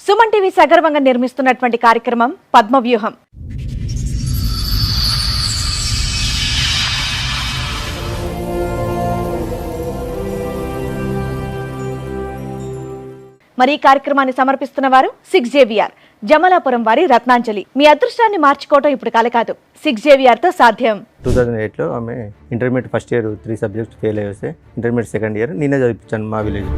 Suman TV సగర్వంగా నిర్మిస్తున్నటువంటి కార్యక్రమం పద్మవ్యూహం. మరి ఈ కార్యక్రమాన్ని సమర్పిస్తున్న వారు 6JVR జమలాపురం వారి రత్నాంజలి. మీ అదృష్టాన్ని మార్చుకోవటం ఇప్పుడు కల కాదు, 6JVR తో సాధ్యం. 2008లో ఆమె intermediate first year 3 subjects fail అయ్యేస్తే ఇంటర్మీడియట్ సెకండ్ ఇయర్ నేనే చదివించాను మా విలేజ్.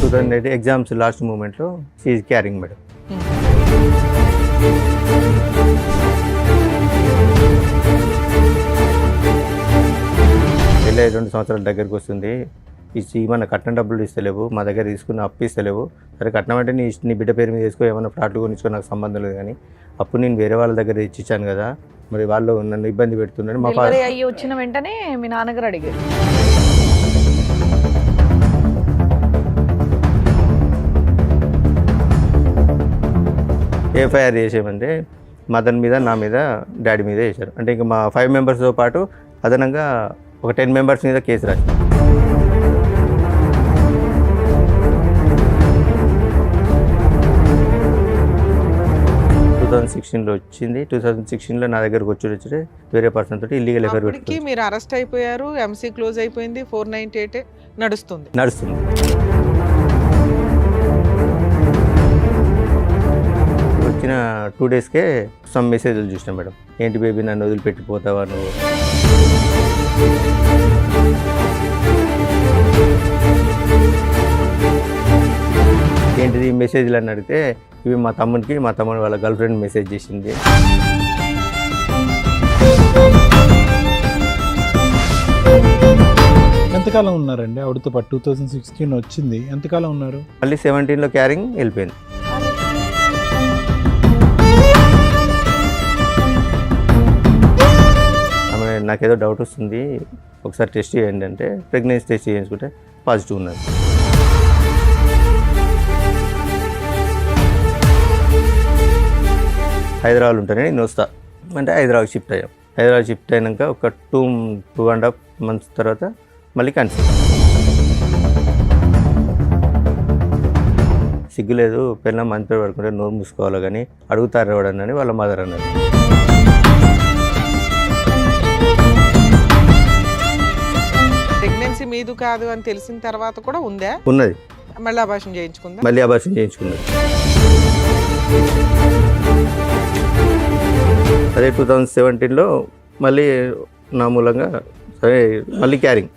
2008 ఎగ్జామ్స్ లాస్ట్ మూమెంట్లో షీఈ్ క్యారింగ్ మేడం. వెళ్ళే 2 సంవత్సరాల దగ్గరికి వస్తుంది. ఏమన్నా కట్నం డబ్బులు ఇస్తలేవు, మా దగ్గర తీసుకున్న అప్పు ఇస్తలేవు. సరే కట్నం అంటే నీ బిడ్డ పేరు మీద వేసుకో, ఏమన్నా ఫ్లాట్లు కొనిచ్చుకో, నాకు సంబంధం లేదు. కానీ అప్పుడు నేను వేరే వాళ్ళ దగ్గర ఇచ్చాను కదా, మరి వాళ్ళు నన్ను ఇబ్బంది పెడుతున్నాను. మా అయ్యి వచ్చిన వెంటనే మీ నాన్నగారు అడిగారు. ఎఫ్ఐఆర్ చేసేయమంటే మదన్ మీద, నా మీద, డాడీ మీద వేశారు. అంటే ఇంకా మా 5 మెంబర్స్తో పాటు అదనంగా ఒక 10 మెంబర్స్ మీద కేసు రాశారు. లో వచ్చింది. 2016లో నా దగ్గరకు వచ్చి వేరే పర్సన్ తోటి ఇల్లీగల్ ఎఫ్ఐఆర్ పెట్టుకుని మీరు అరెస్ట్ అయిపోయారు. ఎంసీ క్లోజ్ అయిపోయింది. 498 నడుస్తుంది. వచ్చిన 2 డేస్కే సమ్ మెసేజ్లు చూసినా మేడం. ఏంటి బేబీ నన్ను వదిలిపెట్టిపోతావా నువ్వు, ఏంటిది మెసేజ్లు అని అడిగితే ఇవి మా తమ్ముడు వాళ్ళ గర్ల్ ఫ్రెండ్ మెసేజ్ చేసింది. ఎంతకాలం ఉన్నారండి ఆవిడతో పాటు? 2016 వచ్చింది, ఎంతకాలం ఉన్నారు? మళ్ళీ 17లో క్యారింగ్ వెళ్ళిపోయింది. ఆమె నాకేదో డౌట్ వస్తుంది, ఒకసారి టెస్ట్ చేయండి అంటే ప్రెగ్నెన్సీ టెస్ట్ చేయించుకుంటే పాజిటివ్ ఉన్నది. హైదరాబాద్ ఉంటానే నేను వస్తా అంటే హైదరాబాద్ షిఫ్ట్ అయ్యాం. హైదరాబాద్ షిఫ్ట్ అయినాక ఒక 2.5 months తర్వాత మళ్ళీ కన్సీవ్. సిగ్గులేదు, పిల్లలు మంచి పేరు పడుకుంటే నోరు మూసుకోవాలి కానీ అడుగుతారు ఎవడని వాళ్ళ మదర్ అన్నారు. ప్రెగ్నెన్సీ మీదు కాదు అని తెలిసిన తర్వాత కూడా ఉందా? ఉన్నది. మళ్ళీ అబార్షన్ చేయించుకుంది. అదే 2017లో మళ్ళీ నా మూలంగా సరే మళ్ళీ క్యారింగ్.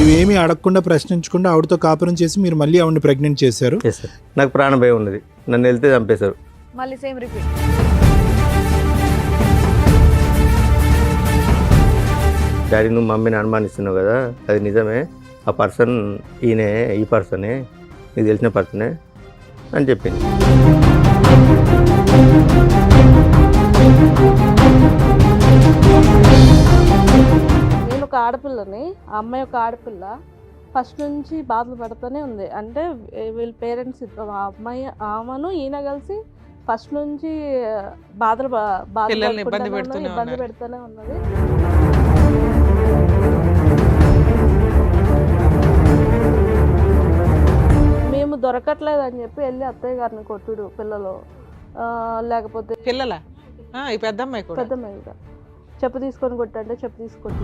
ఇవేమీ అడగకుండా ప్రశ్నించకుండా ఆవిడతో కాపురం చేసి మీరు మళ్ళీ ఆవిడని ప్రెగ్నెంట్ చేశారు. నాకు ప్రాణ భయం ఉన్నది, నన్ను వెళ్తే చంపేశారు. మళ్ళీ సేమ్ రిపీట్. డాడీ నువ్వు మమ్మీని అనుమానిస్తున్నావు కదా, అది నిజమే, ఆ పర్సన్ ఈయనే, ఈ పర్సనే, నీకు తెలిసిన పర్సనే అని చెప్పింది. నేను ఒక ఆడపిల్లని, ఆ అమ్మాయి ఒక ఆడపిల్ల, ఫస్ట్ నుంచి బాధలు పడుతూనే ఉంది. అంటే వీళ్ళ పేరెంట్స్ ఆ అమ్మాయి ఆమెను ఈయన కలిసి ఫస్ట్ నుంచి ఇబ్బంది పెడుతూనే ఉన్నది. మేము దొరకట్లేదు అని చెప్పి వెళ్ళి అత్తయ్య గారిని కొట్టుడు, పిల్లలు లేకపోతే పిల్లల పెద్దమ్మాయి చెప్పు తీసుకొని కొట్టంటే చెప్పు తీసుకొట్టి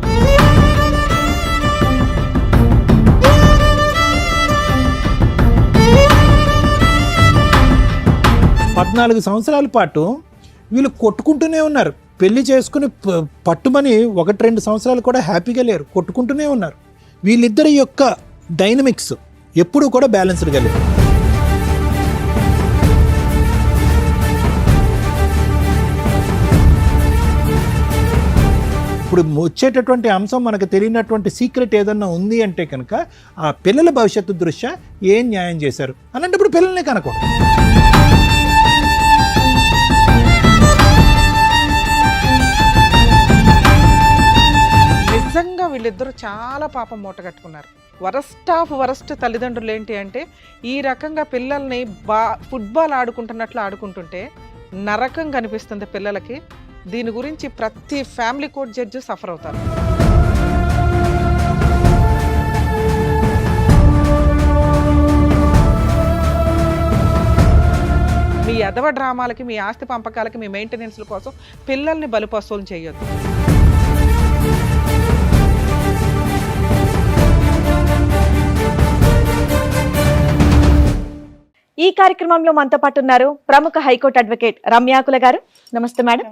14 సంవత్సరాల పాటు వీళ్ళు కొట్టుకుంటూనే ఉన్నారు. పెళ్లి చేసుకుని పట్టుమని 1-2 సంవత్సరాలు కూడా హ్యాపీగా లేరు, కొట్టుకుంటూనే ఉన్నారు. వీళ్ళిద్దరి యొక్క డైనమిక్స్ ఎప్పుడూ కూడా బ్యాలెన్స్డ్గా లేదు. ఇప్పుడు వచ్చేటటువంటి అంశం మనకు తెలియనటువంటి సీక్రెట్ ఏదన్నా ఉంది అంటే కనుక ఆ పిల్లల భవిష్యత్తు దృష్ట్యా ఏం న్యాయం చేశారు అలాంటప్పుడు పిల్లల్ని కనకూడదు. నిజంగా వీళ్ళిద్దరూ చాలా పాపం మూట కట్టుకున్నారు. వరస్ట్ ఆఫ్ వరస్ట్ తల్లిదండ్రులు ఏంటి అంటే ఈ రకంగా పిల్లల్ని ఫుట్బాల్ ఆడుకుంటున్నట్లు ఆడుకుంటుంటే నరకం కనిపిస్తుంది పిల్లలకి. దీని గురించి ప్రతి ఫ్యామిలీ కోర్ట్ జడ్జి సఫర్ అవుతారు. మీ ఎదవ డ్రామాలకి, మీ ఆస్తి పంపకాలకి, మీ మెయింటెనెన్స్ల కోసం పిల్లల్ని బలిపశువులు చేయొద్దు. ఈ కార్యక్రమంలో మనతో పాటు ఉన్నారు ప్రముఖ హైకోర్టు అడ్వకేట్ రమ్యాకుల గారు. నమస్తే మేడం.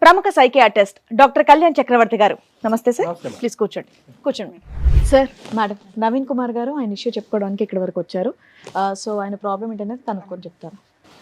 ప్రముఖ సైకియాట్రిస్ట్ డాక్టర్ కళ్యాణ్ చక్రవర్తి గారు. నమస్తే సార్. ప్లీజ్ కూర్చోండి. కూర్చోండి సార్. మేడం, నవీన్ కుమార్ గారు ఆయన ఇష్యూ చెప్పుకోవడానికి ఇక్కడ వరకు వచ్చారు. సో ఆయన ప్రాబ్లం ఏంటనేది కనుక్కొని చెప్తారు.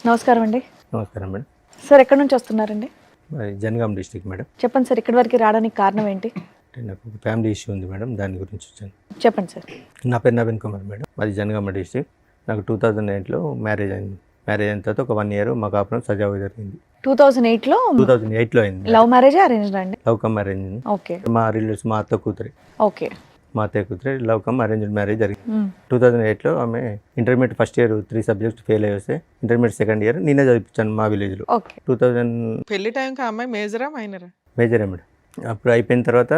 నమస్కారం అండి. నమస్కారం మేడం. సార్ ఎక్కడి నుంచి వస్తున్నారండి? మరి జనగాం డిస్ట్రిక్ట్ మేడం. చెప్పండి సార్, ఇక్కడి వరకు రావడానికి కారణం ఏంటి? అంటే నాకు ఒక ఫ్యామిలీ ఇష్యూ ఉంది మేడం, దాని గురించి వచ్చాను. చెప్పండి సార్. నా పేరు నవీన్ కుమార్ మేడం, మాది జనగామ డిస్ట్రిక్ట్. నాకు 2008లో మ్యారేజ్ అయింది. మ్యారేజ్ అయిన తర్వాత ఒక 1 year మా కాపురం సజావుగా జరిగింది. 2008లో 2008లో అయింది. లవ్ మ్యారేజ్ అరేంజ్డ్ అండి? Love come arrange. ఓకే. మా రిలేటివ్స్ మా అత్త కూతురి. ఓకే. మా అత్తయ్య కూతురి లవ్ కమ్ అరేంజ్డ్ మ్యారేజ్ జరిగింది. 2008లో ఆమె intermediate first year 3 subjects fail అయ్యి వస్తే ఇంటర్మీడియట్ సెకండ్ ఇయర్ నేనే చదివించాను మా విలేజ్లో. ఓకే. 2000 పెళ్లి టైంకి అమ్మాయి మేజరా మైనరా? మేజరే మేడం. అప్పుడు అయిపోయిన తర్వాత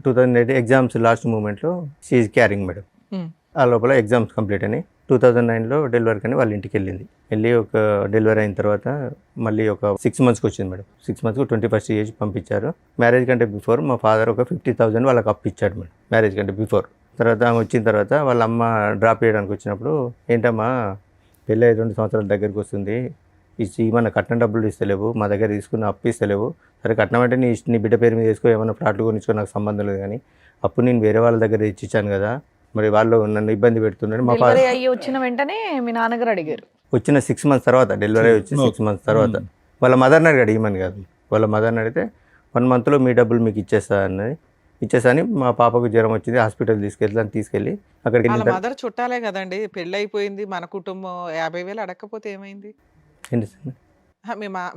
2008 ఎగ్జామ్స్ లాస్ట్ మూమెంట్లో షీఈ్ క్యారింగ్ మేడం. ఆ లోపల ఎగ్జామ్స్ కంప్లీట్ అని 2009లో డెలివరీ కానీ వాళ్ళ ఇంటికి వెళ్ళి ఒక డెలివరీ అయిన తర్వాత మళ్ళీ ఒక 6 monthsకి వచ్చింది మేడం. 6 monthsకు 21st ఏజ్ పంపించారు. మ్యారేజ్ కంటే బిఫోర్ మా ఫాదర్ ఒక 50,000 వాళ్ళకి అప్పు ఇచ్చాడు మేడం, మ్యారేజ్ కంటే బిఫోర్. తర్వాత ఆమె వచ్చిన తర్వాత వాళ్ళ అమ్మ డ్రాప్ చేయడానికి వచ్చినప్పుడు, ఏంటమ్మా పెళ్ళి 2 సంవత్సరాల దగ్గరికి వస్తుంది, ఏమన్నా కట్నం డబ్బులు ఇస్తలేవు, మా దగ్గర తీసుకున్న అప్పు ఇస్తలేవు. సరే కట్నం అంటే నీ బిడ్డ పేరు మీద వేసుకో, ఏమైనా ఫ్లాట్లు కొనిచ్చుకో, నాకు సంబంధం లేదు, కానీ అప్పుడు నేను వేరే వాళ్ళ దగ్గర ఇచ్చాను కదా, మరి వాళ్ళు నన్ను ఇబ్బంది పెడుతున్నారు. మా డెలివరీ అయ్యి వచ్చిన వెంటనే మీ నాన్నగారు అడిగారు. వచ్చిన 6 months తర్వాత, డెలివరీ వచ్చి 6 months తర్వాత వాళ్ళ మదర్ని అడిగాడు, ఇమ్మని కాదు, వాళ్ళ మదర్ని అడిగితే 1 monthలో మీ డబ్బులు మీకు ఇచ్చేస్తా అని మా పాపకు జ్వరం వచ్చింది, హాస్పిటల్ తీసుకెళ్ళి అక్కడికి వాళ్ళ వెళ్ళిన మదర్ చుట్టాలే కదండి, పెళ్ళి అయిపోయింది, మన కుటుంబం 50,000 అడగకపోతే ఏమైంది?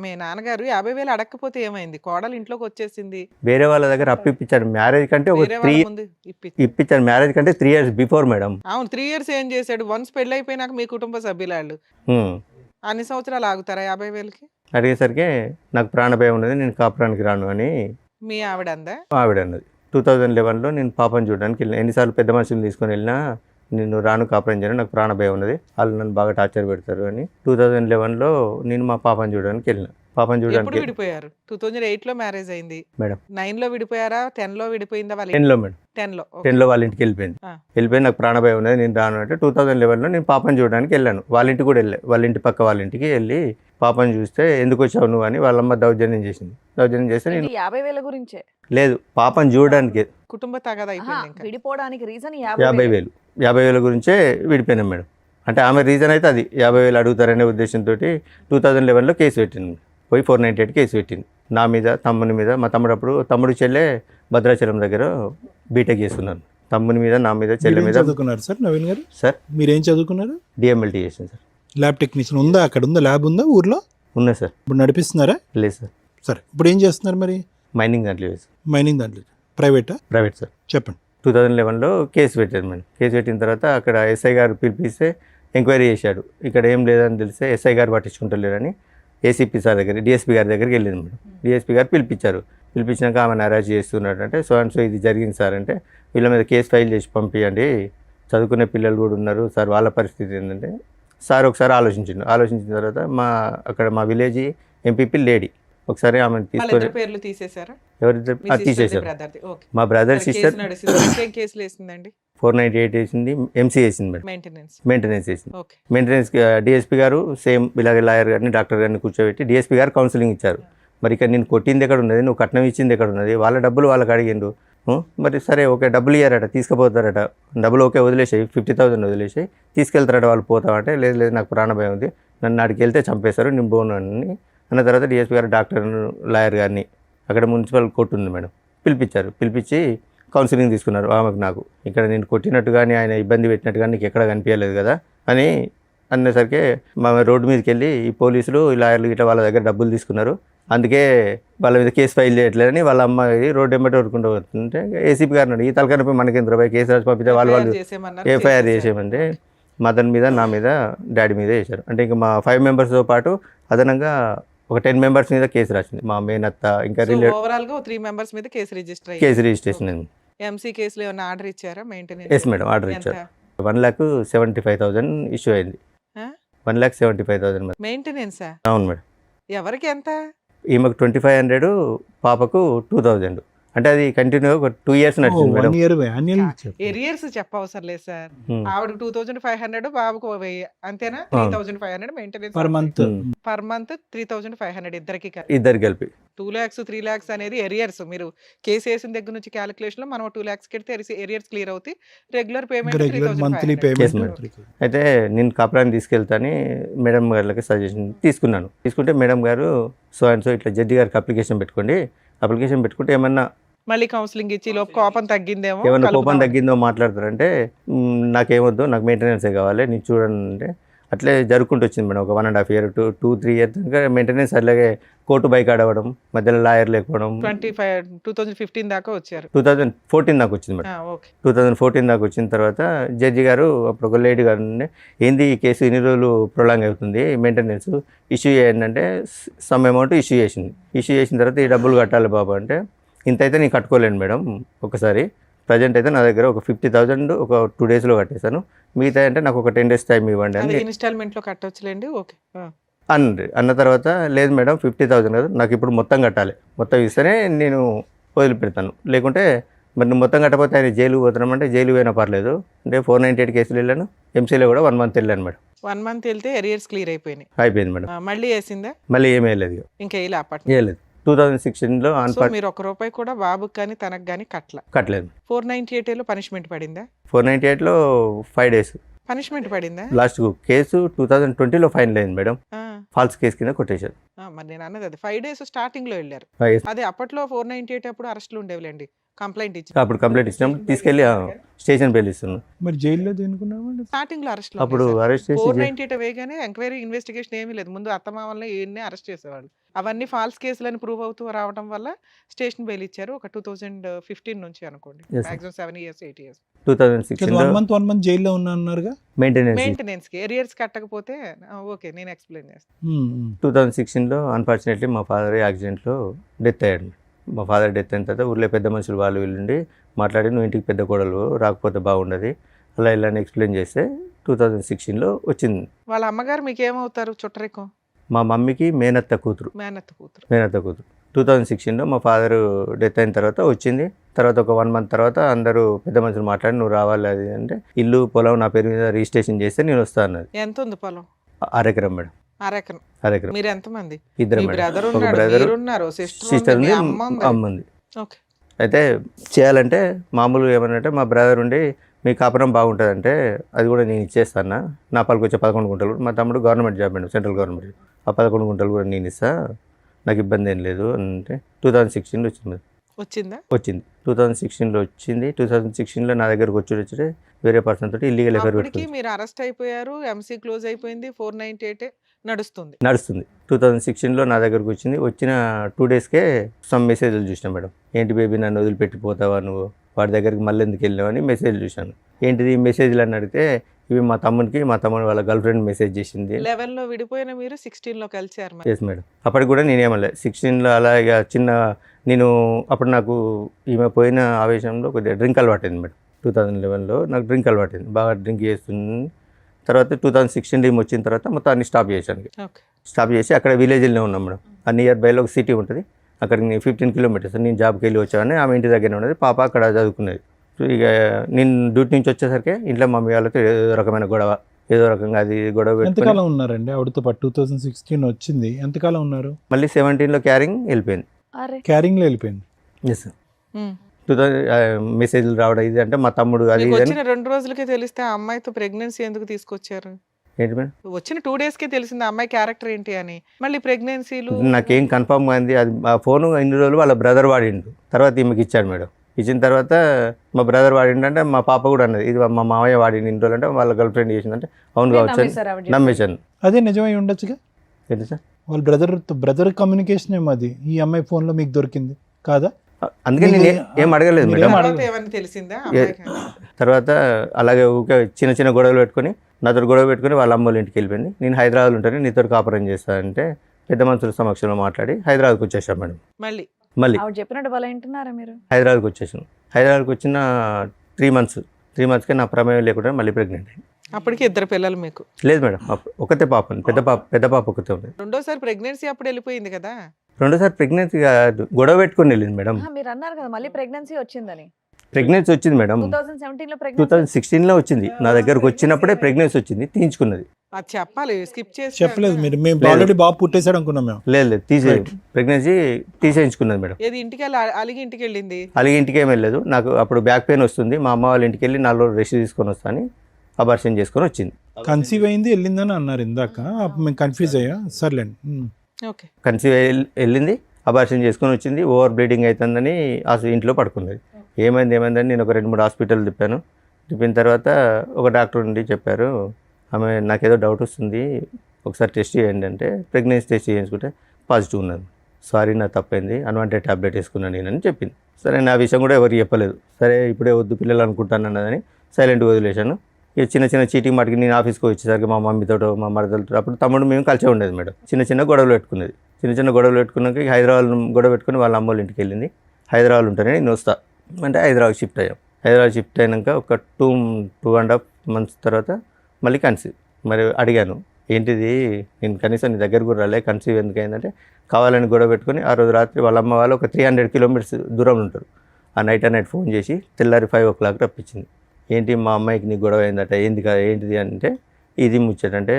మీ నాన్నగారు 50,000 అడగకపోతే ఏమైంది? కోడలు ఇంట్లోకి వచ్చేసింది, వేరే వాళ్ళ దగ్గర అప్పు ఇప్పించాడు. మ్యారేజ్ కంటే ఒక వేరే వాళ్ళ 3 ముందు ఇప్పించాడు, మ్యారేజ్ కంటే 3 years బిఫోర్ మేడం. అవును, 3 years ఏం చేశాడు? వన్స్ పెళ్ళి అయిపోయినాక మీ కుటుంబ సభ్యులాళ్ళు అన్ని సంవత్సరాలు ఆగుతారా 50,000కి? అడిగేసరికి నాకు ప్రాణభయం ఉన్నది, నేను కాపురానికి రాను అని మీ ఆవిడ అందా? ఆవిడ అన్నది. 2011లో నేను పాపను చూడడానికి వెళ్ళిన. ఎన్నిసార్లు పెద్ద మనుషులు తీసుకొని వెళ్ళినా నేను రాను, కాపురం చేయను, నాకు ప్రాణభయం ఉన్నది, వాళ్ళు నన్ను బాగా టార్చర్ పెడతారు అని 2011లో నేను మా పాపను చూడడానికి వెళ్ళిన. పాపను ఎప్పుడు చూడడానికి విడిపోయారు? 2008లో మ్యారేజ్ అయింది మేడం. 9లో విడిపోయారా? 10లో విడిపోయిందా? వాళ్ళ 10లో మేడం. 10లో 10లో వాళ్ళ ఇంటికి వెళ్ళిపోయింది. వెళ్ళిపోయి నాకు ప్రాణభయం ఉన్నది, నేను రాను అంటే 2011లో నేను పాపను చూడడానికి వెళ్ళాను. వాళ్ళ ఇంటికి కూడా వెళ్ళాను, వాళ్ళ ఇంటి పక్క వాళ్ళ ఇంటికి వెళ్ళి పాపను చూస్తే ఎందుకు వచ్చావు నువ్వు అని వాళ్ళమ్మ దౌర్జన్యం చేసింది. దౌర్జన్యం చేస్తే నేను 50,000 గురించే లేదు, పాపను చూడడానికి కుటుంబ తగాదా అయిపోయింది. ఇంకా విడిపోవడానికి రీజన్ 50,000. 50,000 గురించే విడిపోయినాం మేడం. అంటే ఆమె రీజన్ అయితే అది 50,000 అడుగుతారనే ఉద్దేశంతో 2011లో కేసు పెట్టింది. పోయి 498 కేసు పెట్టింది నా మీద, తమ్ముని మీద. మా తమ్ముడు అప్పుడు తమ్ముడు చెల్లె భద్రాచలం దగ్గర బీటెక్ చేస్తున్నాను. తమ్ముని మీద, నా మీద, చెల్లె మీద. చదువుకున్నారు సార్ నవీన్ గారు? సార్ మీరేం చదువుకున్నారు? డిఎంఎల్టీ చేసాను సార్. ల్యాబ్ టెక్నీషియన్ ఉందా? అక్కడ ఉందా ల్యాబ్? ఉందా ఊర్లో? ఉన్నా సార్. ఇప్పుడు నడిపిస్తున్నారా? లేదు సార్. సరే, ఇప్పుడు ఏం చేస్తున్నారు మరి? మైనింగ్ దాంట్లో వేసి. మైనింగ్ దాంట్లో. ప్రైవేటా? Private sir. చెప్పండి. 2011లో కేసు పెట్టారు మేడం. కేసు పెట్టిన తర్వాత అక్కడ ఎస్ఐ గారు పిలిపిస్తే ఎంక్వైరీ చేశాడు. ఇక్కడ ఏం లేదని తెలిస్తే ఎస్ఐ గారు పట్టించుకుంటలేరని ఏసీపీ సార్ దగ్గర, డిఎస్పీ గారి దగ్గరికి వెళ్ళింది మేడం. డిఎస్పీ గారు పిలిపించారు. పిలిపించినాక ఆమెను అరెస్ట్ చేస్తున్నాడు అంటే, సో అండ్ సో ఇది జరిగింది సార్ అంటే, వీళ్ళ మీద కేసు ఫైల్ చేసి పంపించండి, చదువుకునే పిల్లలు కూడా ఉన్నారు సార్, వాళ్ళ పరిస్థితి ఏంటంటే సార్ ఒకసారి ఆలోచించిన తర్వాత అక్కడ మా విలేజ్ ఎంపీపీ లేడీ ఒకసారి ఆమెను తీసుకొని పేర్లు తీసేశారా? ఎవరిద్దరు తీసేశారు. మా బ్రదర్ సిస్టర్ 498 వేసింది, ఎంసీ వేసింది మేడం, మెయింటెనెన్స్ వేసింది. మెయింటెనెన్స్ డిఎస్పీ గారు సేమ్ ఇలాగ లాయర్ గారిని, డాక్టర్ గారిని కూర్చోబెట్టి డిఎస్పీ గారు కౌన్సిలింగ్ ఇచ్చారు. మరి ఇక్కడ నేను కొట్టింది ఎక్కడ ఉన్నది, నువ్వు కట్నం ఇచ్చింది ఎక్కడ ఉన్నది, వాళ్ళ డబ్బులు వాళ్ళకి అడిగిండు. మరి సరే ఓకే, డబ్బులు ఇయ్యారట, తీసుకుపోతారట, డబ్బులు ఓకే వదిలేసాయి, 50,000 వదిలేసాయి, తీసుకెళ్తారట వాళ్ళు పోతామంటే, లేదు నాకు ప్రాణభయం ఉంది, నన్ను అడిగి వెళ్తే చంపేశారు, నేను పోను అని అన్న తర్వాత డిఎస్పీ గారు డాక్టర్ లాయర్ గారిని, అక్కడ మున్సిపల్ కోర్టు ఉంది మేడం, పిలిపించి కౌన్సిలింగ్ తీసుకున్నారు ఆమెకు. నాకు ఇక్కడ నేను కొట్టినట్టు కానీ ఆయన ఇబ్బంది పెట్టినట్టు కానీ నీకు ఎక్కడ కనిపించలేదు కదా అని అనేసరికి మా రోడ్డు మీదకి వెళ్ళి ఈ పోలీసులు, ఈ లాయర్లు ఇట్లా వాళ్ళ దగ్గర డబ్బులు తీసుకున్నారు, అందుకే వాళ్ళ మీద కేసు ఫైల్ చేయట్లేదని వాళ్ళ అమ్మాయి రోడ్డు వెంబడి ఊరుకుంటూ వస్తుంటే ఏసీపీ గారిని, ఈ తలకనపై మనకి 100 కేసు రాసి పంపితే వాళ్ళు ఎఫ్ఐఆర్ చేసేయమంటే మదన్ మీద, నా మీద, డాడీ మీద వేశారు. అంటే ఇంకా మా 5 members పాటు అదనంగా ఒక 10 మెంబర్స్ మీద కేసు రాసింది. మా మేనత్త ఇంకా రిలేటివ్ ఓవరాల్ గా 3 మెంబర్స్ మీద కేసు రిజిస్టర్ అయ్యింది. కేసు రిజిస్ట్రేషన్ అయింది. ఎంసీ కేసులో ఏమైనా ఆర్డర్ ఇచ్చారా మెయింటెనెన్స్? ఎస్ మేడం, ఆర్డర్ ఇచ్చారు. 1,75,000 ఇష్యూ అయింది. 1,75,000 మరి. మెయింటెనెన్సా? అవును మేడం. ఎవరికి ఎంత? ఈమెకు 2,500, పాపకు 2,000. అంటే అది కంటిన్యూ ఒక 2 years నడిచింది మేడం. 1 year యాన్యువల్ ఇచ్చారు. ఎరియర్స్ చెప్పవసరం లేదు సార్. Hmm. ఆవిడకి 2,500, బాబుకు 1000, అంతేనా? అవును. 3,500 maintenance per month. Per month 3,500 ఇద్దరికి. ఇద్దరు కలిపి 2 lakhs 3 lakhs అనేది ఎరియర్స్. మీరు కేసు వేసిన దగ్గర నుంచి క్యాలిక్యులేషన్ లో మనం 2 lakhs కెడితే ఎరియర్స్ క్లియర్ అవుతాయి. Regular payment regular monthly 3,500. Yes, payment. madam. అయితే నేను కాపురాన్ని తీసుకెళ్తాని మేడం గారికి సజెషన్ తీసుకున్నాను. తీసుకుంటే మేడం గారు సో అండ్ సో ఇట్లా జడ్జి గారికి అప్లికేషన్ పెట్టుకోండి, అప్లికేషన్ పెట్టుకుంటే ఏమన్నా మళ్ళీ కౌన్సిలింగ్ ఇచ్చి లోపు కోపం తగ్గిందేమో, ఏమన్నా కోపం కలుపుదామని. తగ్గిందో మాట్లాడతారంటే నాకేమొద్దు, నాకు మెయింటెనెన్సే కావాలి, నేను చూడండి అంటే అట్లే జరుపుకుంటూ వచ్చింది మేడం. ఒక 1.5 year 2-3 years దాకా మెయింటెనెన్స్. అలాగే కోర్టు బైక్ ఆడవడం, మధ్యలో లాయర్ లేకపోవడం. 2015 దాకా వచ్చారు. 2014 దాకా వచ్చింది మేడం. ఓకే. 2014 దాకా వచ్చిన తర్వాత జడ్జి గారు అప్పుడు ఒక లేడీ గారు ఉండే, ఏంది ఈ కేసు ఇన్ని రోజులు ప్రొలాంగ్ అవుతుంది, మెయింటెనెన్స్ ఇష్యూ చేయండి, సమ్ అమౌంట్ ఇష్యూ చేసింది. ఇష్యూ చేసిన తర్వాత ఈ డబ్బులు కట్టాలి బాబు అంటే, ఇంత అయితే నేను కట్టుకోలేను మేడం ఒకసారి, ప్రజెంట్ అయితే నా దగ్గర ఒక 50,000 ఒక 2 daysలో కట్టేశాను, మిగతా అంటే నాకు ఒక 10 days టైం ఇవ్వండి అది అని ఇన్స్టాల్మెంట్ లో కట్టొచ్చులేండి. ఓకే. అన్న తర్వాత లేదు మేడం 50,000 కదా, నాకు ఇప్పుడు మొత్తం కట్టాలి, మొత్తం ఇస్తేనే నేను వదిలిపెడతాను, లేకుంటే మరి నువ్వు మొత్తం కట్టకపోతే ఆయన జైలు పోతున్నామంటే జైలు పోయినా పర్లేదు అంటే 498 కేసులు వెళ్ళాను. ఎంసీలో కూడా 1 month వెళ్ళాను మేడం. 1 month వెళ్తే ఎరియర్స్ క్లియర్ అయిపోయినాయి. అయిపోయింది మేడం. మళ్ళీ వేసిందా? మళ్ళీ ఏమీ వెళ్ళలేదు, ఇంకా వేయలే అప్పటి. వేయలేదు. 2016లో సో మీరు 1 రూపాయి కూడా బాబుకి కానీ తనకు కానీ కట్టలేదు. 498 లో పనిష్మెంట్ పడిందా? 498లో 5 days పనిష్మెంట్ పడిందా? లాస్ట్ కేసు 2020లో ఫైనల్ అయింది మేడం. ఆ, ఫాల్స్ కేసు కింద కొట్టేశారు. మరి నేను అన్నది అది 5 days స్టార్టింగ్ లో వెళ్ళారు. Yes. అదే అప్పట్లో 498 అప్పుడు అరెస్టులు ఉండేవిలేండి. కంప్లైంట్ ఇచ్చి అప్పుడు కంప్లైంట్ ఇచ్చినప్పుడు తీసుకెళ్ళి స్టేషన్ బెయిల్ ఇస్తున్నాను. మరి జైల్లో దేనుకున్నామండి? స్టార్టింగ్ లో అరెస్ట్ అప్పుడు అరెస్ట్ చేసి 498 వేగానే ఎంక్వైరీ ఇన్వెస్టిగేషన్ ఏమీ లేదు. ముందు అత్తమామల్ని ఈయన్ని అరెస్ట్ చేసేవాళ్ళు. అవన్నీ ఫాల్స్ కేసులని ప్రూవ్ అవుతూ రావడం వల్ల స్టేషన్ బెయిల్ ఇచ్చారు. ఒక 2015 నుంచి అనుకోండి. Yes, sir. Maximum 7 years 8 years 2016లో 1 month జైల్లో ఉన్నా అన్నారుగా. మెయింటెనెన్స్. మెయింటెనెన్స్ కి ఎరియర్స్ కట్టకపోతే ఓకే నేను ఎక్స్ప్లెయిన్ చేస్తాను. 2016లో అన్ఫార్చునేట్లీ మా ఫాదర్ యాక్సిడెంట్లో డెత్ అయ్యాడు. మా ఫాదర్ డెత్ అయిన తర్వాత ఊళ్ళో పెద్ద మనుషులు వాళ్ళు వీళ్ళుండి మాట్లాడి, నువ్వు ఇంటికి పెద్ద కోడలు రాకపోతే బాగుండదు అలా ఇలా అని ఎక్స్ప్లెయిన్ చేస్తే 2016లో వచ్చింది. వాళ్ళ అమ్మగారు మీకు ఏమవుతారు? చుట్టరికం? మా మమ్మీకి మేనత్త కూతురు. మేనత్త కూతురు. 2016లో మా ఫాదర్ డెత్ అయిన తర్వాత వచ్చింది. తర్వాత ఒక 1 month తర్వాత అందరూ పెద్ద మనుషులు మాట్లాడి నువ్వు రావాలి అది అంటే, ఇల్లు పొలం నా పేరు మీద రిజిస్ట్రేషన్ చేస్తే నేను వస్తా అన్నది. ఎంత ఉంది పొలం? 6 ఎకరం మేడం. 6 ఎకరం. 6 ఎకరం. మీరు ఎంతమంది? ఇద్దరు మీ మేడం. బ్రదర్ ఒక ఉన్నాడు, బ్రదర్, మీరున్నారు, సిస్టర్ సిస్టర్ ఉంది, ఉంది, అమ్మ ఉంది. అమ్మ ఉంది. ఓకే. అయితే చేయాలంటే మామూలుగా ఏమనంటే మా బ్రదర్ ఉండి మీ కాపురం బాగుంటుందంటే అది కూడా నేను ఇచ్చేస్తాను, నా పాలకు వచ్చే 11 గుంటలు, మా తమ్ముడు government job madam, central government, ఆ 11 గుంటలు కూడా నేను ఇస్తా, నాకు ఇబ్బంది ఏం లేదు అంటే 2016లో వచ్చింది. వచ్చిందా? వచ్చింది 2016లో వచ్చింది. 2016లో నా దగ్గరకు వచ్చి వేరే పర్సన్ తోటి ఇల్లీగల్ ఎఫైర్ అప్పటికి పెట్టుకుంది. మీరు అరెస్ట్ అయిపోయారు, ఎంసీ క్లోజ్ అయిపోయింది, 498 నడుస్తుంది. 2016లో నా దగ్గరకు వచ్చింది. వచ్చిన 2 daysకే సమ్ మెసేజ్లు చూసినా మేడం. ఏంటి బేబీ నన్ను వదిలిపెట్టిపోతావా నువ్వు, వాడి దగ్గరికి మళ్ళీ ఎందుకు వెళ్ళావని మెసేజ్ చూశాను. ఏంటిది ఈ మెసేజ్లు అని అడిగితే ఇవి మా తమ్ముడు వాళ్ళ గర్ల్ ఫ్రెండ్ మెసేజ్ చేసింది. 11లో విడిపోయిన మీరు 16లో కలిసారు మరి. Yes madam. అప్పటికి కూడా నేనేమలే 16లో అలా ఇక నేను అప్పుడు నాకు ఈమె పోయిన ఆవేశంలో కొద్దిగా డ్రింక్ అలవాటైంది మేడం. 2011లో నాకు డ్రింక్ అలవాటైంది, బాగా డ్రింక్ చేస్తుంది. తర్వాత 2016 ఈమె వచ్చిన తర్వాత మొత్తం అన్ని స్టాప్ చేశాను. ఓకే. స్టాప్ చేసి అక్కడ విలేజ్లోనే ఉన్నాం మేడం. ఆ నియర్ బైలో ఒక సిటీ ఉంటుంది, అక్కడికి నేను 15 kilometers నేను జాబ్కి వెళ్ళి వచ్చాను. ఆమె ఇంటి దగ్గర ఉన్నది, పాప అక్కడ చదువుకునేది. సో ఇక నేను డ్యూటీ నుంచి వచ్చేసరికి ఇంట్లో మమ్మీ వాళ్ళతో ఏదో రకమైన గొడవ, ఏదో రకంగా అది గొడవ పెట్టుకొని ఎంతకాలం ఉన్నారండి ఆవిడతో పాటు? 2016 వచ్చింది, ఎంతకాలం ఉన్నారు? మళ్ళీ 17లో క్యారింగ్ వెళ్ళిపోయింది. అరే క్యారింగ్లో వెళ్ళిపోయింది. ఎస్. 2000 మెసేజ్లు రావడం ఇది అంటే మా తమ్ముడు అది మీకు ఇది అని. వచ్చిన 2 రోజులకే తెలిస్తే ఆ అమ్మాయితో ప్రెగ్నెన్సీ ఎందుకు తీసుకొచ్చారు? ఏంటి మేడం వచ్చిన 2 daysకే తెలిసింది ఆ అమ్మాయి క్యారెక్టర్ ఏంటి అని. మళ్ళీ ప్రెగ్నెన్సీలు నాకేం కన్ఫర్మ్ అయింది అది. ఆ ఫోను ఇన్ని రోజులు వాళ్ళ బ్రదర్ వాడిండు, తర్వాత ఈమెకి ఇచ్చాడు మేడం. ఇచ్చిన తర్వాత మా బ్రదర్ వాడిండు అంటే మా పాప కూడా అన్నది ఇది మా మామయ్య వాడిండు ఇన్ని రోజులు అంటే వాళ్ళ గర్ల్ ఫ్రెండ్ చేసిందంటే అవును కావచ్చు అని నమ్మేశాను. అదే నిజమై ఉండొచ్చుగా. ఏంటి సార్? వాళ్ళ బ్రదర్ కమ్యూనికేషన్ ఏమో అది ఈ అమ్మాయి ఫోన్లో మీకు దొరికింది కాదా? అందుకే నేను ఏం అడగలేదు మీరు మేడం. ఏం తర్వాత ఏమని తెలిసిందా అమ్మాయికి? తర్వాత అలాగే ఊకే చిన్న గొడవలు పెట్టుకొని నాతో గొడవ పెట్టుకొని వాళ్ళ అమ్మోళ్ళ ఇంటికి వెళ్ళిపోయింది. నేను హైదరాబాద్లో ఉంటాను, నీతో కాపురం చేస్తానంటే పెద్ద మనుషుల సమక్షంలో మాట్లాడి హైదరాబాద్కి వచ్చేసాం మేడం. మళ్ళీ మళ్ళీ ఆవిడ చెప్పినట్టు వాళ్ళు వింటున్నారా మీరు? హైదరాబాద్కి వచ్చేసాను. హైదరాబాద్కి వచ్చిన 3 మంత్స్కి నా ప్రమేయం లేకుండా మళ్ళీ ప్రెగ్నెంట్ అయింది. అప్పటికి 2 పిల్లలు మీకు. లేదు మేడం, ఒకతే పాప, పెద్ద పాప ఒకతే ఉంది. రెండోసారి ప్రెగ్నెన్సీ అప్పుడు వెళ్ళిపోయింది కదా. రెండోసారి ప్రెగ్నెన్సీ గొడవ పెట్టుకొని వెళ్ళింది మేడం. మీరు అన్నారు కదా మళ్ళీ ప్రెగ్నెన్సీ వచ్చిందని. ప్రెగ్నెన్సీ వచ్చింది మేడం, 2017లో 2016లో వచ్చింది. నా దగ్గరకు వచ్చినప్పుడే ప్రెగ్నెన్సీ వచ్చింది, తీయించుకున్నది. అది చెప్పాలి, స్కిప్ చేసి చెప్పలేదు మీరు. మేము ఆల్రెడీ బాబు పుట్టేశాడు అనుకున్నాం మేము. లేదు ప్రెగ్నెన్సీ తీసేయించుకున్నది మేడం. ఏది ఇంటికి వెళ్ళి అలిగి ఇంటికి వెళ్ళింది. అలాగే ఇంటికి ఏం వెళ్ళలేదు. నాకు అప్పుడు బ్యాక్ పెయిన్ వస్తుంది, మా అమ్మ వాళ్ళ ఇంటికి వెళ్ళి 4 రోజులు రెస్ట్ తీసుకొని వస్తాను అబార్షన్ చేసుకొని వచ్చింది. కన్సీవ్ అయింది వెళ్ళిందని అన్నారు ఇందాక, మేము కన్ఫ్యూజ్ అయ్యా. సర్లేండి. ఓకే. కన్సీవ్ వెళ్ళింది, అబార్షన్ చేసుకొని వచ్చింది. ఓవర్ బ్లీడింగ్ అవుతుందని ఇంట్లో పడుకున్నది. ఏమైందని నేను ఒక 2-3 హాస్పిటల్ తిప్పిన తర్వాత ఒక డాక్టర్ నుండి చెప్పారు, ఆమె నాకేదో డౌట్ వస్తుంది, ఒకసారి టెస్ట్ చేయండి అంటే ప్రెగ్నెన్సీ టెస్ట్ చేయించుకుంటే పాజిటివ్ ఉన్నది. సారీ, నా తప్పైంది, అన్వాంటెడ్ ట్యాబ్లెట్ వేసుకున్నాను నేనని చెప్పింది. సరే, నా విషయం కూడా ఎవరికి చెప్పలేదు. సరే, ఇప్పుడే వద్దు పిల్లలు అనుకుంటాను అన్నదని సైలెంట్గా వదిలేశాను. ఇక చిన్న చీటింగ్ మాటికి నేను ఆఫీస్కి వచ్చేసరికి మా మమ్మీతో మా మరదలతో, అప్పుడు తమ్ముడు మేము కలిసే ఉండేది మేడం. చిన్న గొడవలు పెట్టుకునేది. గొడవలు పెట్టుకున్నాక హైదరాబాద్ గొడవ పెట్టుకుని వాళ్ళ అమ్మోళ్ళ ఇంటికి వెళ్ళింది. హైదరాబాద్ ఉంటానే నేను వస్తా అంటే హైదరాబాద్ షిఫ్ట్ అయ్యాం. హైదరాబాద్ షిఫ్ట్ అయినాక ఒక 2.5 months తర్వాత మళ్ళీ కన్సీవ్. మరి అడిగాను, ఏంటిది, నేను కనీసం నీ దగ్గర కూడా రాలే, కన్సీవ్ ఎందుకు అయిందంటే కావాలని గొడవ పెట్టుకుని ఆ రోజు రాత్రి వాళ్ళ అమ్మ వాళ్ళు ఒక 300 kilometers దూరంలో ఉంటారు. ఆ నైట్ ఫోన్ చేసి తెల్లారి 5 o'clock రప్పించింది. ఏంటి మా అమ్మాయికి నీకు గొడవ అయిందట, ఏంటిది అంటే ఇది ముచ్చటంటే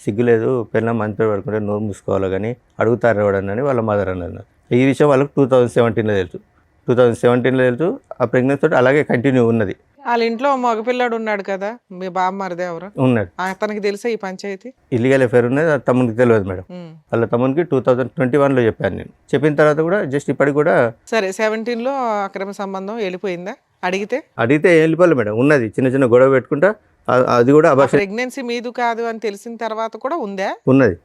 సిగ్గులేదు, పిల్లల మంచి పేరు పడుకుంటే నోరు మూసుకోవాలి కానీ అడుగుతారు ఎవడని వాళ్ళ మదర్ అన్నారు. ఈ విషయం వాళ్ళకి 2017లో తెలుసు. 2017లో తెలుసు. ఆ ప్రెగ్నెన్సీ తోటి అలాగే కంటిన్యూ ఉన్నది. వాళ్ళ ఇంట్లో మగపిల్లాడు ఉన్నాడు కదా, మీ బామ్మరిది ఎవరు ఉన్నాడు, అతనికి తెలుసా ఈ పంచాయతీ? ఇల్లీగల్ అఫేర్ ఉన్నది, అది తమ్మునికి తెలియదు మేడం. వాళ్ళ తమ్మునికి 2021లో చెప్పాను నేను. చెప్పిన తర్వాత కూడా జస్ట్ ఇప్పటికి కూడా సరే 17లో అక్రమ సంబంధం వెళ్ళిపోయిందా? అడిగితే వెళ్ళిపోవాలి మేడం. ఉన్నది చిన్న గొడవ పెట్టుకుంటా, అది కూడా అబార్షన్. ప్రెగ్నెన్సీ మీదు కాదు అని తెలిసిన తర్వాత కూడా ఉందా? ఉన్నది.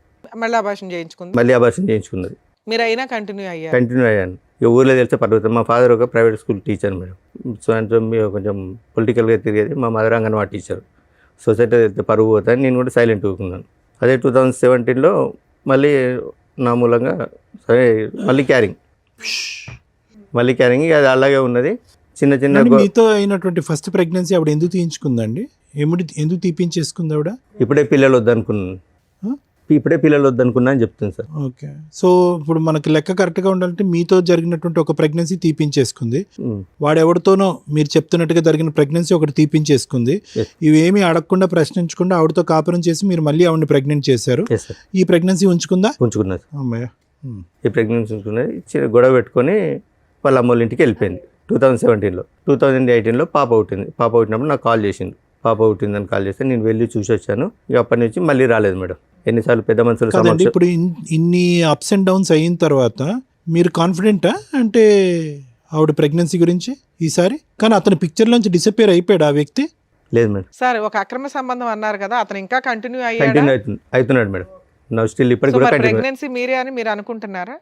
మళ్ళీ అబార్షన్ చేయించుకుంది. మళ్ళీ అబార్షన్ చేయించుకున్నది. మీరు అయినా కంటిన్యూ అయ్యాను. ఇక ఊర్లో తెలిస్తే పర్వతం. మా ఫాదర్ ఒక private school teacher madam. So అంటే కొంచెం పొలిటికల్గా తిరిగేది. మా మదర్ అంగన్వాడీ టీచర్. సొసైటీ వెళ్తే పరుగు పోతాను, నేను కూడా సైలెంట్ ఊరుకున్నాను. అదే 2017లో మళ్ళీ నా మూలంగా సరే మళ్ళీ క్యారింగ్ అది అలాగే ఉన్నది. చిన్న మీతో అయినటువంటి ఫస్ట్ ప్రెగ్నెన్సీ ఆవిడ ఎందుకు తీయించుకుందండి? ఎందుకు తీపించేసుకుంది ఆవిడ? ఇప్పుడే పిల్లలు వద్దనుకున్నా అని చెప్తుంది సార్. ఓకే. సో ఇప్పుడు మనకి లెక్క కరెక్ట్గా ఉండాలంటే మీతో జరిగినటువంటి ఒక ప్రెగ్నెన్సీ తీపించేసుకుంది, వాడెవరితోనో మీరు చెప్తున్నట్టుగా జరిగిన ప్రెగ్నెన్సీ ఒకటి తీపించేసుకుంది. ఇవేమీ అడగకుండా ప్రశ్నించకుండా ఆవిడతో కాపురం చేసి మీరు మళ్ళీ ఆవిడని ప్రెగ్నెంట్ చేశారు. ఈ ప్రెగ్నెన్సీ ఉంచుకున్నది. అమ్మాయ ఈ ప్రెగ్నెన్సీ ఉంచుకున్నది. గొడవ పెట్టుకొని వాళ్ళ అమ్మోళ్ళ ఇంటికి వెళ్ళిపోయింది 2017లో. 2018లో పాప పుట్టినప్పుడు నాకు కాల్ చేసింది. పాప పుట్టిందని కాల్ చేస్తే నేను వెళ్ళి చూసి వచ్చాను. ఇక అప్పటి నుంచి మళ్ళీ రాలేదు మేడం. ఎన్నిసార్లు పెద్ద మనుషులు. ఇప్పుడు ఇన్ని అప్స్ అండ్ డౌన్స్ అయిన తర్వాత మీరు కాన్ఫిడెంటా అంటే ఆవిడ ప్రెగ్నెన్సీ గురించి ఈసారి? కానీ అతని పిక్చర్ నుంచి డిసపియర్ అయిపోయాడు ఆ వ్యక్తి? లేదు మేడం. సరే, ఒక అక్రమ సంబంధం అన్నారు కదా, అతను ఇంకా కంటిన్యూ అవుతున్నాడు మేడం. నా స్టిల్ ఇప్పటికి కూడా ప్రెగ్నెన్సీ మీరే అని మీరు అనుకుంటున్నారా?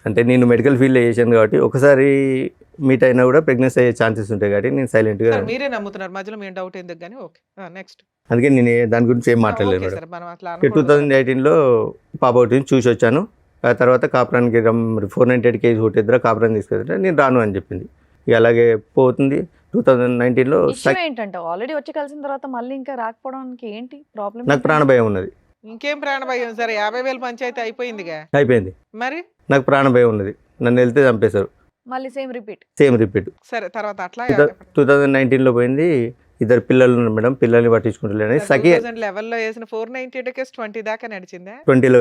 అంటే నేను మెడికల్ ఫీల్డ్లో చేశాను కాబట్టి ఒకసారి మీట్ అయినా కూడా ప్రెగ్నెన్సీ అయ్యే ఛాన్సెస్ ఉంటాయి కాబట్టి నేను సైలెంట్గా. మీరే నమ్ముతున్నారు, మధ్యలో మేము డౌట్ ఎందుకు కానీ. Okay, next. అందుకే నేను దాని గురించి ఏం మాట్లాడలేదు మేడం. 2018లో పాప ఒకటి చూసి వచ్చాను. ఆ తర్వాత కాపురానికి 498 kg ఒకటి కాపురాన్ని తీసుకెళ్తే నేను రాను అని చెప్పింది. ఇక అలాగే పోతుంది. 2019లో ఏంటంటే ఆల్రెడీ వచ్చి కలిసిన తర్వాత మళ్ళీ ఇంకా రాకపోవడానికి ఏంటి ప్రాబ్లం? నాకు ప్రాణభయం ఉన్నది. ఇంకేం ప్రాణభయం? సరే 50,000 పంచాయతీ అయిపోయిందిగా. అయిపోయింది. మరి నాకు ప్రాణభయం ఉన్నది. నన్ను వెళ్తే చంపేశారు. మళ్ళీ సేమ్ రిపీట్. సరే, తర్వాత అట్లా 2019లో పోయింది. 2 పిల్లలు ఉన్నారు మేడం. పిల్లల్ని పట్టించుకుంటలేని సఖి 2011లో వేసిన 498 కేసు 20 దాకా నడిచిందా? 20లో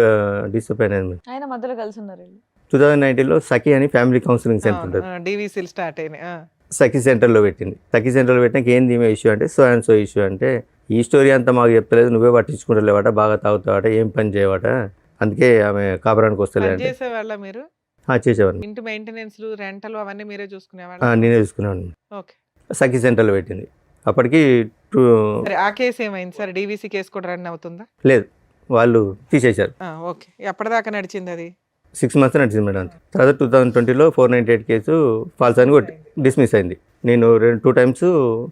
డిసప్పాయింట్ అయింది. ఆయన మధ్యలో కలిసి ఉన్నారు. 2019లో సఖి అని ఫ్యామిలీ కౌన్సిలింగ్ సెంటర్ ఉంటుంది. డివిసిల్ స్టార్ట్ అయినాయి. సఖి సెంటర్లో పెట్టింది. సఖి సెంటర్లో పెట్టినాక ఏంది ఈమె ఇష్యూ అంటే సో ఇష్యూ అంటే ఈ స్టోరీ అంతా మాకు చెప్తలేదు, నువ్వే పట్టించుకుంటలేవాట, బాగా తాగుతావాట, ఏం పని చేయవాట, అందుకే ఆమె కాపురానికి వస్తలేదు. చేసేవాళ్ళ మీరు? చేసేవాడిని. ఇంటి మెయింటెనెన్స్ రెంటలు అవన్నీ మీరే చూసుకునేవాళ్ళ? నేనే చూసుకునేవాడిని. ఓకే. సఖి సెంటర్లో పెట్టింది. అప్పటికి ఆ కేసు ఏమైంది సార్? డివిసి కేసు కూడా రన్ అవుతుందా? లేదు, వాళ్ళు తీసేశారు. ఓకే. ఎప్పటిదాకా నడిచింది అది? 6 months నడిచింది మేడం. తర్వాత 2020లో 498 కేసు ఫాల్స్ అని డిస్మిస్ అయింది. నేను 2 times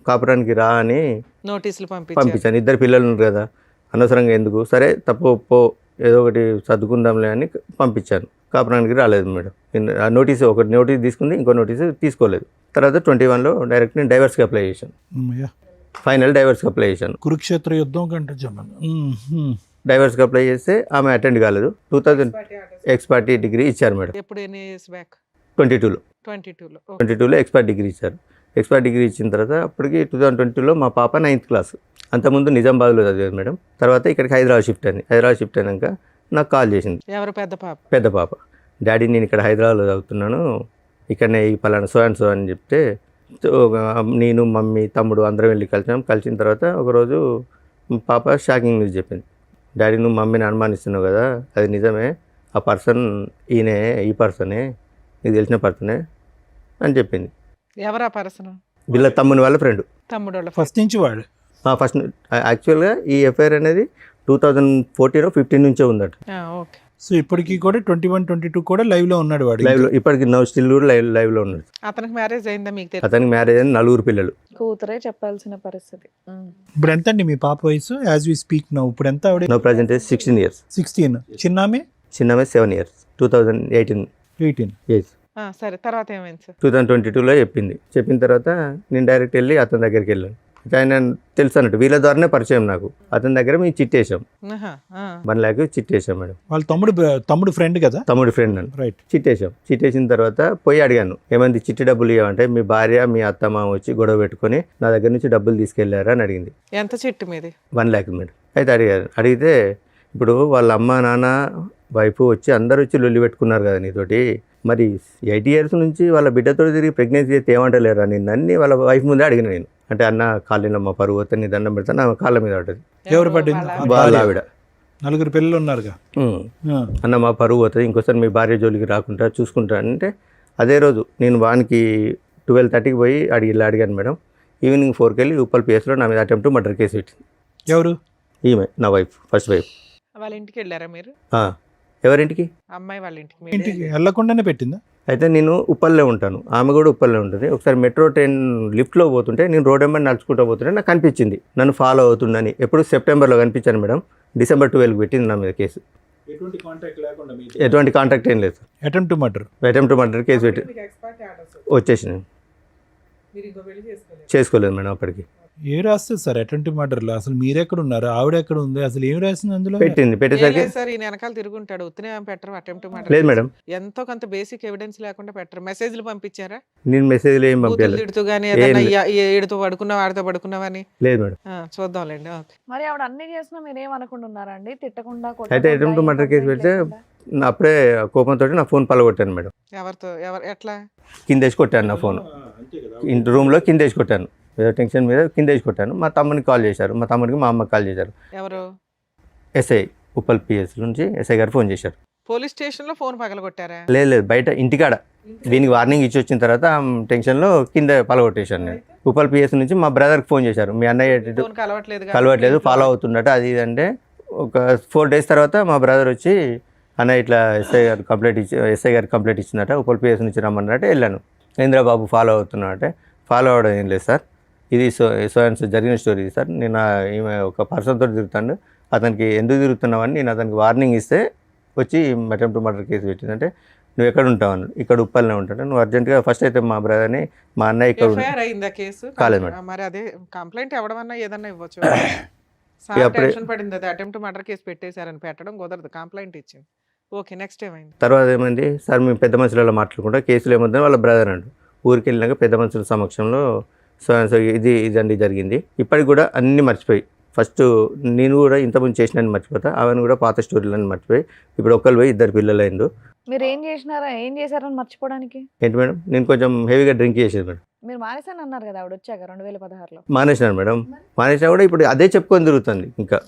కాపురానికి రా అని నోటీసులు పంపించాను. 2 పిల్లలు ఉన్నారు కదా, అనవసరంగా ఎందుకు, సరే తప్పు ఏదో ఒకటి సర్దుకుందాంలే అని పంపించాను. కాపురానికి రాలేదు మేడం. ఆ ఒకటి నోటీస్ తీసుకుంది, ఇంకో నోటీస్ తీసుకోలేదు. తర్వాత 21లో డైరెక్ట్ నేను డైవర్స్కి అప్లై చేశాను. అమ్మయ్య. ఫైనల్ డైవర్స్కి అప్లై చేశాను. కురుక్షేత్ర యుద్ధం కంటే జనం. డైవర్స్కి అప్లై చేస్తే ఆమె అటెండ్ కాలేదు. 2000 ఎక్స్పర్టీ డిగ్రీ ఇచ్చారు మేడం. ఎప్పుడు ఎన్ని ఇయర్స్ బ్యాక్? 22లో 22లో ఎక్స్పర్ట్ డిగ్రీ ఇచ్చారు. ఎక్స్పర్ట్ డిగ్రీ ఇచ్చిన తర్వాత అప్పటికి 2022లో మా పాప 9th క్లాస్. అంతకుముందు నిజామాబాద్లో చదివేది మేడం. తర్వాత ఇక్కడికి హైదరాబాద్ షిఫ్ట్ అయింది. హైదరాబాద్ షిఫ్ట్ అయినాక నాకు కాల్ చేసింది. ఎవరు? పెద్ద పాప. పెద్ద పాప. డాడీ నేను ఇక్కడ హైదరాబాద్లో చదువుతున్నాను, ఇక్కడనే ఈ పలానా సో అండ్ సో అని చెప్తే నేను మమ్మీ తమ్ముడు అందరం వెళ్ళి కలిసిన తర్వాత ఒకరోజు పాప షాకింగ్ న్యూస్ చెప్పింది. డాడీ నువ్వు మమ్మీని అనుమానిస్తున్నావు కదా, అది నిజమే, ఆ పర్సన్ ఈయనే, ఈ పర్సనే, నీకు తెలిసిన పర్సనే అని చెప్పింది. ఎవరా పర్సన్? వీళ్ళ తమ్ముని వాళ్ళ ఫ్రెండ్. తమ్ముడు వాళ్ళ ఫస్ట్ నుంచి వాడు. ఫస్ట్ యాక్చువల్గా ఈ ఎఫ్ఐఆర్ అనేది 2014-15 నుంచే ఉందట. ఓకే. సో ఇప్పటికీ కూడా 21-22 కూడా లైవ్లో ఉన్నాడు వాడు. లైవ్లో ఇప్పటికి స్టిల్ కూడా లైవ్లో ఉన్నాడు. అతనికి మ్యారేజ్ అయిందా మీకు తెలుసు? అతనికి మ్యారేజ్ అయిన 4 పిల్లలు. కూతురే చెప్పాల్సిన పరిస్థితి. ఇప్పుడు ఎంత అండి మీ పాప వయసు యాజ్ వి స్పీక్ నౌ? ఇప్పుడు ఎంత ఆవిడ? No present 16 years. 16. చిన్నామే? చిన్నమే 7 years. 2018 18. సరే, తర్వాత ఏమైంది సార్? 2022లో చెప్పిన తర్వాత నేను డైరెక్ట్ వెళ్ళి అతని దగ్గరికి వెళ్ళాను. ఆయన తెలుసు అన్నట్టు, వీళ్ళ ద్వారానే పరిచయం నాకు. అతని దగ్గర మేము చిట్టేసాం, 1 lakh చిట్టేసాం మేడం. వాళ్ళ తమ్ముడు ఫ్రెండ్ కదా? తమ్ముడు ఫ్రెండ్ అని. రైట్. చిట్టేసిన తర్వాత పోయి అడిగాను, ఏమంది చిట్టి డబ్బులు ఇవ్వమంటే మీ భార్య మీ అత్తమ్మ వచ్చి గొడవ పెట్టుకొని నా దగ్గర నుంచి డబ్బులు తీసుకెళ్లారా అని అడిగింది. ఎంత చిట్టు మీది? 1 lakh మేడం. అయితే అడిగితే ఇప్పుడు వాళ్ళ అమ్మ నాన్న వైఫ్ వచ్చి అందరు వచ్చి లొల్లి పెట్టుకున్నారు కదా నీతోటి, మరి 8 years నుంచి వాళ్ళ బిడ్డతో తిరిగి ప్రెగ్నెన్సీ అయితే ఏమంటలేరా నిన్ను అన్ని వాళ్ళ వైఫ్ ముందే అడిగిన నేను. అంటే అన్న కాళ్ళలో మా పరువు వస్తే నీ దండం పెడతాను, నా కాళ్ళ మీద పడ్డది. ఎవరు పడ్డింది? వాళ్ళ ఆవిడ. 4 పిల్లలు ఉన్నారుగా. అన్న మా పరువు పోతుంది, ఇంకోసారి మీ భార్య జోలికి రాకుండా చూసుకుంటా అంటే అదే రోజు నేను వానికి 12:30కి పోయి అడిగాను మేడం. ఈవినింగ్ 4కి వెళ్ళి ఉప్పల్ పిఎస్లో నా మీద అటెంప్ట్ మర్డర్ కేసు పెట్టింది. ఎవరు? ఈమె నా వైఫ్, ఫస్ట్ వైఫ్. వాళ్ళ ఇంటికి వెళ్ళారా మీరు? ఎవరింటికి? అమ్మాయి వాళ్ళ ఇంటికి. ఇంటికి వెళ్ళకుండానే పెట్టిందా? అయితే నేను ఉప్పల్లో ఉంటాను, ఆమె కూడా ఉప్పల్లో ఉంటుంది. ఒకసారి మెట్రో ట్రైన్ లిఫ్ట్లో పోతుంటే నేను రోడ్ వెంబడి నడుచుకుంటూ పోతుంటే నాకు కనిపించింది, నన్ను ఫాలో అవుతుందని. ఎప్పుడు సెప్టెంబర్లో కనిపించాను మేడం. December 12కి పెట్టింది నా మీద కేసు. ఎటువంటి కాంటాక్ట్ ఏం లేదు. అటెంప్ట్ టు మర్డర్ కేసు పెట్టి వచ్చేసినాను. చేసుకోలేదు మేడం అప్పటికి. ఏ రాస్తుంది సార్ అటెంప్ట్ మర్డర్లో? అసలు మీరెక్కడ ఉన్నారు, ఆవిడ ఎక్కడ ఉంది, అసలు ఏం రాసింది అందులో? పెట్టేసరికి సార్ ఈయన వెనకాల తిరుగుంటాడు, ఉత్తనే పెట్టరు అటెంప్ట్ లేదు మేడం. ఎంతో కొంత బేసిక్ ఎవిడెన్స్ లేకుండా పెట్టరు. మెసేజ్లు పంపించారా? నేను మెసేజ్లు ఏం పంపించలేదు. తిడుతూ గానీ ఏదైనా ఏడుతూ పడుకున్నావు, ఆడితో పడుకున్నావని? లేదు మేడం. చూద్దాంలేండి. ఓకే. మరి ఆవిడ అన్ని చేసినా మీరేం అనకుండా ఉన్నారండి? తిట్టకుండా అయితే అటెంప్ట్ మర్డర్ కేసు పెడితే అప్పుడే కోపంతో నా ఫోన్ పలగొట్టాను మేడం. ఎవరితో? ఎట్లా? కిందేసి కొట్టాను నా ఫోన్, రూమ్లో కిందేసి కొట్టాను. ఏదో టెన్షన్ మీద కిందేసి కొట్టాను. మా తమ్మునికి కాల్ చేశారు, మా తమ్ముడికి మా అమ్మకి కాల్ చేశారు. ఎవరు? ఎస్ఐ, ఉప్పల్ పిఎస్ నుంచి ఎస్ఐ గారు ఫోన్ చేశారు. పోలీస్ స్టేషన్ లో ఫోన్ పగలగొట్టారా? లేదు బయట ఇంటికాడ. దీనికి వార్నింగ్ ఇచ్చి వచ్చిన తర్వాత టెన్షన్లో కింద పలగొట్టేశాను నేను. ఉప్పల్ పిఎస్ నుంచి మా బ్రదర్కి ఫోన్ చేశారు, మీ అన్నయ్య కలవట్లేదు, ఫాలో అవుతున్నట్టు అది ఇది అంటే. ఒక 4 days తర్వాత మా బ్రదర్ వచ్చి అన్న ఇట్లా ఎస్ఐ గారు కంప్లైంట్ ఇచ్చిందట, ఉప్పల్ పిఎస్ నుంచి రమ్మన్నట్టు వెళ్ళాను. ఇంద్రబాబు ఫాలో అవుతున్నా అంటే, ఫాలో అవడం ఏం లేదు సార్, ఇది సో జరిగిన స్టోరీ సార్. నేను ఈమె ఒక పర్సన్తో తిరుగుతాను, అతనికి ఎందుకు తిరుగుతున్నావని నేను అతనికి వార్నింగ్ ఇస్తే వచ్చి అటెంప్ట్ మర్డర్ కేసు పెట్టిందంటే, నువ్వు ఎక్కడ ఉంటావు? ఇక్కడ ఉప్పల్నే ఉంటాను, నువ్వు అర్జెంట్గా ఫస్ట్ అయితే మా బ్రదర్ని మా అన్నయ్య ఇక్కడ కాలేదు మేడం. మరి అదే కంప్లైంట్ ఎవడమన్నా ఏదన్నా ఇవ్వచ్చు. టెన్షన్ పడింది, అది అటెంప్ట్ మర్డర్ కేసు పెట్టేశారని పెట్టడం కుదరదు, కంప్లైంట్ ఇచ్చింది. ఓకే, నెక్స్ట్ ఏమైంది? తర్వాత ఏమైంది సార్, మేము పెద్ద మనుషులలో మాట్లాడుకుంటా కేసులు ఏమవుతుందని వాళ్ళ బ్రదర్ అండు ఊరికి వెళ్ళినాక పెద్ద మనుషుల సమక్షంలో సో ఇదండి జరిగింది. ఇప్పటికి కూడా అన్నీ మర్చిపోయి, ఫస్ట్ నేను కూడా ఇంతకుముందు చేసినని మర్చిపోతా, ఆమెను కూడా పాత స్టోరీలని మర్చిపోయి ఇప్పుడు ఒక్కరు పోయి 2 పిల్లలు అయిండు. మీరు ఏం చేశారని మర్చిపోవడానికి? ఏంటి మేడం, నేను కొంచెం హెవీగా డ్రింక్ చేసేది మేడం. మీరు మానేసాను అన్నారు కదా ఆవిడ వచ్చాక 2016లో. మానేసినాను మేడం. మానేసినా కూడా ఇప్పుడు అదే చెప్పుకొని తిరుగుతుంది. ఇంకా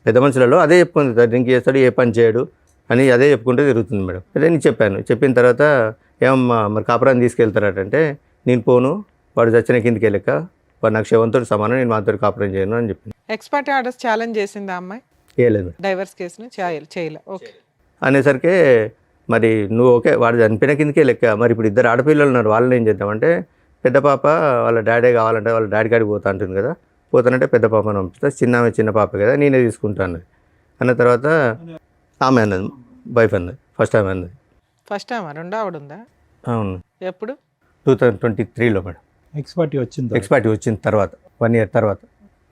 పెద్ద మనుషులలో అదే చెప్పుకొని తిరుగుతాడు, డ్రింక్ చేస్తాడు, ఏ పని చేయడు అని అదే చెప్పుకుంటూ తిరుగుతుంది మేడం. అదే నేను చెప్పిన తర్వాత ఏమమ్మా మరి కాపురాన్ని తీసుకెళ్తారటంటే, నేను పోను, వాడు చచ్చిన కిందకి వెళ్ళక వాడు నాకు శవంతో సమానం, నేను మాతో కాపురం చేయను అని చెప్పింది. ఎక్స్పర్ట్ ఆర్డర్స్ ఛాలెంజ్ చేసింది ఆ అమ్మాయి? చేయలేదు. డైవర్స్ కేసుని చేయలే. ఓకే అనేసరికి మరి నువ్వు ఓకే వాడు చనిపోయిన కిందకే లెక్క, మరి ఇప్పుడు 2 ఆడపిల్లలు ఉన్నారు, వాళ్ళని ఏం చేద్దామంటే, పెద్ద పాప వాళ్ళ డాడీ కావాలంటే వాళ్ళ డాడీ కాడికి పోతా అంటుంది కదా, పోతానంటే పెద్ద పాపను పంపిస్తా, చిన్న పాప కదా నేనే తీసుకుంటాను అన్న తర్వాత ఆమె అన్నది, వైఫ్ అన్నది, ఫస్ట్ ఆమె అన్నది. ఫస్ట్ టైం రెండో ఆవిడ ఉందా? అవును, ఎప్పుడు? 2023లో మేడం. ఎక్స్పర్టీ వచ్చింది. ఎక్స్పర్టీ వచ్చిన తర్వాత 1 year తర్వాత.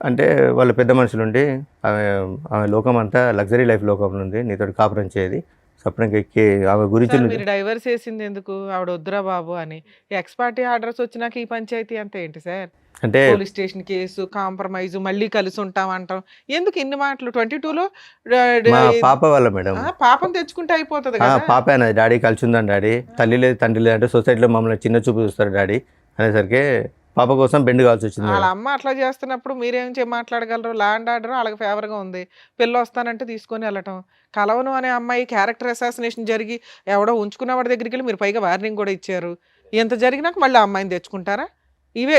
అంటే వాళ్ళ పెద్ద మనుషులు ఉండి ఆమె లోకం అంతా లగ్జరీ లైఫ్ లోకంలో ఉంది, నీతో కాపురం చేయది సపరంగా ఎక్కి ఆమె గురించి సార్, మీరు డైవర్స్ చేసింది ఎందుకు? ఆవిడ వద్దురా బాబు అని. ఎక్స్పర్టీ ఆర్డర్స్ వచ్చినాక ఈ పంచాయతీ అంతా ఏంటి సార్? అంటే పోలీస్ స్టేషన్ కేసు, కాంప్రమైజ్, మళ్ళీ కలిసి ఉంటాం అంటాం. ఎందుకు ఇన్ని మాటలు? 22లో మా పాప వాళ్ళ మేడం. పాపం తెచ్చుకుంటే అయిపోతుంది ఆ, కదా. పాప అన్నది, డాడీ కలిసి ఉందని డాడీ, తల్లి లేదు తండ్రి లేదు అంటే సొసైటీలో మమ్మల్ని చిన్న చూపు చూస్తారు డాడీ అనేసరికి పాప కోసం బెండ్ కావాల్సి వచ్చింది వాళ్ళ మేడం. అమ్మ అట్లా చేస్తున్నప్పుడు మీరేం మాట్లాడగలరు? ల్యాండ్ ఆర్డర్ వాళ్ళకి ఫేవర్గా ఉంది, పిల్ల వస్తానంటే తీసుకొని వెళ్ళటం. కలవను అనే అమ్మాయి క్యారెక్టర్ అసాసినేషన్ జరిగి ఎవడో ఉంచుకున్న వాడి దగ్గరికి వెళ్ళి మీరు పైగా వార్నింగ్ కూడా ఇచ్చారు. ఎంత జరిగినాక మళ్ళీ ఆ అమ్మాయిని తెచ్చుకుంటారా? ఇవే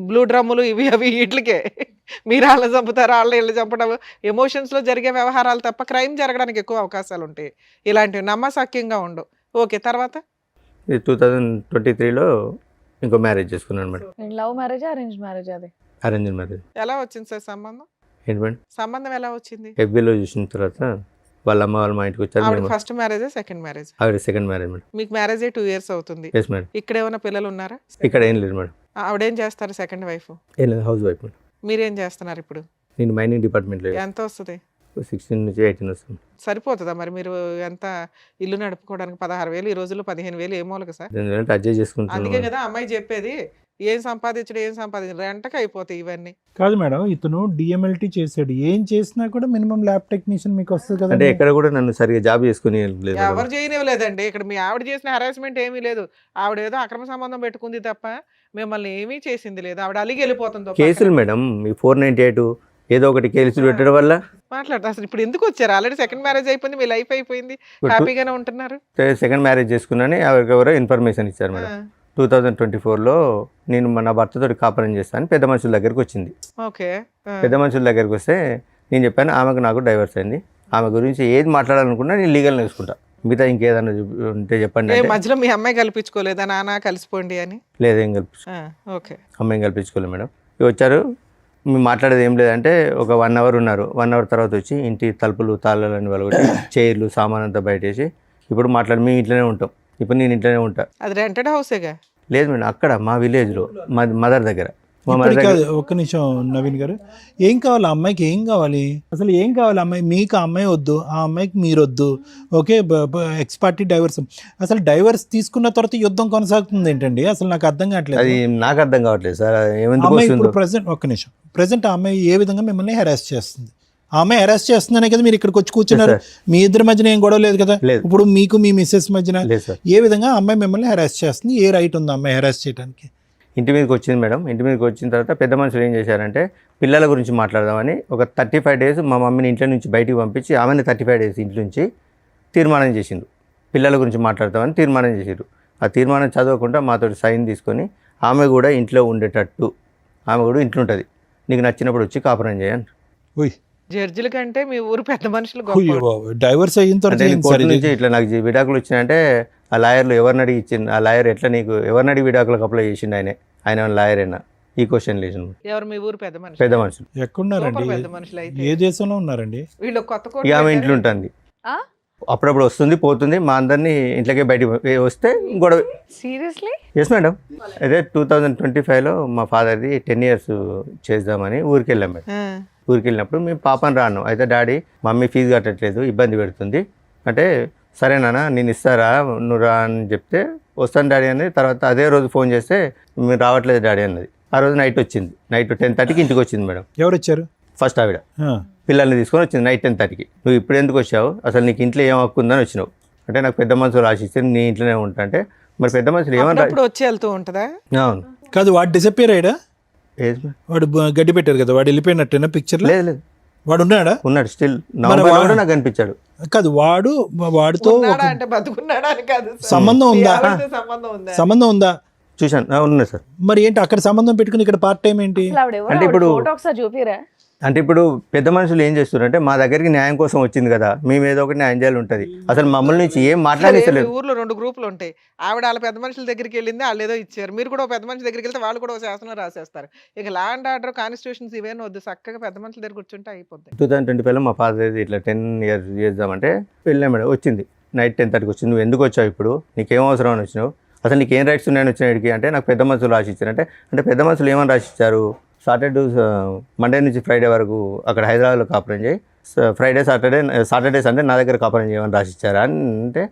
బ్లూ డ్రమ్ములు ఇవి అవి వీటికే మీరు వాళ్ళని చంపుతారు, వాళ్ళ ఇళ్ళు చంపడం, ఎమోషన్స్లో జరిగే వ్యవహారాలు తప్ప క్రైమ్ జరగడానికి ఎక్కువ అవకాశాలు ఉంటాయి. ఇలాంటివి నమ్మసక్యంగా ఉండవు. ఓకే, తర్వాత 2023లో ఇంకో మ్యారేజ్ చేసుకున్నాను madam. Love marriage, arrange marriage? అది అరేంజ్ మ్యారేజ్. ఎలా వచ్చింది సార్ సంబంధం? ఏంటి మేడం? సంబంధం ఎలా వచ్చింది? FBలో చూసిన తర్వాత వాళ్ళ అమ్మ వాళ్ళు మా ఇంటికి వచ్చారు. ఆవిడ మేము ఫస్ట్ మ్యారేజా సెకండ్ మ్యారేజ్? ఆవిడ సెకండ్ మ్యారేజ్ మేడం. మీకు మ్యారేజ్ 2 years అవుతుంది. Yes madam. ఇక్కడ ఏమైనా పిల్లలు ఉన్నారా? ఇక్కడ ఏం లేదు మేడం. ఆవిడేం చేస్తారు సెకండ్ వైఫ్? ఏం లేదు, హౌస్ వైఫ్ మేడం. మీరేం చేస్తున్నారు ఇప్పుడు? నేను మైనింగ్ డిపార్ట్మెంట్లో ఎంత వస్తుంది? 16 నుంచి 18 వస్తుంది. సరిపోతుందా మరి? మీరు ఎంత ఇల్లు నడుపుకోవడానికి 16,000, ఈ రోజుల్లో 15,000 ఏమోలక సార్. ఎందుకంటే అడ్జస్ట్ చేసుకుంటున్నాను అందుకే మేడం. కదా అమ్మాయి చెప్పేది, ఏం సంపాదించడం రెంటకి అయిపోతాయి ఇవన్నీ. కాదు మేడం, ఇతను డిఎంఎల్టీ చేసాడు, ఏం చేసినా కూడా మినిమం ల్యాబ్ టెక్నీషియన్ మీకు వస్తుంది కదా. అంటే ఎక్కడ కూడా నన్ను సరిగా జాబ్ చేసుకుని లేదు మేడం. ఎవరు చేయనివ్వలేదండి. ఇక్కడ మీ ఆవిడ చేసిన హరాస్మెంట్ ఏమీ లేదు. ఆవిడ ఏదో అక్రమ సంబంధం పెట్టుకుంది తప్ప మిమ్మల్ని ఏమీ చేసింది లేదు. ఆవిడ అలిగి వెళ్ళిపోతుంది. ఓ కేసులు పక్కన. మేడం, ఈ 498 ఏదో ఒకటి కేసులు పెట్టడం వల్ల మాట్లాడతా అసలు ఇప్పుడు ఎందుకు వచ్చారు? ఆల్రెడీ సెకండ్ మ్యారేజ్ అయిపోయింది, మీ లైఫ్ అయిపోయింది, హ్యాపీగానే ఉంటున్నారు. సెకండ్ మ్యారేజ్ చేసుకున్నాని ఎవరికెవరో ఇన్ఫర్మేషన్ ఇచ్చారు మేడం. 2024లో నేను నా భర్తతో కాపురం చేస్తాను పెద్ద మనుషుల దగ్గరికి వచ్చింది. ఓకే. పెద్ద మనుషుల దగ్గరికి వస్తే నేను చెప్పాను ఆమెకు నాకు డైవర్స్ అయింది, ఆమె గురించి ఏది మాట్లాడాలనుకున్నా నేను లీగల్ నేర్చుకుంటా, మిగతా ఇంకేదన్నా ఉంటే చెప్పండి అంటే మధ్యలో మీ అమ్మాయి కల్పించుకోలేదా? నాన్న కలిసిపోండి అని. లేదేం కల్పించు ఓకే. అమ్మాయిని కల్పించుకోలేదు మేడం. ఇవి వచ్చారు, మేము మాట్లాడేది ఏం లేదంటే ఒక 1 hour ఉన్నారు. 1 hour తర్వాత వచ్చి ఇంటి తలుపులు తాళాలని వాళ్ళకి చైర్లు సామాన్ అంతా బయట వేసి ఇప్పుడు మాట్లాడి మేము ఇంట్లోనే ఉంటాం, ఇప్పుడు నేను ఇంట్లోనే ఉంటా. అది రెంటెడ్ హౌసేగా? లేదు మేడం, అక్కడ మా విలేజ్లో మా మదర్ దగ్గర. మా మదర్ ఇప్పటికి దగ్గర కాదు, ఒక్క నిమిషం నవీన్ గారు, ఏం కావాలి అమ్మాయికి? ఏం కావాలి అసలు? ఏం కావాలి అమ్మాయి? మీకు ఆ అమ్మాయి వద్దు, ఆ అమ్మాయికి మీరు వద్దు. Okay, X party divorce. అసలు డైవర్స్ తీసుకున్న తర్వాత యుద్ధం కొనసాగుతుంది ఏంటండి? అసలు నాకు అర్థం కావట్లేదు. అది నాకు అర్థం కావట్లేదు సార్, ఏమెందుకు అమ్మాయి వస్తుందో. ఇప్పుడు ప్రెసెంట్, ఒక్క నిమిషం, ప్రెసెంట్ ఆ అమ్మాయి ఏ విధంగా మిమ్మల్ని హెరాస్ చేస్తుంది? ఆ అమ్మాయి హెరాస్ చేస్తుందనే కదా మీరు ఇక్కడికి వచ్చి కూర్చున్నారు. మీ ఇద్దరి మధ్యన ఏం గొడవ లేదు కదా? లేదు. ఇప్పుడు మీకు మీ మిస్సెస్ మధ్యన లేదు సార్. ఏ విధంగా ఆ అమ్మాయి మిమ్మల్ని హెరాస్ చేస్తుంది? ఏ రైట్ ఉంది ఆ అమ్మాయి హెరాస్ చేయడానికి? ఇంటి మీదకి వచ్చింది మేడం. ఇంటి మీదకి వచ్చిన తర్వాత పెద్ద మనుషులు ఏం చేశారంటే పిల్లల గురించి మాట్లాడదామని ఒక 35 days మా మమ్మీని ఇంట్లో నుంచి బయటికి పంపించి ఆమెని 35 days ఇంటి నుంచి తీర్మానం చేసిండు. పిల్లల గురించి మాట్లాడతామని తీర్మానం చేసిండు. ఆ తీర్మానం చదవకుండా మాతో సైన్ తీసుకొని ఆమె కూడా ఇంట్లో ఉండేటట్టు, ఆమె కూడా ఇంట్లో ఉంటుంది, నీకు నచ్చినప్పుడు వచ్చి కాపురం చేయని. ఓయ్, జడ్జిల కంటే మీ ఊరు పెద్ద మనుషులు అయ్యో గొప్ప. బాబు, డైవర్స్ అయిన తర్వాత అంటే ఏంటి కోర్టు సార్ ఇది? నుంచి ఇట్లా నాకు విడాకులు వచ్చినాయంటే ఆ లాయర్లు ఎవరిని అడిగి ఇచ్చింది, ఆ లాయర్ ఎట్లా నీకు ఎవరిని అడిగి విడాకులకు అప్లై చేసిండు, ఆయన లాయర్ అయినా ఈ క్వశ్చన్ లేచిండు. ఎవరు మీ ఊరు పెద్ద మనుషులు? పెద్ద మనుషులు ఎక్కడున్నారండి? సూపర్ పెద్ద మనుషులు అయితే. ఏ దేశంలో ఉన్నారండి? వీళ్ళు కొత్త కోట ఇక ఆమె పెట్టారు. ఇంట్లో ఉంటుంది, ఆ? అప్పుడప్పుడు వస్తుంది పోతుంది, మా అందరినీ ఇంట్లోకే బయటికి వస్తే గొడవ. సీరియస్లీ? Yes madam. అయితే 2025లో మా ఫాదర్ది 10 years చేద్దామని ఊరికి వెళ్ళాం మేడం. ఆ. ఊరికి వెళ్ళినప్పుడు మేము పాపని రాను, అయితే డాడీ మమ్మీ ఫీజు కట్టట్లేదు ఇబ్బంది పెడుతుంది అంటే సరేనా నేను ఇస్తారా నువ్వు రా అని చెప్తే వస్తాను డాడీ అని. తర్వాత అదే రోజు ఫోన్ చేస్తే మీరు రావట్లేదు డాడీ అన్నది. ఆ రోజు నైట్ వచ్చింది, నైట్ 10:30కి ఇంటికి వచ్చింది మేడం. ఎవరు వచ్చారు? ఫస్ట్ ఆవిడ ఆ, పిల్లల్ని తీసుకొని వచ్చింది నైట్ 10:30కి. నువ్వు ఇప్పుడు ఎందుకు వచ్చావు, అసలు నీకు ఇంట్లో ఏం హక్కు ఉందని వచ్చినావు అంటే నాకు పెద్ద మనుషులు రాసిస్తే నీ ఇంట్లోనే ఉంటా అంటే మరి పెద్ద మనుషులు ఏమన్నా. అప్పుడప్పుడు వచ్చి వెళ్తూ ఉంటుందా? అవును. కాదు, వాడు డిసప్పేర్ అయ్యాడా? ఏది మేడం? వాడు గడ్డి పెట్టారు కదా, వాడు వెళ్ళిపోయినట్టేనా పిక్చర్లో? లేదు లేదు, వాడు ఉన్నాడా? ఉన్నాడు స్టిల్. నవంబర్లో కూడా నాకు కనిపించాడు. కాదు, వాడితో ఉన్నాడా ఒక అంటే బతుకున్నాడా అని కాదు సార్. సంబంధం ఉందా? మీ ఆవిడతో సంబంధం ఉందా? సంబంధం ఉందా? చూశాను, ఉన్నాయి సార్. మరి ఏంటి అక్కడ సంబంధం పెట్టుకుని ఇక్కడ పార్ట్ టైం ఏంటి? అసలు ఆవిడ ఎవరు? అంటే ఇప్పుడు- ఫోటో ఒకసారి చూపిరా. అంటే ఇప్పుడు పెద్ద మనుషులు ఏం చేస్తున్నారంటే మా దగ్గరికి న్యాయం కోసం వచ్చింది కదా, మేము ఏదో ఒకటి న్యాయం చేయాలి ఉంటుంది. అసలు మమ్మల్ని నుంచి ఏం సరే, మీ మాట్లాడలేదు. ఊర్లో 2 గ్రూపులు ఉంటాయి. ఆవిడ వాళ్ళ పెద్ద మనుషుల దగ్గరికి వెళ్ళింది, వాళ్ళు ఏదో ఇచ్చారు. మీరు కూడా ఒక పెద్ద మనిషి దగ్గరికి వెళ్తే వాళ్ళు కూడా ఒక శాసనం రాసేస్తారు. ఇక లా అండ్ ఆర్డర్, కాన్స్టిట్యూషన్స్ ఇవేనా వద్దు, చక్కగా పెద్ద మనుషుల దగ్గర కూర్చుంటే అయిపోద్ది. 2025లో మా ఫాదర్ ఇట్లా 10 years చేద్దామంటే వెళ్ళాం మేడం. వచ్చింది నైట్ 10:30కి వచ్చింది. నువ్వు ఎందుకు వచ్చావు, ఇప్పుడు నీకేం అవసరం అని వచ్చినావు, అసలు నీకేం రైట్స్ ఉన్నాయని వచ్చినాడికి అంటే నాకు పెద్ద మనుషులు రాసి ఇచ్చారు. అంటే పెద్ద మనుషులు ఏమని రాసి ఇచ్చారు, మండే నుంచి ఫ్రైడే వరకు అక్కడ హైదరాబాద్లో కాపురం చేయి, ఫ్రైడే సాటర్డే సండే నా దగ్గర కాపురం చేయమని రాసి ఇచ్చారా అంటే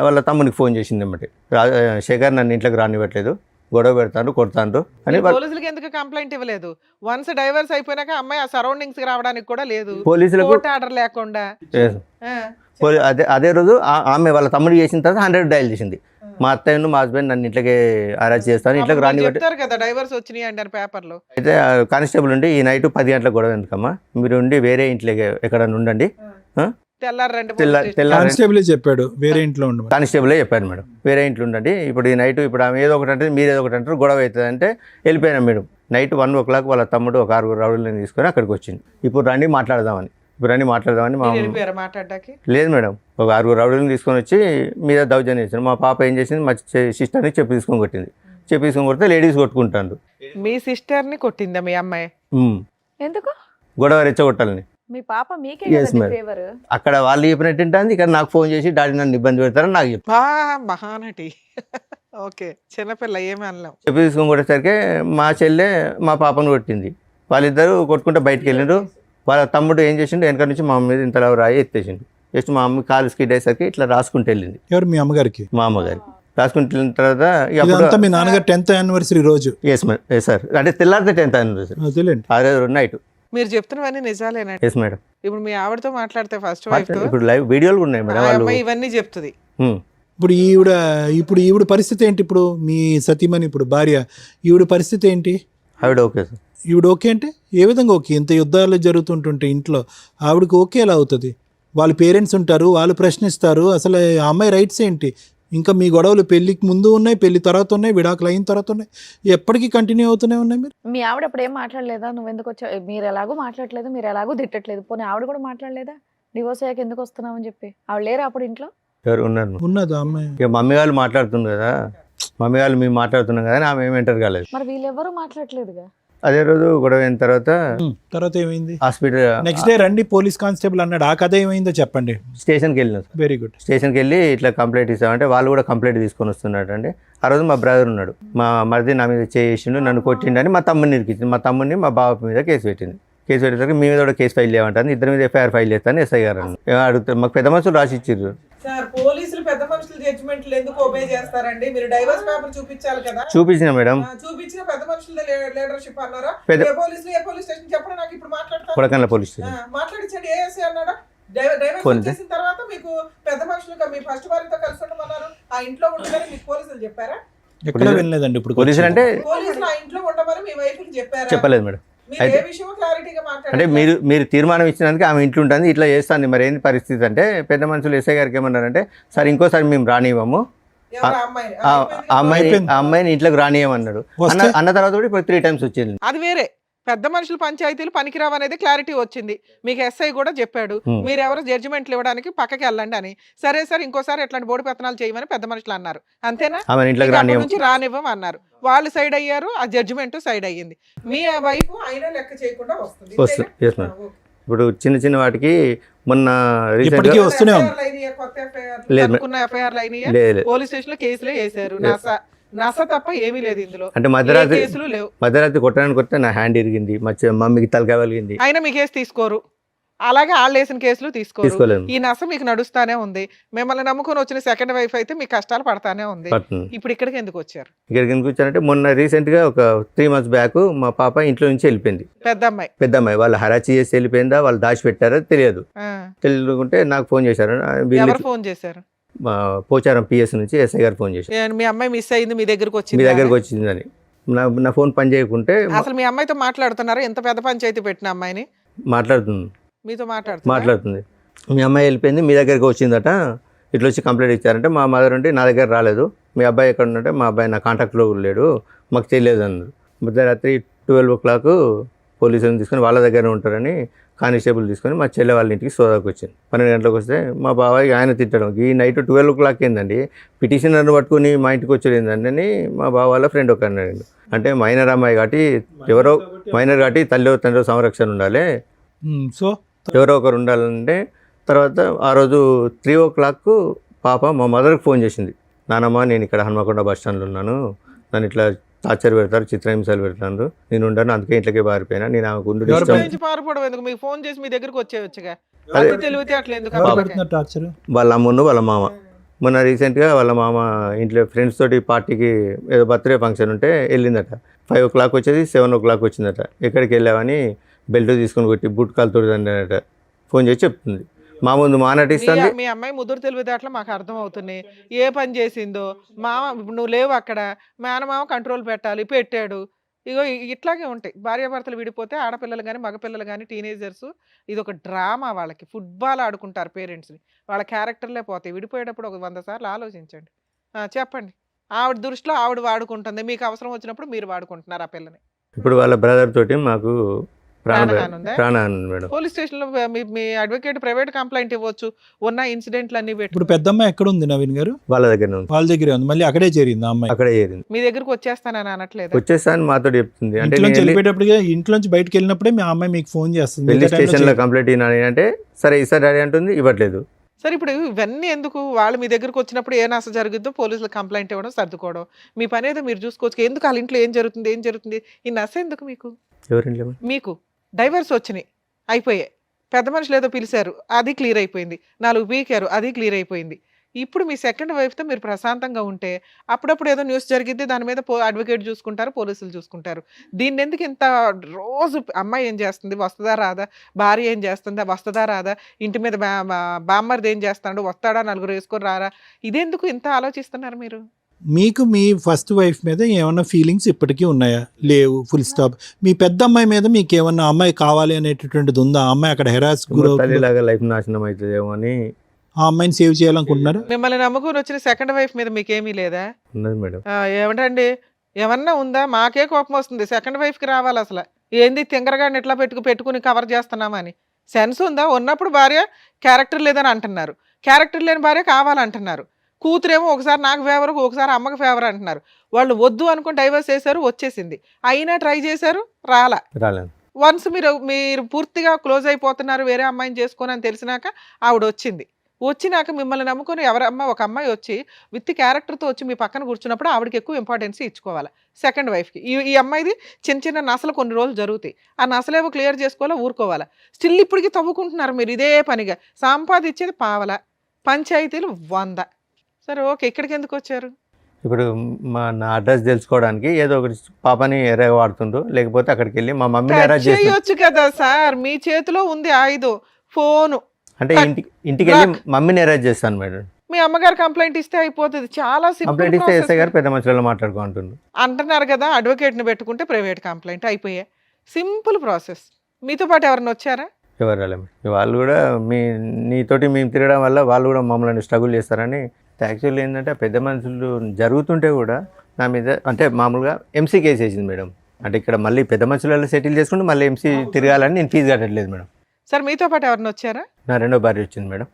వాళ్ళ తమ్మునికి ఫోన్ చేసింది అన్నమాట. శేఖర్ నన్ను ఇంట్లోకి రానివ్వట్లేదు, గొడవ పెడతాను, కొడతాను అని. పోలీసులకి ఎందుకు కంప్లైంట్ ఇవ్వలేదు? వన్స్ డైవర్స్ అయిపోయినాక అమ్మాయి ఆ సరౌండింగ్స్ కి రావడానికి కూడా లేదు, పోలీసులకు కోర్టు ఆర్డర్ లేకుండా. అదే రోజు ఆమె వాళ్ళ తమ్ముడు చేసిన తర్వాత 100 డయల్ చేసింది. మా అత్తయ్యను మా హస్బెండ్ నన్ను ఇంట్లోకి అరెస్ట్ చేస్తాను, ఇంట్లోకి రానివ్వట్లేదు. చెప్తారు కదా డైవర్స్ వచ్చినాయి అంటారు పేపర్లో. అయితే కానిస్టేబుల్ ఉండి ఈ నైట్ 10 గంటలకు గొడవ ఎందుకమ్మా, మీరు ఉండి వేరే ఇంట్లోకి ఎక్కడ ఉండండి. తెల్లారండి కానిస్టేబుల్ చెప్పాడు వేరే ఇంట్లో ఉండమని. కానిస్టేబులే చెప్పాను మేడం, వేరే ఇంట్లో ఉండండి. ఇప్పుడు ఈ నైట్ ఇప్పుడు ఆమె ఏదో ఒకటి అంటే మీరు ఏదో ఒకటి అంటారు, గొడవ అవుతుంది అంటే వెళ్ళిపోయినా మేడం. నైట్ 1 o'clock వాళ్ళ తమ్ముడు ఒక 6 రౌడీలను తీసుకొని అక్కడికి వచ్చింది. ఇప్పుడు రండి మాట్లాడదామని మా మాట్లాడడానికి లేదు మేడం. ఒక 6 రౌడీలను తీసుకొని వచ్చి మీద దౌర్జన్యం చేశారు. మా పాప ఏం చేసింది, మా సిస్టర్ని చెప్పి తీసుకొని కొట్టింది. చెప్పి తీసుకొని కొడితే లేడీస్ కొట్టుకుంటారు. మీ సిస్టర్ ని కొట్టిందా మీ అమ్మాయి? ఎందుకు గొడవ రెచ్చగొట్టాలని. మీ పాప మీకే Yes, కదండి madam. ఫేవర్. అక్కడ వాళ్ళు చెప్పినట్టు ఉంటుంది, ఇక్కడ నాకు ఫోన్ చేసి డాడీ నన్ను ఇబ్బంది పెడతారని నాకు చెప్పి మహానటి. ఓకే, చిన్నపిల్ల ఏమి అనలేం. చెప్పి తీసుకొని కొట్టేసరికి మా చెల్లె మా పాపను కొట్టింది. వాళ్ళిద్దరూ కొట్టుకుంటే బయటకు వెళ్ళిండ్రు. వాళ్ళ తమ్ముడు ఏం చేసిండు, వెనక నుంచి మా అమ్మ మీద ఇంతలా రాయి ఎత్తేసిండు. జస్ట్ మా అమ్మ కాలు స్కిడ్ అయ్యేసరికి ఇట్లా రాసుకుంటూ వెళ్ళింది. ఎవరు మీ అమ్మగారికి? మా అమ్మగారికి రాసుకుంటూ వెళ్ళిన తర్వాత ఇదంతా మీ నాన్నగారు 10th anniversary రోజు. ఎస్ సార్, అంటే తెల్లారితే 10th anniversary తెలియండి. ఆ రోజు నైట్. మీరు చెప్తున్నవన్నీ నిజాలేనండి. Yes madam. ఇప్పుడు మీ ఆవిడతో మాట్లాడితే ఫస్ట్ వైఫ్ తో ఇప్పుడు లైవ్ వీడియోలు ఉన్నాయి మేడం. వాళ్ళు అమ్మాయి ఇవన్నీ చెప్తుంది. ఇప్పుడు ఈవిడ పరిస్థితి ఏంటి? ఇప్పుడు మీ సతీమణి, ఇప్పుడు భార్య, ఈవిడ పరిస్థితి ఏంటి? ఆవిడ ఓకే సార్. ఈవిడ ఓకే అంటే ఏ విధంగా ఓకే? ఇంత యుద్ధాలు జరుగుతుంటుంటే ఇంట్లో ఆవిడకి ఓకే ఎలా అవుతుంది? వాళ్ళ పేరెంట్స్ ఉంటారు, వాళ్ళు ప్రశ్నిస్తారు. అసలు ఆ అమ్మాయి రైట్స్ ఏంటి? ఇంకా మీ గొడవలు పెళ్లికి ముందు ఉన్నాయి, పెళ్లి తర్వాత ఉన్నాయి, విడాకులు అయిన తర్వాత ఉన్నాయి, ఎప్పటికీ కంటిన్యూ అవుతూనే ఉన్నాయి. మీరు మీ ఆవిడ అప్పుడు ఏం మాట్లాడలేదా? నువ్వు ఎందుకు వచ్చావు, మీరు ఎలాగో మాట్లాడలేదు, మీరు ఎలాగో తిట్టట్లేదు, పోనీ ఆవిడ కూడా మాట్లాడలేదా డివోర్స్ అయ్యాక ఎందుకు వస్తున్నావు అని చెప్పి? ఆవిడ లేరా అప్పుడు ఇంట్లో? ఎవరు ఉన్నారు? ఉన్నది ఆ అమ్మాయి. ఇక మమ్మీ వాళ్ళు మాట్లాడుతుంది కదా, మమ్మీ వాళ్ళు మేము మాట్లాడుతున్నాం కదా, ఆమె ఏమి ఎంటర్ కాలేదు. మరి వీళ్ళెవరూ మాట్లాడలేదుగా. అదే రోజు గొడవ అయిన తర్వాత ఏమైంది? హాస్పిటల్ నెక్స్ట్ డే రండి పోలీస్ కానిస్టేబుల్ అన్నాడు. ఆ కథ ఏమైందో చెప్పండి. స్టేషన్కి వెళ్ళినాం. Very good. స్టేషన్కి వెళ్ళి ఇట్లా కంప్లైంట్ ఇస్తామంటే వాళ్ళు కూడా కంప్లైంట్ తీసుకొని వస్తున్నాడు అండి. ఆ రోజు మా బ్రదర్ ఉన్నాడు, మా మరిది నా మీద చేసిండు, నన్ను కొట్టిండని మా తమ్ముడిని ఇరికించింది. మా తమ్ముడిని మా బాబు మీద కేసు పెట్టింది. కేసు పెట్టేసరికి మీ మీద కూడా కేసు ఫైల్ చేయమంటాను, ఇద్దరి మీద ఎఫ్ఐఆర్ ఫైల్ చేస్తాను ఎస్ఐ గారు అడుగుతారు. మాకు పెద్ద మనుషులు రాసి ఇచ్చారు. సార్, పోలీసులు పెద్ద మనుషుల జడ్జిమెంట్లు ఎందుకు ఒబే చేస్తారండి? మీరు డైవర్స్ పేపర్ చూపించాలి కదా. చూపించిన మేడం, చూపించిన పెద్ద మనుషుల లీడర్షిప్ అన్నారా? పెద్ద- ఏ పోలీసులు ఏ పోలీస్ స్టేషన్ చెప్పండి, నాకు ఇప్పుడు మాట్లాడతాను. Kodakandla police station. మాట్లాడించండి. ఏఎస్ఐ అన్నాడా? డైవర్స్ ఫోన్ చేసిన తర్వాత మీకు పెద్ద మనుషులు మీ ఫస్ట్ వారితో కలిసి ఉండమన్నారు, ఆ ఇంట్లో ఉండమని మీకు పోలీసులు చెప్పారా? ఎక్కడ వెళ్ళలేదండి. ఇప్పుడు పోలీసులు అంటే పోలీసులు ఆ ఇంట్లో ఉండమని మీ వైఫ్ చెప్పారా? చెప్పలేదు మేడం. మీరు ఏ విషయం క్లారిటీగా అంటే మాట్లాడారు? మీరు తీర్మానం ఇచ్చినందుకు ఆమె ఇంట్లో ఉంటుంది, ఇట్లా చేస్తాను. మరి ఏంది పరిస్థితి అంటే పెద్ద మనుషులు ఎస్ఐ గారికి ఏమన్నారంటే, సార్ ఇంకోసారి మేము రానివ్వము, ఎవరు అమ్మాయి? ఆ అమ్మాయిని ఇంట్లోకి రానియమన్నాడు. అన్న తర్వాత కూడా ఇప్పుడు 3 times వచ్చింది. అది వేరే. పెద్ద మనుషులు పంచాయతీలు పనికిరావు అనేది క్లారిటీ వచ్చింది. మీకు ఎస్ఐ కూడా చెప్పాడు, మీరు ఎవరు జడ్జిమెంట్లు ఇవ్వడానికి పక్కకి వెళ్ళండి అని. సరే సార్, ఇంకోసారి ఎట్లాంటి బోడి పెత్తనాలు చేయమని పెద్ద మనుషులు అన్నారు, అంతేనా? ఆమె ఇంట్లోకి నుంచి రానివ్వం అన్నారు. వాళ్ళు సైడ్ అయ్యారు, ఆ జడ్జిమెంట్ సైడ్ అయ్యింది. మీ వైఫ్ అయినా లెక్క చేయకుండా వస్తుంది. Yes madam. ఇప్పుడు చిన్న చిన్న వాటికి మొన్న ఇప్పటికీ వస్తూనే ఉంది. ఎఫ్ఐఆర్లు అయినాయా? లేదు. పోలీస్ స్టేషన్ లో కేసులే వేశారు. నస తప్ప ఏమీ లేదు ఇందులో. అంటే మధ్యరాత్రి కొట్టడానికి కొడితే నా హ్యాండ్ ఇరిగింది, మమ్మీకి తలకాయ కలిగింది. అయినా మీ కేసు తీసుకోరు, అలాగే వాళ్ళు వేసిన కేసులు తీసుకోలేదు. ఈ నస మీకు నడుస్తానే ఉంది. మిమ్మల్ని నమ్ముకొని వచ్చిన సెకండ్ వైఫ్ అయితే మీకు కష్టాలు పడతానే ఉంది. ఇప్పుడు ఇక్కడికి ఎందుకు వచ్చారు? ఇక్కడికి ఎందుకు వచ్చారంటే మొన్న రీసెంట్ గా ఒక 3 months బ్యాక్ మా పాప ఇంట్లో నుంచి వెళ్ళిపోయింది. పెద్ద అమ్మాయి వాళ్ళు హరాచి చేసి వెళ్ళిపోయిందా, వాళ్ళు దాచి పెట్టారా తెలియదు. తెలియకుంటే నాకు ఫోన్ చేశారు. ఎవరు ఫోన్ చేశారు? పోచారం PS నుంచి ఎస్ఐ గారు ఫోన్ చేశారు. మీ అమ్మాయి మిస్ అయింది, మీ దగ్గరకు వచ్చిందని. నా ఫోన్ పని చేయకుంటే అసలు మీ అమ్మాయితో మాట్లాడుతున్నారా? ఎంత పెద్ద పంచాయతీ పెట్టిన అమ్మాయిని మాట్లాడుతుంది, మీతో మాట్లాడుతుంది. మీ అమ్మాయి వెళ్ళిపోయింది, మీ దగ్గరికి వచ్చిందట, ఇట్లా వచ్చి కంప్లైంట్ ఇచ్చారంటే మా మదర్ ఉంటే నా దగ్గర రాలేదు. మీ అబ్బాయి ఎక్కడ ఉంటే మా అబ్బాయి నా కాంటాక్ట్లో లేడు, మాకు తెలియదు అన్నారు. మధ్యరాత్రి 12 o'clock పోలీసులను తీసుకొని వాళ్ళ దగ్గర ఉంటారని కానిస్టేబుల్ తీసుకొని మా చెల్లె వాళ్ళ ఇంటికి సోదాకు వచ్చింది. 12 గంటలకు వస్తే మా బాబాయ్ ఆయన తిట్టడం, ఈ నైట్ 12 o'clock ఏందండి పిటిషనర్ని పట్టుకొని మా ఇంటికి వచ్చేది ఏందండి అని మా బావ వాళ్ళ ఫ్రెండ్ ఒక అన్నాడు. అంటే మైనర్ అమ్మాయి కాబట్టి ఎవరో మైనర్ కాబట్టి తల్లి తండ్రి సంరక్షణ ఉండాలి, సో ఎవరో ఒకరు ఉండాలంటే తర్వాత ఆ రోజు 3 o'clock పాప మా మదర్కి ఫోన్ చేసింది. నానమ్మ నేను ఇక్కడ హన్మకొండ బస్ స్టాండ్లో ఉన్నాను, నన్ను ఇట్లా టార్చర్ పెడతారు, చిత్రహింసలు పెడతారు, నేను ఉండను, అందుకే ఇంట్లోకి పారిపోయినా, నేను ఆమెకు ఉండు ఎవరు ఇష్టం. నుంచి పారిపోవడం ఎందుకు? మీకు ఫోన్ చేసి మీ దగ్గరికి వచ్చేయచ్చుగా. అదే. అది తెలివితే అట్లా ఎందుకు? ఎవరు అసలుకి? పెడుతున్నారు టార్చర్? వాళ్ళ అమ్మును వాళ్ళ మామ మొన్న రీసెంట్గా వాళ్ళ మామ ఇంట్లో ఫ్రెండ్స్ తోటి పార్టీకి ఏదో బర్త్డే ఫంక్షన్ ఉంటే వెళ్ళిందట. 5 o'clock వచ్చేది 7 o'clock వచ్చిందట. ఎక్కడికి వెళ్ళావని బెల్ట్ తీసుకొని కొట్టి బూట్ కాలుతో అన్నట ఫోన్ చేసి చెప్తుంది. మా ముందు మానటిస్తుంది. మీ అమ్మాయి ముదురు తెలివితేటలు మాకు అర్థం అవుతున్నాయి. ఏ పని చేసిందో మామ, ఇప్పుడు నువ్వు లేవు అక్కడ, మేనమామ కంట్రోల్ పెట్టాలి, పెట్టాడు. ఇగో ఇట్లాగే ఉంటాయి భార్యాభర్తలు విడిపోతే. ఆడపిల్లలు కానీ మగపిల్లలు కానీ టీనేజర్స్ ఇది ఒక డ్రామా. వాళ్ళకి ఫుట్బాల్ ఆడుకుంటారు పేరెంట్స్ని, వాళ్ళ క్యారెక్టర్లే పోతాయి. విడిపోయేటప్పుడు ఒక 100 సార్లు ఆలోచించండి. చెప్పండి. ఆవిడ దృష్టిలో ఆవిడ వాడుకుంటుంది, మీకు అవసరం వచ్చినప్పుడు మీరు వాడుకుంటున్నారు ఆ పిల్లని. ఇప్పుడు వాళ్ళ బ్రదర్ తోటి మాకు ప్రాణహాని ఉందా? ప్రాణహాని ఉంది మేడం. పోలీస్ స్టేషన్లో మీ అడ్వకేట్ ప్రైవేట్ కంప్లైంట్ ఇవ్వచ్చు. ఉన్న ఇన్సిడెంట్లు అన్ని పెట్టి. ఇప్పుడు పెద్దమ్మాయి ఎక్కడ ఉంది నవీన్ గారు? వాళ్ళ దగ్గర ఉంది, వాళ్ళ దగ్గరే ఉంది. మళ్ళీ అక్కడే చేరింది ఆ అమ్మాయి. అక్కడే చేరింది. మీ దగ్గరకు వచ్చేస్తానని అనట్లేదు? వచ్చేస్తాను మాతో చెప్తుంది. అంటే ఇంట్లోంచి వెళ్ళిపోయేటప్పటికే, ఇంట్లోంచి బయటకు వెళ్ళినప్పుడే మీ అమ్మాయి మీకు ఫోన్ చేస్తుంది. వెళ్ళి స్టేషన్లో కంప్లైంట్ ఇవ్వాలి అంటే సరే ఇస్తారు డాడీ అంటుంది, ఇవ్వట్లేదు. సరే ఇప్పుడు ఇవన్నీ ఎందుకు? వాళ్ళు మీ దగ్గరకు వచ్చినప్పుడు ఏ నష్టం జరుగుద్దో పోలీసులకు కంప్లైంట్ ఇవ్వడం, సర్దుకోవడం, మీ పని ఏదో మీరు చూసుకోవచ్చు. ఎందుకు వాళ్ళ ఇంట్లో ఏం జరుగుతుంది ఈ నష్టం ఎందుకు మీకు? ఎవరింట్లో? మీకు డైవర్స్ వచ్చినాయి, అయిపోయాయి. పెద్ద మనుషులు ఏదో పిలిచారు, అది క్లియర్ అయిపోయింది. 4 పీకారు, అది క్లియర్ అయిపోయింది. ఇప్పుడు మీ సెకండ్ వైఫ్తో మీరు ప్రశాంతంగా ఉంటే అప్పుడప్పుడు ఏదో న్యూస్ జరిగిద్ది, దాని మీద అడ్వకేట్ చూసుకుంటారు, పోలీసులు చూసుకుంటారు. దీన్ని ఎందుకు ఇంత రోజు అమ్మాయి ఏం చేస్తుంది, వస్తుందా రాదా, భార్య ఏం చేస్తుందా, వస్తుందా రాదా, ఇంటి మీద బామ్మర్ది ఏం చేస్తాడు, వస్తాడా, 4 వేసుకొని రారా, ఇదెందుకు ఇంత ఆలోచిస్తున్నారు మీరు? మీకు మీ ఫస్ట్ వైఫ్ మీద ఏమన్నా ఫీలింగ్స్ ఇప్పటికీ ఉన్నాయా? లేవు, ఫుల్ స్టాప్. మీ పెద్ద అమ్మాయి మీద మీకు ఏమన్నా అమ్మాయి కావాలి అనేటటువంటిది ఉందా? ఆ అమ్మాయి అక్కడ హెరాస్ తల్లిలాగా లైఫ్ నాశనం అవుతుందేమో అని ఆ అమ్మాయిని సేవ్ చేయాలనుకుంటున్నారు. మిమ్మల్ని నమ్ముకుని వచ్చిన సెకండ్ వైఫ్ మీద మీకేమీ లేదా? ఉన్నది మేడం. ఏమిటండి, ఏమన్నా ఉందా? మాకే కోపం వస్తుంది. సెకండ్ వైఫ్కి రావాలి అసలు. ఏంది తింగరగాడిని ఎట్లా పెట్టుకుని కవర్ చేస్తున్నామని సెన్స్ ఉందా? ఉన్నప్పుడు భార్య క్యారెక్టర్ లేదని అంటున్నారు, క్యారెక్టర్ లేని భార్య కావాలంటున్నారు. కూతురేమో ఒకసారి నాకు ఫేవర్, ఒకసారి అమ్మకి ఫేవర్ అంటున్నారు. వాళ్ళు వద్దు అనుకుని డైవర్స్ చేశారు, వచ్చేసింది. అయినా ట్రై చేశారు, రాలేదు. వన్స్ మీరు పూర్తిగా క్లోజ్ అయిపోతున్నారు, వేరే అమ్మాయిని చేసుకొని అని తెలిసినాక ఆవిడ వచ్చినాక మిమ్మల్ని నమ్ముకొని ఒక అమ్మాయి వచ్చి విత్ క్యారెక్టర్తో వచ్చి మీ పక్కన కూర్చున్నప్పుడు ఆవిడకి ఎక్కువ ఇంపార్టెన్స్ ఇచ్చుకోవాలి సెకండ్ వైఫ్కి. ఈ అమ్మాయిది చిన్న నసలు కొన్ని రోజులు జరుగుతాయి, ఆ నసలేవో క్లియర్ చేసుకోవాలా, ఊరుకోవాలా. స్టిల్ ఇప్పటికీ తవ్వుకుంటున్నారు మీరు ఇదే పనిగా. సంపాదించేది పావల, పంచాయతీలు 100. సరే ఓకే, ఇక్కడికి ఎందుకు వచ్చారు? ఇప్పుడు నా అడ్రస్ తెలుసుకోవడానికి ఏదో ఒకటి పాపని ఎర్రగా వాడుతుండ్రు, లేకపోతే అక్కడికి వెళ్ళి మా మమ్మీని అరెస్ట్ చేసి చేయొచ్చు కదా సార్, మీ చేతిలో ఉంది ఆయుధం, ఫోను. అంటే ఇంటికి వెళ్ళి మమ్మీని అరెస్ట్ చేస్తాను మేడం. మీ అమ్మగారు కంప్లైంట్ ఇస్తే అయిపోతుంది, చాలా కంప్లైంట్ ఇస్తే ఎస్ఐ గారు సింపుల్ పెద్ద మనుషులలో మాట్లాడుకుంటున్నారు అంటున్నారు కదా. అడ్వకేట్ని పెట్టుకుంటే ప్రైవేట్ కంప్లైంట్ అయిపోయాయి, సింపుల్ ప్రాసెస్. మీతో పాటు ఎవరైనా వచ్చారా? ఎవరు రాలే మేడం. వాళ్ళు కూడా నీతోటి మేము తిరగడం వల్ల వాళ్ళు కూడా మమ్మల్ని స్ట్రగుల్ చేస్తారని. యాక్చువల్లీ ఏంటంటే పెద్ద మనుషులు జరుగుతుంటే కూడా నా మీద అంటే మామూలుగా ఎంసీ కేసు వేసింది మేడం. అంటే ఇక్కడ మళ్ళీ పెద్ద మనుషులలో సెటిల్ చేసుకుంటే మళ్ళీ ఎంసీ తిరగాలని నేను ఫీజు కట్టట్లేదు మేడం. సార్ మీతో పాటు ఎవరైనా వచ్చారా? నా రెండో భార్య వచ్చింది మేడం.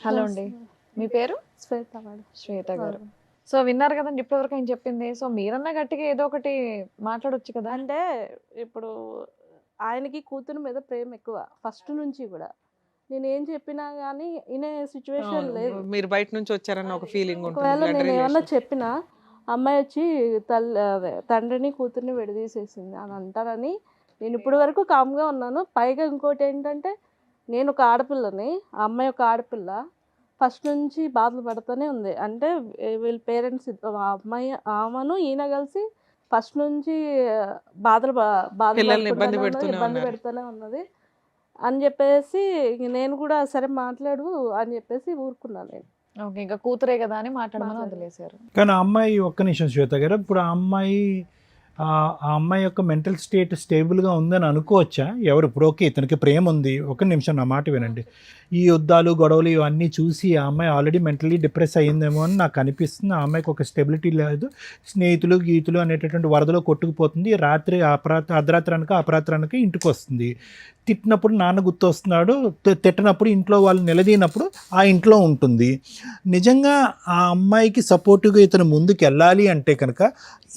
హలో అండి, మీ పేరు? శ్వేత మేడం. శ్వేత గారు. సో విన్నారు కదండి ఇప్పటివరకు ఆయన చెప్పింది. సో మీరన్నా గట్టిగా ఏదో ఒకటి మాట్లాడొచ్చు కదా. అంటే ఇప్పుడు ఆయనకి కూతురు మీద ప్రేమ ఎక్కువ ఫస్ట్ నుంచి కూడా. నేను ఏం చెప్పినా కానీ వినే సిచ్యువేషన్ లేదు. మీరు బయట నుంచి వచ్చారన్న ఒక ఫీలింగ్ ఒకవేళ నేను ఏమన్నా చెప్పినా అమ్మాయి వచ్చి తండ్రిని కూతుర్ని విడదీసేసింది అని అంటారని నేను ఇప్పటి వరకు కామ్గా ఉన్నాను. పైగా ఇంకోటి ఏంటంటే నేను ఒక ఆడపిల్లని, ఆ అమ్మాయి ఒక ఆడపిల్ల, ఫస్ట్ నుంచి బాధలు పడుతూనే ఉంది. అంటే వీళ్ళ పేరెంట్స్ ఆమెను ఈయన కలిసి ఫస్ట్ నుంచి ఇబ్బంది పెడుతూనే ఉన్నది అని చెప్పేసి నేను కూడా సరే మాట్లాడు అని చెప్పేసి ఊరుకున్నాను నేను. ఓకే, ఇంకా కూతురే కదా అని మాట్లాడమని వదిలేశారు. కానీ ఆ అమ్మాయి ఒక్క నిమిషం శ్వేత గారు, ఇప్పుడు ఆ అమ్మాయి ఆ అమ్మాయి యొక్క మెంటల్ స్టేట్ స్టేబుల్గా ఉందని అనుకోవచ్చా? ఎవరు ఇప్పుడు ఓకే ఇతనికి ప్రేమ ఉంది, ఒక నిమిషం నా మాట వినండి, ఈ యుద్ధాలు గొడవలు ఇవన్నీ చూసి ఆ అమ్మాయి ఆల్రెడీ మెంటలీ డిప్రెస్ అయ్యిందేమో అని నాకు అనిపిస్తుంది. ఆ అమ్మాయికి ఒక స్టెబిలిటీ లేదు, స్నేహితులు గీతులు అనేటటువంటి వరదలో కొట్టుకుపోతుంది. రాత్రి అర్ధరాత్రి అనక అపరాత్రి అనక ఇంటికి వస్తుంది. తిట్టినప్పుడు నాన్న గుర్తొస్తున్నాడు, తిట్టినప్పుడు ఇంట్లో వాళ్ళు నిలదీనప్పుడు ఆ ఇంట్లో ఉంటుంది. నిజంగా ఆ అమ్మాయికి సపోర్టివ్గా ఇతను ముందుకు వెళ్ళాలి అంటే కనుక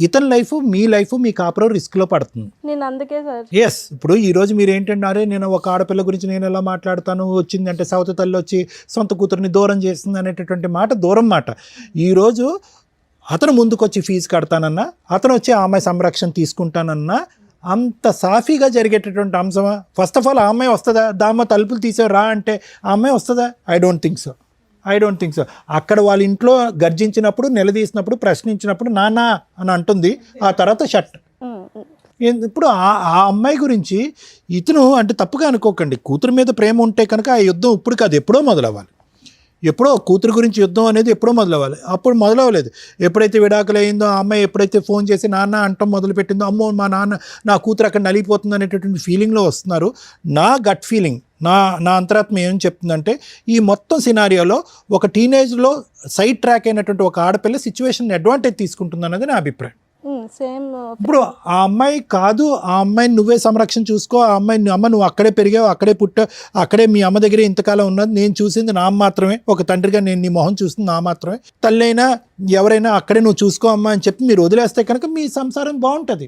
ఇతని లైఫ్ మీ లైఫ్ మీ కాపురం రిస్క్లో పడుతుంది. నేను అందుకే సార్ ఎస్, ఇప్పుడు ఈరోజు మీరు ఏంటంటే నేను ఒక ఆడపిల్ల గురించి నేను ఎలా మాట్లాడతాను, వచ్చిందంటే సవతి తల్లి వచ్చి సొంత కూతురిని దూరం చేస్తుంది అనేటటువంటి మాట దూరం మాట. ఈరోజు అతను ముందుకొచ్చి ఫీజు కడతానన్నా, అతను వచ్చి ఆ అమ్మాయి సంరక్షణ తీసుకుంటానన్నా అంత సాఫీగా జరిగేటటువంటి అంశమా? ఫస్ట్ ఆఫ్ ఆల్ ఆ అమ్మాయి వస్తుందా? దామ్మ తలుపులు తీసే రా అంటే ఆ అమ్మాయి వస్తుందా? I don't think so. అక్కడ వాళ్ళ ఇంట్లో గర్జించినప్పుడు, నిలదీసినప్పుడు, ప్రశ్నించినప్పుడు నానా అని అంటుంది, ఆ తర్వాత షట్. ఇప్పుడు ఆ అమ్మాయి గురించి ఇతను అంటే తప్పుగా అనుకోకండి, కూతురు మీద ప్రేమ ఉంటే కనుక ఆ యుద్ధం ఇప్పుడు కాదు ఎప్పుడో మొదలవ్వాలి. ఎప్పుడో కూతురు గురించి యుద్ధం అనేది ఎప్పుడో మొదలవ్వాలి, అప్పుడు మొదలవ్వలేదు. ఎప్పుడైతే విడాకులు అయిందో ఆ అమ్మాయి ఎప్పుడైతే ఫోన్ చేసి నాన్న అంటం మొదలుపెట్టిందో, అమ్మో మా నాన్న నా కూతురు అక్కడ నలిగిపోతుంది అనేటటువంటి ఫీలింగ్లో వస్తున్నారు. నా గట్ ఫీలింగ్, నా అంతరాత్మ ఏం చెప్తుందంటే ఈ మొత్తం సినారియోలో ఒక టీనేజ్లో సైడ్ ట్రాక్ అయినటువంటి ఒక ఆడపిల్ల సిచ్యువేషన్ అడ్వాంటేజ్ తీసుకుంటుంది అన్నది నా అభిప్రాయం. సేమ్ ఇప్పుడు ఆ అమ్మాయి కాదు, ఆ అమ్మాయిని నువ్వే సంరక్షణ చూసుకో, ఆ అమ్మాయిని అమ్మ నువ్వు అక్కడే పెరిగావు, అక్కడే పుట్టావు, అక్కడే మీ అమ్మ దగ్గరే ఇంతకాలం ఉన్నది, నేను చూసింది నా మాత్రమే, ఒక తండ్రిగా నేను నీ మొహం చూసింది నా మాత్రమే, తల్లి అయినా ఎవరైనా అక్కడే నువ్వు చూసుకో అమ్మా అని చెప్పి మీరు వదిలేస్తే కనుక మీ సంసారం బాగుంటుంది.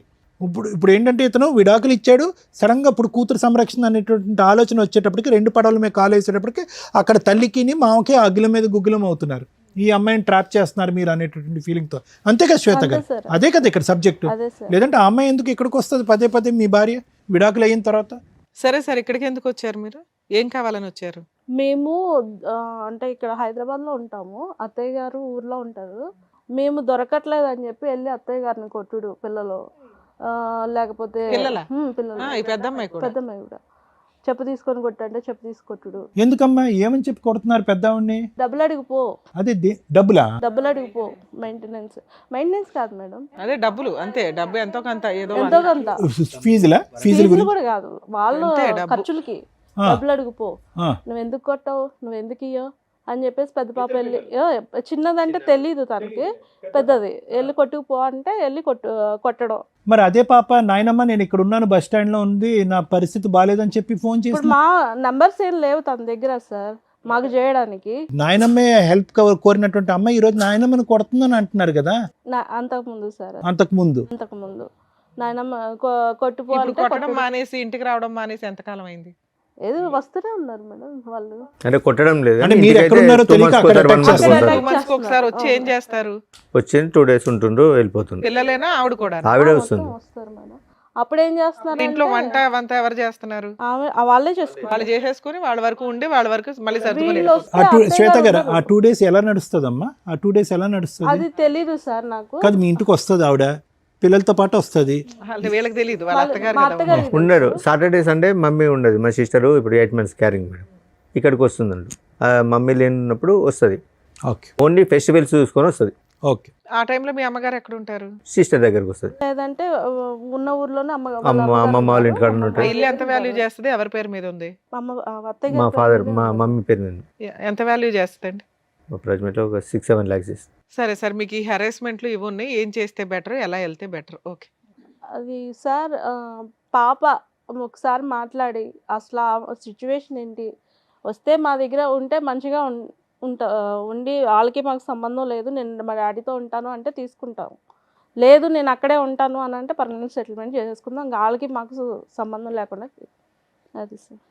ఇప్పుడు ఏంటంటే ఇతను విడాకులు ఇచ్చాడు, సడన్గా ఇప్పుడు కూతురు సంరక్షణ అనేటువంటి ఆలోచన వచ్చేటప్పటికి 2 పడవల మీద కాలు వేసేటప్పటికి అక్కడ తల్లికి మామకి అగ్గుల మీద గుగ్గులం అవుతున్నారు, ఈ అమ్మాయిని ట్రాప్ చేస్తున్నారు మీరు అనేటటువంటి ఫీలింగ్తో. అంతే కదా శ్వేత గారు, అదే కదా ఇక్కడ సబ్జెక్టు. లేదంటే ఆ అమ్మాయి ఎందుకు ఇక్కడికి వస్తుంది పదే మీ భార్య విడాకులు అయిన తర్వాత? సరే సార్, ఇక్కడికి ఎందుకు వచ్చారు మీరు? ఏం కావాలని వచ్చారు? మేము అంటే ఇక్కడ హైదరాబాద్లో ఉంటాము, అత్తయ్య గారు ఊర్లో ఉంటారు. మేము దొరకట్లేదు అని చెప్పి వెళ్ళి అత్తయ్య గారిని కొట్టుడు, పిల్లలు లేకపోతే పెద్దమ్మాయి కూడా చెప్పు తీసుకొని కొట్టంటే చెప్పు తీసుకొట్టుడు. ఎందుకమ్మా ఏమని చెప్పి కొడుతున్నారు పెద్దవాడిని? డబ్బులు అడిగిపో. అదే డబ్బులా? డబ్బులు అడిగిపో. మెయింటెనెన్స్ కాదు మేడం, అదే డబ్బులు అంతే. డబ్బు ఎంతో కొంత, ఎంతో కొంత. ఫీజులు కూడా కాదు, వాళ్ళు ఖర్చులకి డబ్బులు అడిగిపో. నువ్వు ఎందుకు కొట్టావు, నువ్వు ఎందుకు ఇయ్యో అని చెప్పేసి పెద్ద పాప వెళ్ళి, చిన్నదంటే తెలీదు తనకి, పెద్దది వెళ్ళి కొట్టుకుపో అంటే వెళ్ళి కొట్టడం. మరి అదే పాప నాయనమ్మ నేను ఇక్కడ ఉన్నాను, బస్ స్టాండ్ లో ఉంది, నా పరిస్థితి బాగాలేదని చెప్పి ఫోన్ చేసి. ఇప్పుడు మా నంబర్స్ ఏం లేవు తన దగ్గర సార్ మాకు చేయడానికి. నాయనమ్మే హెల్ప్ కోరినటువంటి అమ్మాయి ఈ రోజు నాయనమ్మని కొడుతుందని అంటున్నారు కదా. అంతకుముందు సార్, అంతకుముందు నాయనమ్మ కొట్టుపో అంటే కొట్టడం మానేసి ఇంటికి రావడం మానేసి ఎంతకాలం అయింది? ఏదో వస్తూనే ఉన్నారు మేడం వాళ్ళు. అంటే కొట్టడం లేదు, అంటే మీరు ఎక్కడ ఉన్నారో తెలియక ఒకసారి వచ్చి ఏం చేస్తారు? వచ్చి 2 days ఉంటుండ్రు వెళ్ళిపోతుంది. పిల్లలేనా ఆవిడ కూడా? ఆవిడే వస్తుంది. వస్తారు మేడం. అప్పుడు ఏం చేస్తున్నారు ఇంట్లో వంట ఎవరు చేస్తున్నారు? వాళ్ళే చేసుకుంటారు. వాళ్ళు చేసేసుకుని వాళ్ళ వరకు ఉండి వాళ్ళ వరకు మళ్ళీ సర్దుకొని. శ్వేత గారు ఆ 2 days ఎలా నడుస్తుంది అమ్మా? ఆ 2 days ఎలా నడుస్తుంది అది తెలీదు సార్ నాకు. కాదు మీ ఇంటికి వస్తుంది ఆవిడ, పిల్లలతో పాటు వస్తుంది, వీళ్ళకి తెలియదు, వాళ్ళ అత్తగారు ఉండరు. సాటర్డే సండే మమ్మీ ఉండదు, మా సిస్టర్ ఇప్పుడు 8 months క్యారింగ్ మేడం, ఇక్కడికి వస్తుందండి. మమ్మీ లేనప్పుడు వస్తుంది, ఓకే ఓన్లీ ఫెస్టివల్స్ చూసుకొని వస్తుంది. ఓకే, ఆ టైంలో మీ అమ్మగారు ఎక్కడ ఉంటారు? సిస్టర్ దగ్గరకు వస్తుంది, లేదంటే ఉన్న ఊర్లోనే అమ్మమ్మ వాళ్ళ ఇంటికాడ ఉంటారు. ఇల్లు ఎంత వాల్యూ చేస్తుంది? ఎవరి పేరు మీద ఉంది? మా ఫాదర్, మా మమ్మీ పేరు మీద. ఎంత వాల్యూ చేస్తుందండి? అప్రాక్సిమేట్లీ ఒక 6-7 lakhs ఇస్తుంది. సరే సార్, మీకు ఈ హెరాస్మెంట్లు ఇవి ఉన్నాయి, ఏం చేస్తే బెటర్, ఎలా వెళ్తే బెటర్? ఓకే అది సార్, పాప ఒకసారి మాట్లాడి అసలు ఆ సిచ్యువేషన్ ఏంటి, వస్తే మా దగ్గర ఉంటే మంచిగా ఉండి వాళ్ళకి మాకు సంబంధం లేదు, నేను మా డాడీతో ఉంటాను అంటే తీసుకుంటాం, లేదు నేను అక్కడే ఉంటాను అని అంటే పర్మనెంట్ సెటిల్మెంట్ చేసేసుకుందాం, వాళ్ళకి మాకు సంబంధం లేకుండా. అది సార్.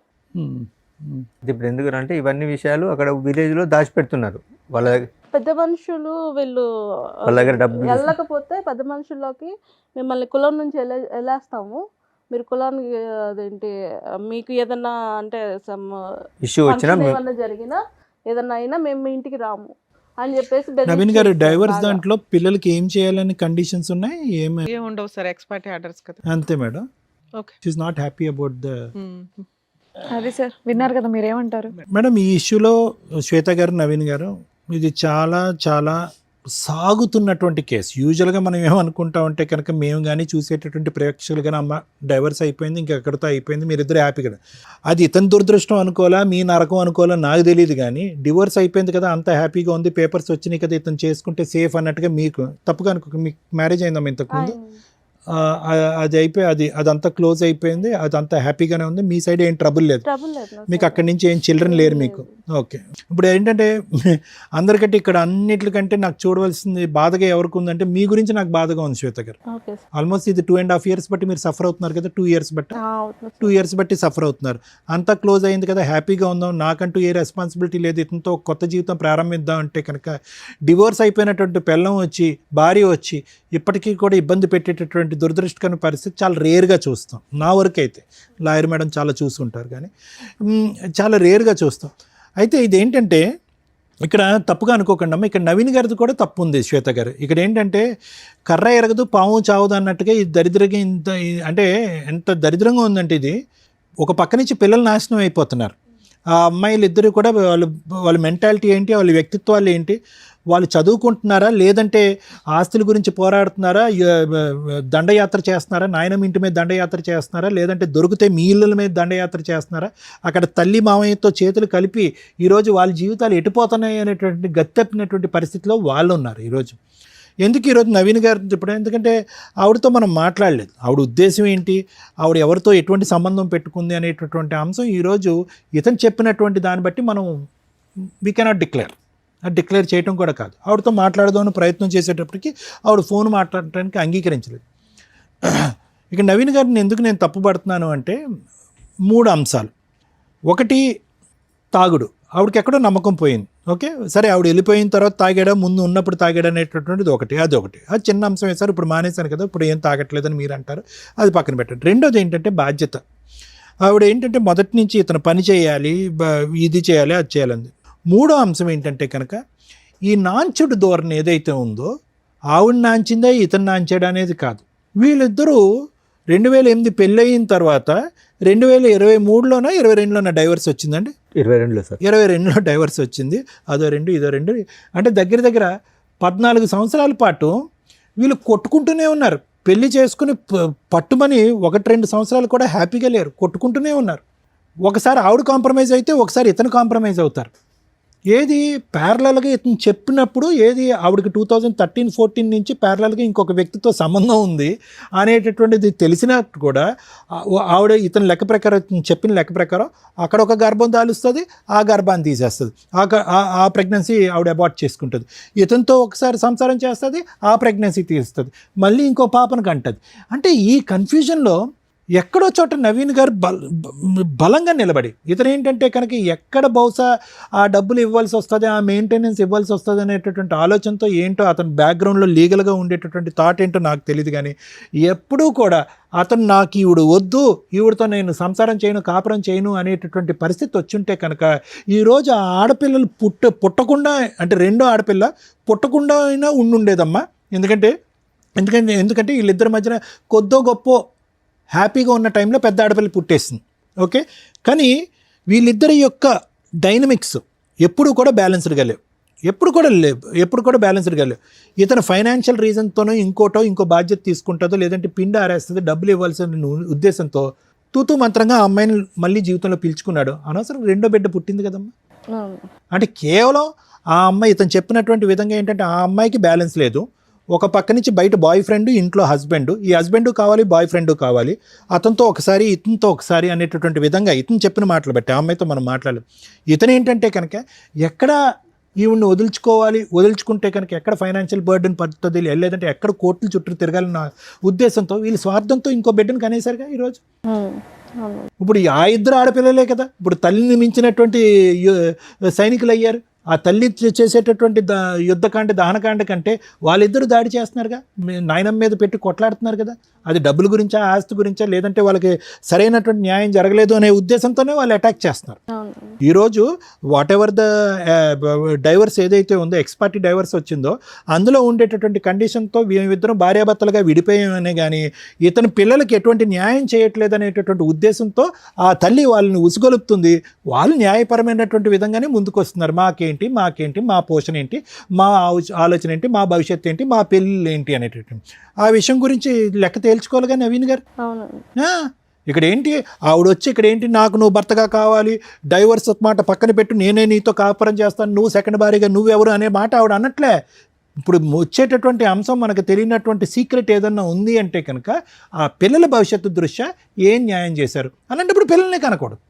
ఇప్పుడు ఎందుకంటే ఇవన్నీ విషయాలు అక్కడ విలేజ్ లో దాచిపెడుతున్నారు. వాళ్ళ పెద్ద మనుషులు వీళ్ళు వాళ్ళ దగ్గర డబ్బు వెళ్ళకపోతే పెద్ద మనుషుల్లోకి మిమ్మల్ని కులం నుంచి వెళ్ళేస్తాము, మీరు కులానికి అదేంటి మీకు ఏదన్నా అంటే ఇష్యూ వచ్చినా ఏమన్నా జరిగినా ఏదన్నా అయినా మేము మీ ఇంటికి రాము అని చెప్పేసి. నవీన్ గారు డైవర్స్ దాంట్లో పిల్లలకి ఏం చేయాలని కండిషన్స్ ఉన్నాయి? ఏం ఉండవు సార్, ఎక్స్పర్ట్ ఆర్డర్స్ కదా. అంతే madam. Okay, she is not happy about the. అదే సార్, విన్నారు కదా, మీరేమంటారు మేడం? ఈ ఇష్యూలో శ్వేత గారు, నవీన్ గారు, ఇది చాలా చాలా సాగుతున్నటువంటి కేసు. యూజువల్గా మనం ఏమనుకుంటామంటే కనుక మేము కానీ చూసేటటువంటి ప్రేక్షకులు కానీ అమ్మ డైవర్స్ అయిపోయింది ఇంకా ఎక్కడితో అయిపోయింది మీరిద్దరు హ్యాపీగా, అది ఇతని దురదృష్టం అనుకోవాలా మీ నరకం అనుకోవాలా నాకు తెలియదు, కానీ డివోర్స్ అయిపోయింది కదా అంత హ్యాపీగా ఉంది పేపర్స్ వచ్చినాయి కదా ఇతను చేసుకుంటే సేఫ్ అన్నట్టుగా మీకు తప్పుగా అనుకో. మీకు మ్యారేజ్ అయిందమ్మా ఇంతకుముందు? అది అయిపోయి అదంతా క్లోజ్ అయిపోయింది, అదంతా హ్యాపీగానే ఉంది, మీ సైడ్ ఏం ట్రబుల్ లేదు, మీకు అక్కడి నుంచి ఏం చిల్డ్రన్ లేరు మీకు. ఓకే, ఇప్పుడు ఏంటంటే అందరికంటే ఇక్కడ అన్నిటికంటే నాకు చూడవలసింది బాధగా ఎవరికి ఉందంటే మీ గురించి నాకు బాధగా ఉంది శ్వేత గారు. ఆల్మోస్ట్ ఇది 2.5 years బట్టి మీరు సఫర్ అవుతున్నారు కదా, 2 years బట్టి 2 years బట్టి సఫర్ అవుతున్నారు. అంతా క్లోజ్ అయింది కదా హ్యాపీగా ఉందాం, నాకంటూ ఏ రెస్పాన్సిబిలిటీ లేదు, ఇతనితో కొత్త జీవితం ప్రారంభిద్దాం అంటే కనుక డివోర్స్ అయిపోయినటువంటి పెళ్ళం వచ్చి భార్య వచ్చి ఇప్పటికీ కూడా ఇబ్బంది పెట్టేటటువంటి దురదృష్టకరమైన పరిస్థితి చాలా రేర్గా చూస్తాం. నా వరకు అయితే లాయర్ మేడం చాలా చూస్తుంటారు కానీ చాలా రేర్గా చూస్తాం. అయితే ఇదేంటంటే ఇక్కడ తప్పుగా అనుకోకండి అమ్మ, ఇక్కడ నవీన్ గారిది కూడా తప్పు ఉంది శ్వేత గారు. ఇక్కడ ఏంటంటే కర్ర ఎరగదు పాము చావదు అన్నట్టుగా ఈ దరిద్రంగా ఇంత అంటే ఎంత దరిద్రంగా ఉందంటే ఇది ఒక పక్క నుంచి పిల్లలు నాశనం అయిపోతున్నారు. ఆ అమ్మాయిలు ఇద్దరు కూడా వాళ్ళ మెంటాలిటీ ఏంటి, వాళ్ళ వ్యక్తిత్వాలు ఏంటి, వాళ్ళు చదువుకుంటున్నారా లేదంటే ఆస్తుల గురించి పోరాడుతున్నారా, దండయాత్ర చేస్తున్నారా, నాయనమ్మ ఇంటి మీద దండయాత్ర చేస్తున్నారా, లేదంటే దొరికితే మీ ఇళ్ళ మీద దండయాత్ర చేస్తున్నారా, అక్కడ తల్లి మామయ్యతో చేతులు కలిపి ఈరోజు వాళ్ళ జీవితాలు ఎటుపోతున్నాయి అనేటువంటి గత్తెప్పినటువంటి పరిస్థితిలో వాళ్ళు ఉన్నారు ఈరోజు. ఎందుకు ఈరోజు నవీన్ గారు ఇప్పుడు ఎందుకంటే ఆవిడతో మనం మాట్లాడలేదు, ఆవిడ ఉద్దేశం ఏంటి, ఆవిడ ఎవరితో ఎటువంటి సంబంధం పెట్టుకుంది అనేటటువంటి అంశం ఈరోజు ఇతను చెప్పినటువంటి దాన్ని బట్టి మనం వీ కెనాట్ డిక్లేర్ చేయటం కూడా కాదు. ఆవిడతో మాట్లాడదామని ప్రయత్నం చేసేటప్పటికి ఆవిడ ఫోన్ మాట్లాడటానికి అంగీకరించలేదు. ఇక నవీన్ గారిని ఎందుకు నేను తప్పుపడుతున్నాను అంటే 3 అంశాలు. ఒకటి తాగుడు, ఆవిడకి ఎక్కడో నమ్మకం పోయింది. ఓకే సరే, ఆవిడ వెళ్ళిపోయిన తర్వాత తాగాడా ముందు ఉన్నప్పుడు తాగాడా అనేటటువంటిది ఒకటి, అది చిన్న అంశం వేశారు. ఇప్పుడు మానేశాను కదా ఇప్పుడు ఏం తాగట్లేదని మీరు అంటారు, అది పక్కన పెట్టండి. రెండోది ఏంటంటే బాధ్యత. ఆవిడ ఏంటంటే మొదటి నుంచి ఇతను పని చేయాలి, ఇది చేయాలి, అది చేయాలంది. మూడో అంశం ఏంటంటే కనుక ఈ నాంచుడు ధోరణి ఏదైతే ఉందో ఆవిడ నాంచిందా ఇతను నాంచాడు అనేది కాదు. వీళ్ళిద్దరూ 2008 పెళ్ళయిన తర్వాత 2023లోనో 22లోనో డైవర్స్ వచ్చిందండి. 22లో సార్, 22లో డైవర్స్ వచ్చింది. అదో 2 ఇదో 2 అంటే దగ్గర 14 సంవత్సరాల పాటు వీళ్ళు కొట్టుకుంటూనే ఉన్నారు. పెళ్లి చేసుకుని పట్టుమని 1-2 సంవత్సరాలు కూడా హ్యాపీగా లేరు, కొట్టుకుంటూనే ఉన్నారు. ఒకసారి ఆవిడ కాంప్రమైజ్ అయితే ఒకసారి ఇతను కాంప్రమైజ్ అవుతారు. ఏది ప్యారలల్గా ఇతను చెప్పినప్పుడు ఏది ఆవిడకి 2013-14 నుంచి ప్యారలల్గా ఇంకొక వ్యక్తితో సంబంధం ఉంది అనేటటువంటిది తెలిసినట్టు కూడా ఆవిడ ఇతని లెక్క ప్రకారం చెప్పిన లెక్క ప్రకారం అక్కడ ఒక గర్భం దాలుస్తుంది, ఆ గర్భాన్ని తీసేస్తుంది, ఆ ప్రెగ్నెన్సీ ఆవిడ అబార్ట్ చేసుకుంటుంది. ఇతనితో ఒకసారి సంసారం చేస్తుంది, ఆ ప్రెగ్నెన్సీ తీస్తుంది, మళ్ళీ ఇంకో పాపను కంటుంది. అంటే ఈ కన్ఫ్యూజన్లో ఎక్కడో చోట నవీన్ గారు బలంగా నిలబడి ఇతను ఏంటంటే కనుక ఎక్కడ బహుశా ఆ డబ్బులు ఇవ్వాల్సి వస్తుంది, ఆ మెయింటెనెన్స్ ఇవ్వాల్సి వస్తుంది అనేటటువంటి ఆలోచనతో ఏంటో అతని బ్యాక్గ్రౌండ్లో లీగల్గా ఉండేటటువంటి థాట్ ఏంటో నాకు తెలియదు, కానీ ఎప్పుడూ కూడా అతను నాకు ఈవిడ వద్దు, ఈవిడతో నేను సంసారం చేయను, కాపురం చేయను అనేటటువంటి పరిస్థితి వచ్చుంటే కనుక ఈరోజు ఆ ఆడపిల్లలు పుట్టకుండా అంటే రెండో ఆడపిల్ల పుట్టకుండా అయినా ఉండుండేదమ్మా. ఎందుకంటే వీళ్ళిద్దరి మధ్యన కొద్దో గొప్ప హ్యాపీగా ఉన్న టైంలో పెద్ద ఆడపిల్ల పుట్టేసింది. ఓకే, కానీ వీళ్ళిద్దరి యొక్క డైనమిక్స్ ఎప్పుడు కూడా బ్యాలెన్స్డ్గా లేవు, ఎప్పుడు కూడా బ్యాలెన్స్డ్గా లేవు. ఇతను ఫైనాన్షియల్ రీజన్తోనో ఇంకో బాధ్యత తీసుకుంటుందో లేదంటే పిండి ఆరేస్తుంది డబ్బులు ఇవ్వాల్సిన ఉద్దేశంతో తూతూ మంత్రంగా ఆ అమ్మాయిని మళ్ళీ జీవితంలో పిలుచుకున్నాడు. అనవసరం రెండో బిడ్డ పుట్టింది కదమ్మా. అంటే కేవలం ఆ అమ్మాయి ఇతను చెప్పినటువంటి విధంగా ఏంటంటే ఆ అమ్మాయికి బ్యాలెన్స్ లేదు. ఒక పక్క నుంచి బయట బాయ్ ఫ్రెండ్, ఇంట్లో హస్బెండ్, ఈ హస్బెండ్ కావాలి, బాయ్ ఫ్రెండ్ కావాలి, అతనితో ఒకసారి ఇతనితో ఒకసారి అనేటటువంటి విధంగా ఇతను చెప్పిన మాటలు బట్టి ఆ అమ్మాయితో మనం మాట్లాడలేం. ఇతను ఏంటంటే కనుక ఎక్కడ ఈవిడ్ని వదులుచుకుంటే కనుక ఎక్కడ ఫైనాన్షియల్ బర్డెన్ పడుతుంది, లేదంటే ఎక్కడ కోర్టుల చుట్టూ తిరగాలన్న ఉద్దేశంతో వీళ్ళు స్వార్థంతో ఇంకో బిడ్డను కనేసరిగా ఈరోజు. ఇప్పుడు ఆ ఇద్దరు ఆడపిల్లలే కదా ఇప్పుడు తల్లిని మించినటువంటి సైనికులు అయ్యారు. ఆ తల్లి చేసేటటువంటి యుద్ధకాండ దహనకాండ కంటే వాళ్ళిద్దరూ దాడి చేస్తున్నారుగా, నాయనమ్మ మీద పెట్టి కొట్లాడుతున్నారు కదా. అది డబ్బుల గురించా, ఆస్తి గురించా, లేదంటే వాళ్ళకి సరైనటువంటి న్యాయం జరగలేదు అనే ఉద్దేశంతోనే వాళ్ళు అటాక్ చేస్తున్నారు. ఈరోజు వాట్ ఎవర్ ద డైవర్స్ ఏదైతే ఉందో, ఎక్స్పార్టీ డైవర్స్ వచ్చిందో అందులో ఉండేటటువంటి కండిషన్తో మేమిద్దరం భార్యాభర్తలుగా విడిపోయామనే కానీ ఇతని పిల్లలకి ఎటువంటి న్యాయం చేయట్లేదు అనేటటువంటి ఉద్దేశంతో ఆ తల్లి వాళ్ళని ఉసుగొలుపుతుంది. వాళ్ళు న్యాయపరమైనటువంటి విధంగానే ముందుకు వస్తున్నారు. మాకేంటి మీకేంటి, మాకేంటి, మా పోషణ ఏంటి, మా ఆలోచన ఏంటి, మా భవిష్యత్తు ఏంటి, మా పెళ్ళి ఏంటి అనేటటువంటి ఆ విషయం గురించి లెక్క తేల్చుకోవాలి కానీ నవీన్ గారు. అవునండి. ఇక్కడ ఏంటి ఆవిడ వచ్చి ఇక్కడ ఏంటి నాకు నువ్వు భర్తగా కావాలి, డైవర్స్ మాట పక్కన పెట్టు, నేనే నీతో కాపురం చేస్తాను, నువ్వు సెకండ్ భార్యగా నువ్వెవరు అనే మాట ఆవిడ అన్నట్లే. ఇప్పుడు వచ్చేటటువంటి అంశం మనకు తెలియనటువంటి సీక్రెట్ ఏదన్నా ఉంది అంటే కనుక ఆ పిల్లల భవిష్యత్తు దృష్ట్యా ఏం న్యాయం చేశారు అలాంటప్పుడు పిల్లల్ని కనకూడదు.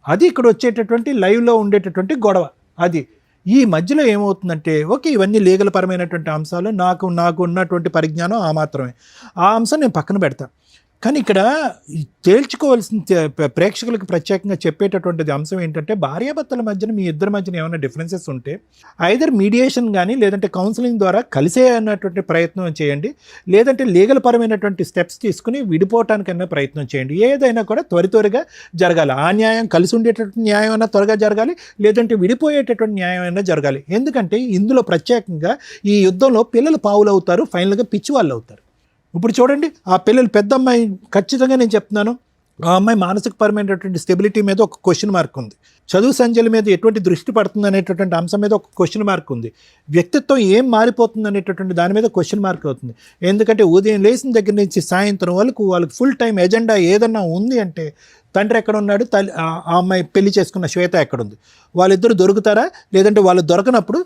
అది ఇక్కడ వచ్చేటటువంటి లైవ్లో ఉండేటటువంటి గొడవ. అది ఈ మధ్యలో ఏమవుతుందంటే ఓకే ఇవన్నీ లీగల్ పరమైనటువంటి అంశాలు, నాకు ఉన్నటువంటి పరిజ్ఞానం ఆ మాత్రమే, ఆ అంశం నేను పక్కన పెడతాను. కానీ ఇక్కడ తేల్చుకోవాల్సిన ప్రేక్షకులకు ప్రత్యేకంగా చెప్పేటటువంటిది అంశం ఏంటంటే భార్యాభర్తల మధ్యన మీ ఇద్దరి మధ్యన ఏమైనా డిఫరెన్సెస్ ఉంటే ఐదర్ మీడియేషన్ కానీ లేదంటే కౌన్సిలింగ్ ద్వారా కలిసే అన్నటువంటి ప్రయత్నం చేయండి, లేదంటే లీగల్ పరమైనటువంటి స్టెప్స్ తీసుకుని విడిపోవటానికైనా ప్రయత్నం చేయండి. ఏదైనా కూడా త్వరగా జరగాలి. ఆ న్యాయం కలిసి ఉండేటటువంటి న్యాయం అయినా త్వరగా జరగాలి, లేదంటే విడిపోయేటటువంటి న్యాయం అయినా జరగాలి. ఎందుకంటే ఇందులో ప్రత్యేకంగా ఈ యుద్ధంలో పిల్లలు పావులు అవుతారు, ఫైనల్గా పిచ్చి వాళ్ళు అవుతారు. ఇప్పుడు చూడండి ఆ పిల్లలు, పెద్ద అమ్మాయి ఖచ్చితంగా నేను చెప్తున్నాను ఆ అమ్మాయి మానసికపరమైనటువంటి స్టెబిలిటీ మీద ఒక క్వశ్చన్ మార్క్ ఉంది, చదువు సంధ్యల మీద ఎటువంటి దృష్టి పడుతుంది అనేటటువంటి అంశం మీద ఒక క్వశ్చన్ మార్క్ ఉంది, వ్యక్తిత్వం ఏం మారిపోతుంది అనేటటువంటి దాని మీద క్వశ్చన్ మార్క్ అవుతుంది. ఎందుకంటే ఉదయం లేచిన దగ్గర నుంచి సాయంత్రం వాళ్ళకి ఫుల్ టైం ఎజెండా ఏదన్నా ఉంది అంటే తండ్రి ఎక్కడ ఉన్నాడు, ఆ అమ్మాయి పెళ్లి చేసుకున్న శ్వేత ఎక్కడుంది, వాళ్ళిద్దరు దొరుకుతారా, లేదంటే వాళ్ళు దొరకనప్పుడు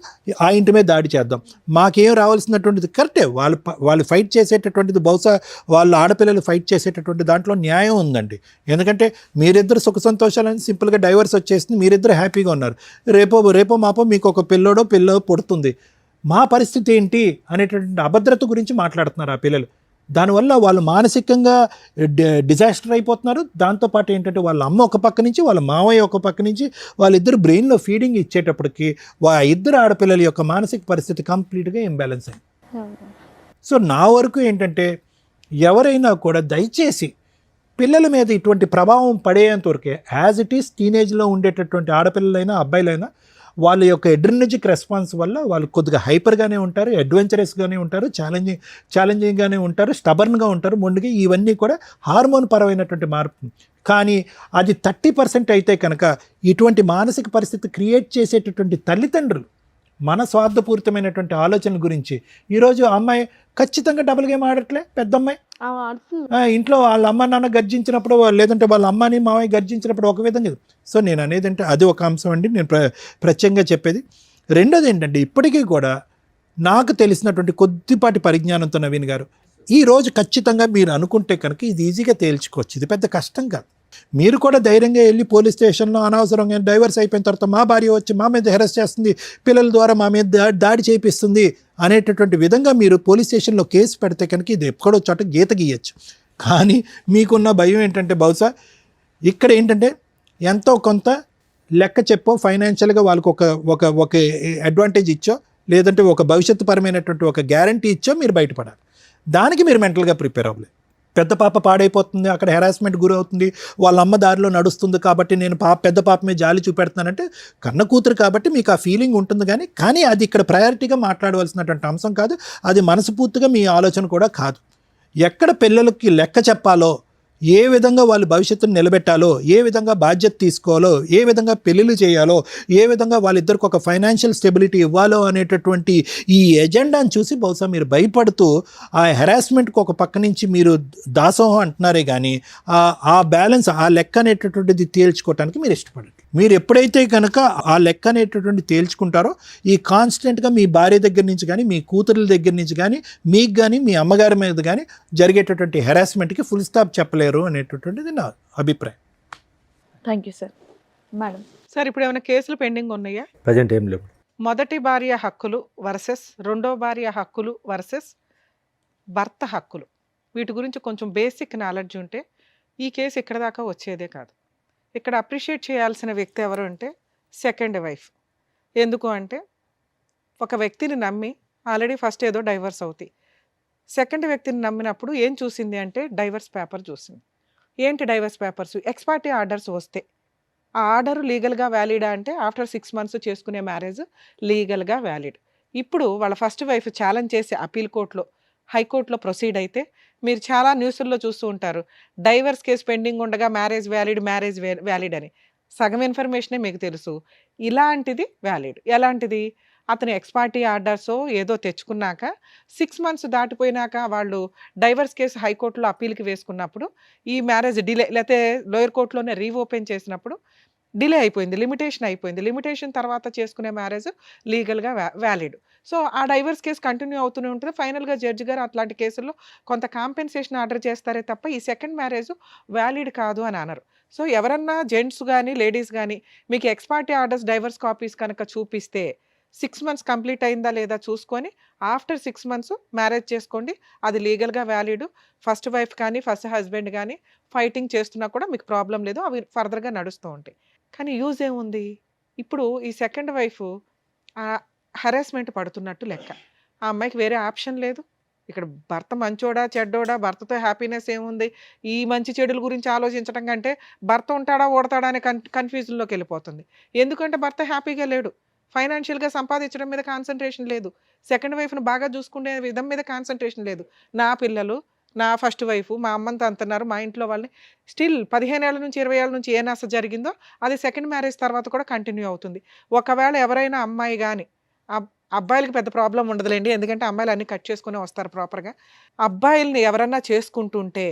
ఆ ఇంటి మీద దాడి చేద్దాం, మాకేం రావాల్సినటువంటిది కరెక్టే, వాళ్ళు ఫైట్ చేసేటటువంటిది బహుశా వాళ్ళ ఆడపిల్లలు ఫైట్ చేసేటటువంటి దాంట్లో న్యాయం ఉందండి. ఎందుకంటే మీరిద్దరు సుఖ సంతోషాలని సింపుల్గా డైవర్స్ వచ్చేసింది, మీరిద్దరు హ్యాపీగా ఉన్నారు, రేపో మాపో మీకు ఒక పిల్లో పుడుతుంది, మా పరిస్థితి ఏంటి అనేటటువంటి అభద్రత గురించి మాట్లాడుతున్నారు ఆ పిల్లలు. దానివల్ల వాళ్ళు మానసికంగా డిజాస్టర్ అయిపోతున్నారు. దాంతోపాటు ఏంటంటే వాళ్ళ అమ్మ ఒక పక్క నుంచి, వాళ్ళ మావయ్య ఒక పక్క నుంచి, వాళ్ళిద్దరు బ్రెయిన్లో ఫీడింగ్ ఇచ్చేటప్పటికి ఇద్దరు ఆడపిల్లల యొక్క మానసిక పరిస్థితి కంప్లీట్గా ఇంబ్యాలెన్స్ అయింది. సో నా వరకు ఏంటంటే ఎవరైనా కూడా దయచేసి పిల్లల మీద ఇటువంటి ప్రభావం పడేంత వరకే యాజ్ ఇట్ ఈస్ టీనేజ్లో ఉండేటటువంటి ఆడపిల్లలైనా అబ్బాయిలైనా వాళ్ళ యొక్క ఎడ్రినర్జిక్ రెస్పాన్స్ వల్ల వాళ్ళు కొద్దిగా హైపర్గానే ఉంటారు, అడ్వెంచరస్గానే ఉంటారు, ఛాలెంజింగ్గానే ఉంటారు, స్టబర్న్గా ఉంటారు, మొండిగా. ఇవన్నీ కూడా హార్మోన్ పరమైనటువంటి మార్పు. కానీ అది 30% అయితే కనుక ఇటువంటి మానసిక పరిస్థితి క్రియేట్ చేసేటటువంటి తల్లిదండ్రులు మన స్వార్థపూరితమైనటువంటి ఆలోచనల గురించి ఈరోజు అమ్మాయి ఖచ్చితంగా డబుల్ గేమ్ ఆడట్లే. పెద్ద అమ్మాయి ఇంట్లో వాళ్ళ అమ్మ నాన్న గర్జించినప్పుడు, లేదంటే వాళ్ళ అమ్మని మామయ్య గర్జించినప్పుడు ఒక విధంగా. సో నేను అనేది అంటే అది ఒక అంశం అండి నేను ప్రత్యేకంగా చెప్పేది. రెండోది ఏంటంటే ఇప్పటికీ కూడా నాకు తెలిసినటువంటి కొద్దిపాటి పరిజ్ఞానంతో నవీన్ గారు ఈరోజు ఖచ్చితంగా మీరు అనుకుంటే కనుక ఇది ఈజీగా తేల్చుకోవచ్చు, ఇది పెద్ద కష్టం కాదు. మీరు కూడా ధైర్యంగా వెళ్ళి పోలీస్ స్టేషన్లో అనవసరంగా డైవర్స్ అయిపోయిన తర్వాత మా భార్య వచ్చి మా మీద హెరాస్ చేస్తుంది, పిల్లల ద్వారా మా మీద దాడి చేపిస్తుంది అనేటటువంటి విధంగా మీరు పోలీస్ స్టేషన్లో కేసు పెడితే కనుక ఇది ఎక్కడో చోట గీత గీయచ్చు. కానీ మీకున్న భయం ఏంటంటే బహుశా ఇక్కడ ఏంటంటే ఎంతో కొంత లెక్క చెప్పో ఫైనాన్షియల్గా వాళ్ళకి ఒక అడ్వాంటేజ్ ఇచ్చో, లేదంటే ఒక భవిష్యత్తు పరమైనటువంటి ఒక గ్యారంటీ ఇచ్చో మీరు బయటపడాలి. దానికి మీరు మెంటల్గా ప్రిపేర్ అవ్వలేదు. పెద్ద పాప పాడైపోతుంది, అక్కడ హెరాస్మెంట్ గురవుతుంది, వాళ్ళ అమ్మ దారిలో నడుస్తుంది కాబట్టి నేను పెద్ద పాప మీద జాలి చూపెడుతున్నానంటే కన్న కూతురు కాబట్టి మీకు ఆ ఫీలింగ్ ఉంటుంది. కానీ అది ఇక్కడ ప్రయారిటీగా మాట్లాడవలసినటువంటి అంశం కాదు, అది మనస్ఫూర్తిగా మీ ఆలోచన కూడా కాదు. ఎక్కడ పిల్లలకి లెక్క చెప్పాలో, ఏ విధంగా వాళ్ళ భవిష్యత్తును నిలబెట్టాలో, ఏ విధంగా బాధ్యత తీసుకోవాలో, ఏ విధంగా పెళ్ళిళ్ళు చేయాలో, ఏ విధంగా వాళ్ళిద్దరికి ఒక ఫైనాన్షియల్ స్టెబిలిటీ ఇవ్వాలో అనేటటువంటి ఈ ఎజెండాను చూసి బహుశా మీరు ఆ హెరాస్మెంట్కి ఒక పక్క నుంచి మీరు దాసోహం అంటున్నారే కానీ ఆ బ్యాలెన్స్, ఆ లెక్క అనేటటువంటిది తేల్చుకోవటానికి మీరు ఇష్టపడండి. మీరు ఎప్పుడైతే కనుక ఆ లెక్క అనేటటువంటి తేల్చుకుంటారో ఈ కాన్స్టెంట్గా మీ భార్య దగ్గర నుంచి కానీ, మీ కూతురుల దగ్గర నుంచి కానీ, మీకు కానీ, మీ అమ్మగారి మీద కానీ జరిగేటటువంటి హెరాస్మెంట్కి ఫుల్ స్టాప్ చెప్పలేరు అనేటటువంటిది నా అభిప్రాయం. Thank you sir. Madam sir ఇప్పుడు ఏమైనా కేసులు పెండింగ్ ఉన్నాయా? ప్రజెంట్ ఏం లేవు. మొదటి భార్య హక్కులు వర్సెస్ రెండో భార్య హక్కులు వర్సెస్ భర్త హక్కులు, వీటి గురించి కొంచెం బేసిక్ నాలెడ్జ్ ఉంటే ఈ కేసు ఇక్కడ దాకా వచ్చేదే కాదు. ఇక్కడ అప్రిషియేట్ చేయాల్సిన వ్యక్తి ఎవరు అంటే సెకండ్ వైఫ్. ఎందుకు అంటే ఒక వ్యక్తిని నమ్మి ఆల్రెడీ ఫస్ట్ ఏదో డైవర్స్ అవుతాయి, సెకండ్ వ్యక్తిని నమ్మినప్పుడు ఏం చూసింది అంటే డైవర్స్ పేపర్ చూసింది. ఏంటి డైవర్స్ పేపర్స్? ఎక్స్పార్టీ ఆర్డర్స్ వస్తే ఆ ఆర్డర్ లీగల్గా వ్యాలిడా అంటే ఆఫ్టర్ 6 months చేసుకునే మ్యారేజ్ లీగల్గా వ్యాలిడ్. ఇప్పుడు వాళ్ళ ఫస్ట్ వైఫ్ ఛాలెంజ్ చేసి అపీల్ కోర్టులో, హైకోర్టులో ప్రొసీడ్ అయితే మీరు చాలా న్యూస్ల్లో చూస్తూ ఉంటారు, డైవర్స్ కేసు పెండింగ్ ఉండగా మ్యారేజ్ వ్యాలిడ్ అని. సగం ఇన్ఫర్మేషనే మీకు తెలుసు. ఇలాంటిది వ్యాలిడ్. ఎలాంటిది? అతను ఎక్స్-పార్టీ ఆర్డర్సో ఏదో తెచ్చుకున్నాక 6 మంత్స్ దాటిపోయినాక వాళ్ళు డైవర్స్ కేసు హైకోర్టులో అప్పీల్‌కి వేసుకున్నప్పుడు, ఈ మ్యారేజ్ డిలే లేతే లోయర్ కోర్ట్‌లోనే రీఓపెన్ చేసినప్పుడు డిలే అయిపోయింది. లిమిటేషన్ అయిపోయింది. లిమిటేషన్ తర్వాత చేసుకునే మ్యారేజ్ లీగల్‌గా వ్యాలిడ్. సో, ఆ డైవర్స్ కేస్ కంటిన్యూ అవుతూనే ఉంటది. ఫైనల్‌గా జడ్జి గారు అట్లాంటి కేసుల్లో కొంత కాంపెన్సేషన్ ఆర్డర్ చేస్తారే తప్ప, ఈ సెకండ్ మ్యారేజ్ వ్యాలిడ్ కాదు అని అనరు. సో, ఎవరన్నా జెంట్స్ గాని, లేడీస్ గాని మీకు X party orders, divorce copies కనుక చూపిస్తే 6 మంత్స్ కంప్లీట్ అయిందా లేదా చూసుకొని ఆఫ్టర్ 6 మంత్స్ మ్యారేజ్ చేసుకోండి. అది లీగల్‌గా వ్యాలిడ్. ఫస్ట్ వైఫ్ కానీ, ఫస్ట్ హస్బెండ్ గాని ఫైటింగ్ చేస్తున్నా కూడా మీకు ప్రాబ్లమ్ లేదు. అవి ఫర్దర్‌గా నడుస్తూ ఉంటాయి. కానీ యూజ్ ఏముంది? ఇప్పుడు ఈ సెకండ్ వైఫ్ హరాస్మెంట్ పడుతున్నట్టు లెక్క. ఆ అమ్మాయికి వేరే ఆప్షన్ లేదు. ఇక్కడ భర్త మంచోడా? చెడ్డోడా? భర్తతో హ్యాపీనెస్ ఏముంది? ఈ మంచి చెడుల గురించి ఆలోచించడం కంటే భర్త ఉంటాడా? ఊడతాడా? అనే కన్‌ఫ్యూజన్‌లోకెళ్ళిపోతుంది. ఎందుకంటే భర్త హ్యాపీగా లేడు. ఫైనాన్షియల్‌గా సంపాదించడం మీద కాన్సంట్రేషన్ లేదు. సెకండ్ వైఫ్‌ని బాగా చూసుకునే విధం మీద కాన్సంట్రేషన్ లేదు. నా పిల్లలు, నా ఫస్ట్ వైఫ్, మా అమ్మని తంతున్నారు, మా ఇంట్లో వాళ్ళని స్టిల్ 15 ఏళ్ల నుంచి 20 ఏళ్ల నుంచి ఏ నస జరిగిందో అది సెకండ్ మ్యారేజ్ తర్వాత కూడా కంటిన్యూ అవుతుంది. ఒకవేళ ఎవరైనా అమ్మాయి గాని అబ్బాయిలకి పెద్ద ప్రాబ్లమ్ ఉండదులెండి. ఎందుకంటే అమ్మాయిలు అన్నీ కట్ చేసుకునే వస్తారు ప్రాపర్‌గా. అబ్బాయిల్ని ఎవరన్నా చేసుకుంటుంటే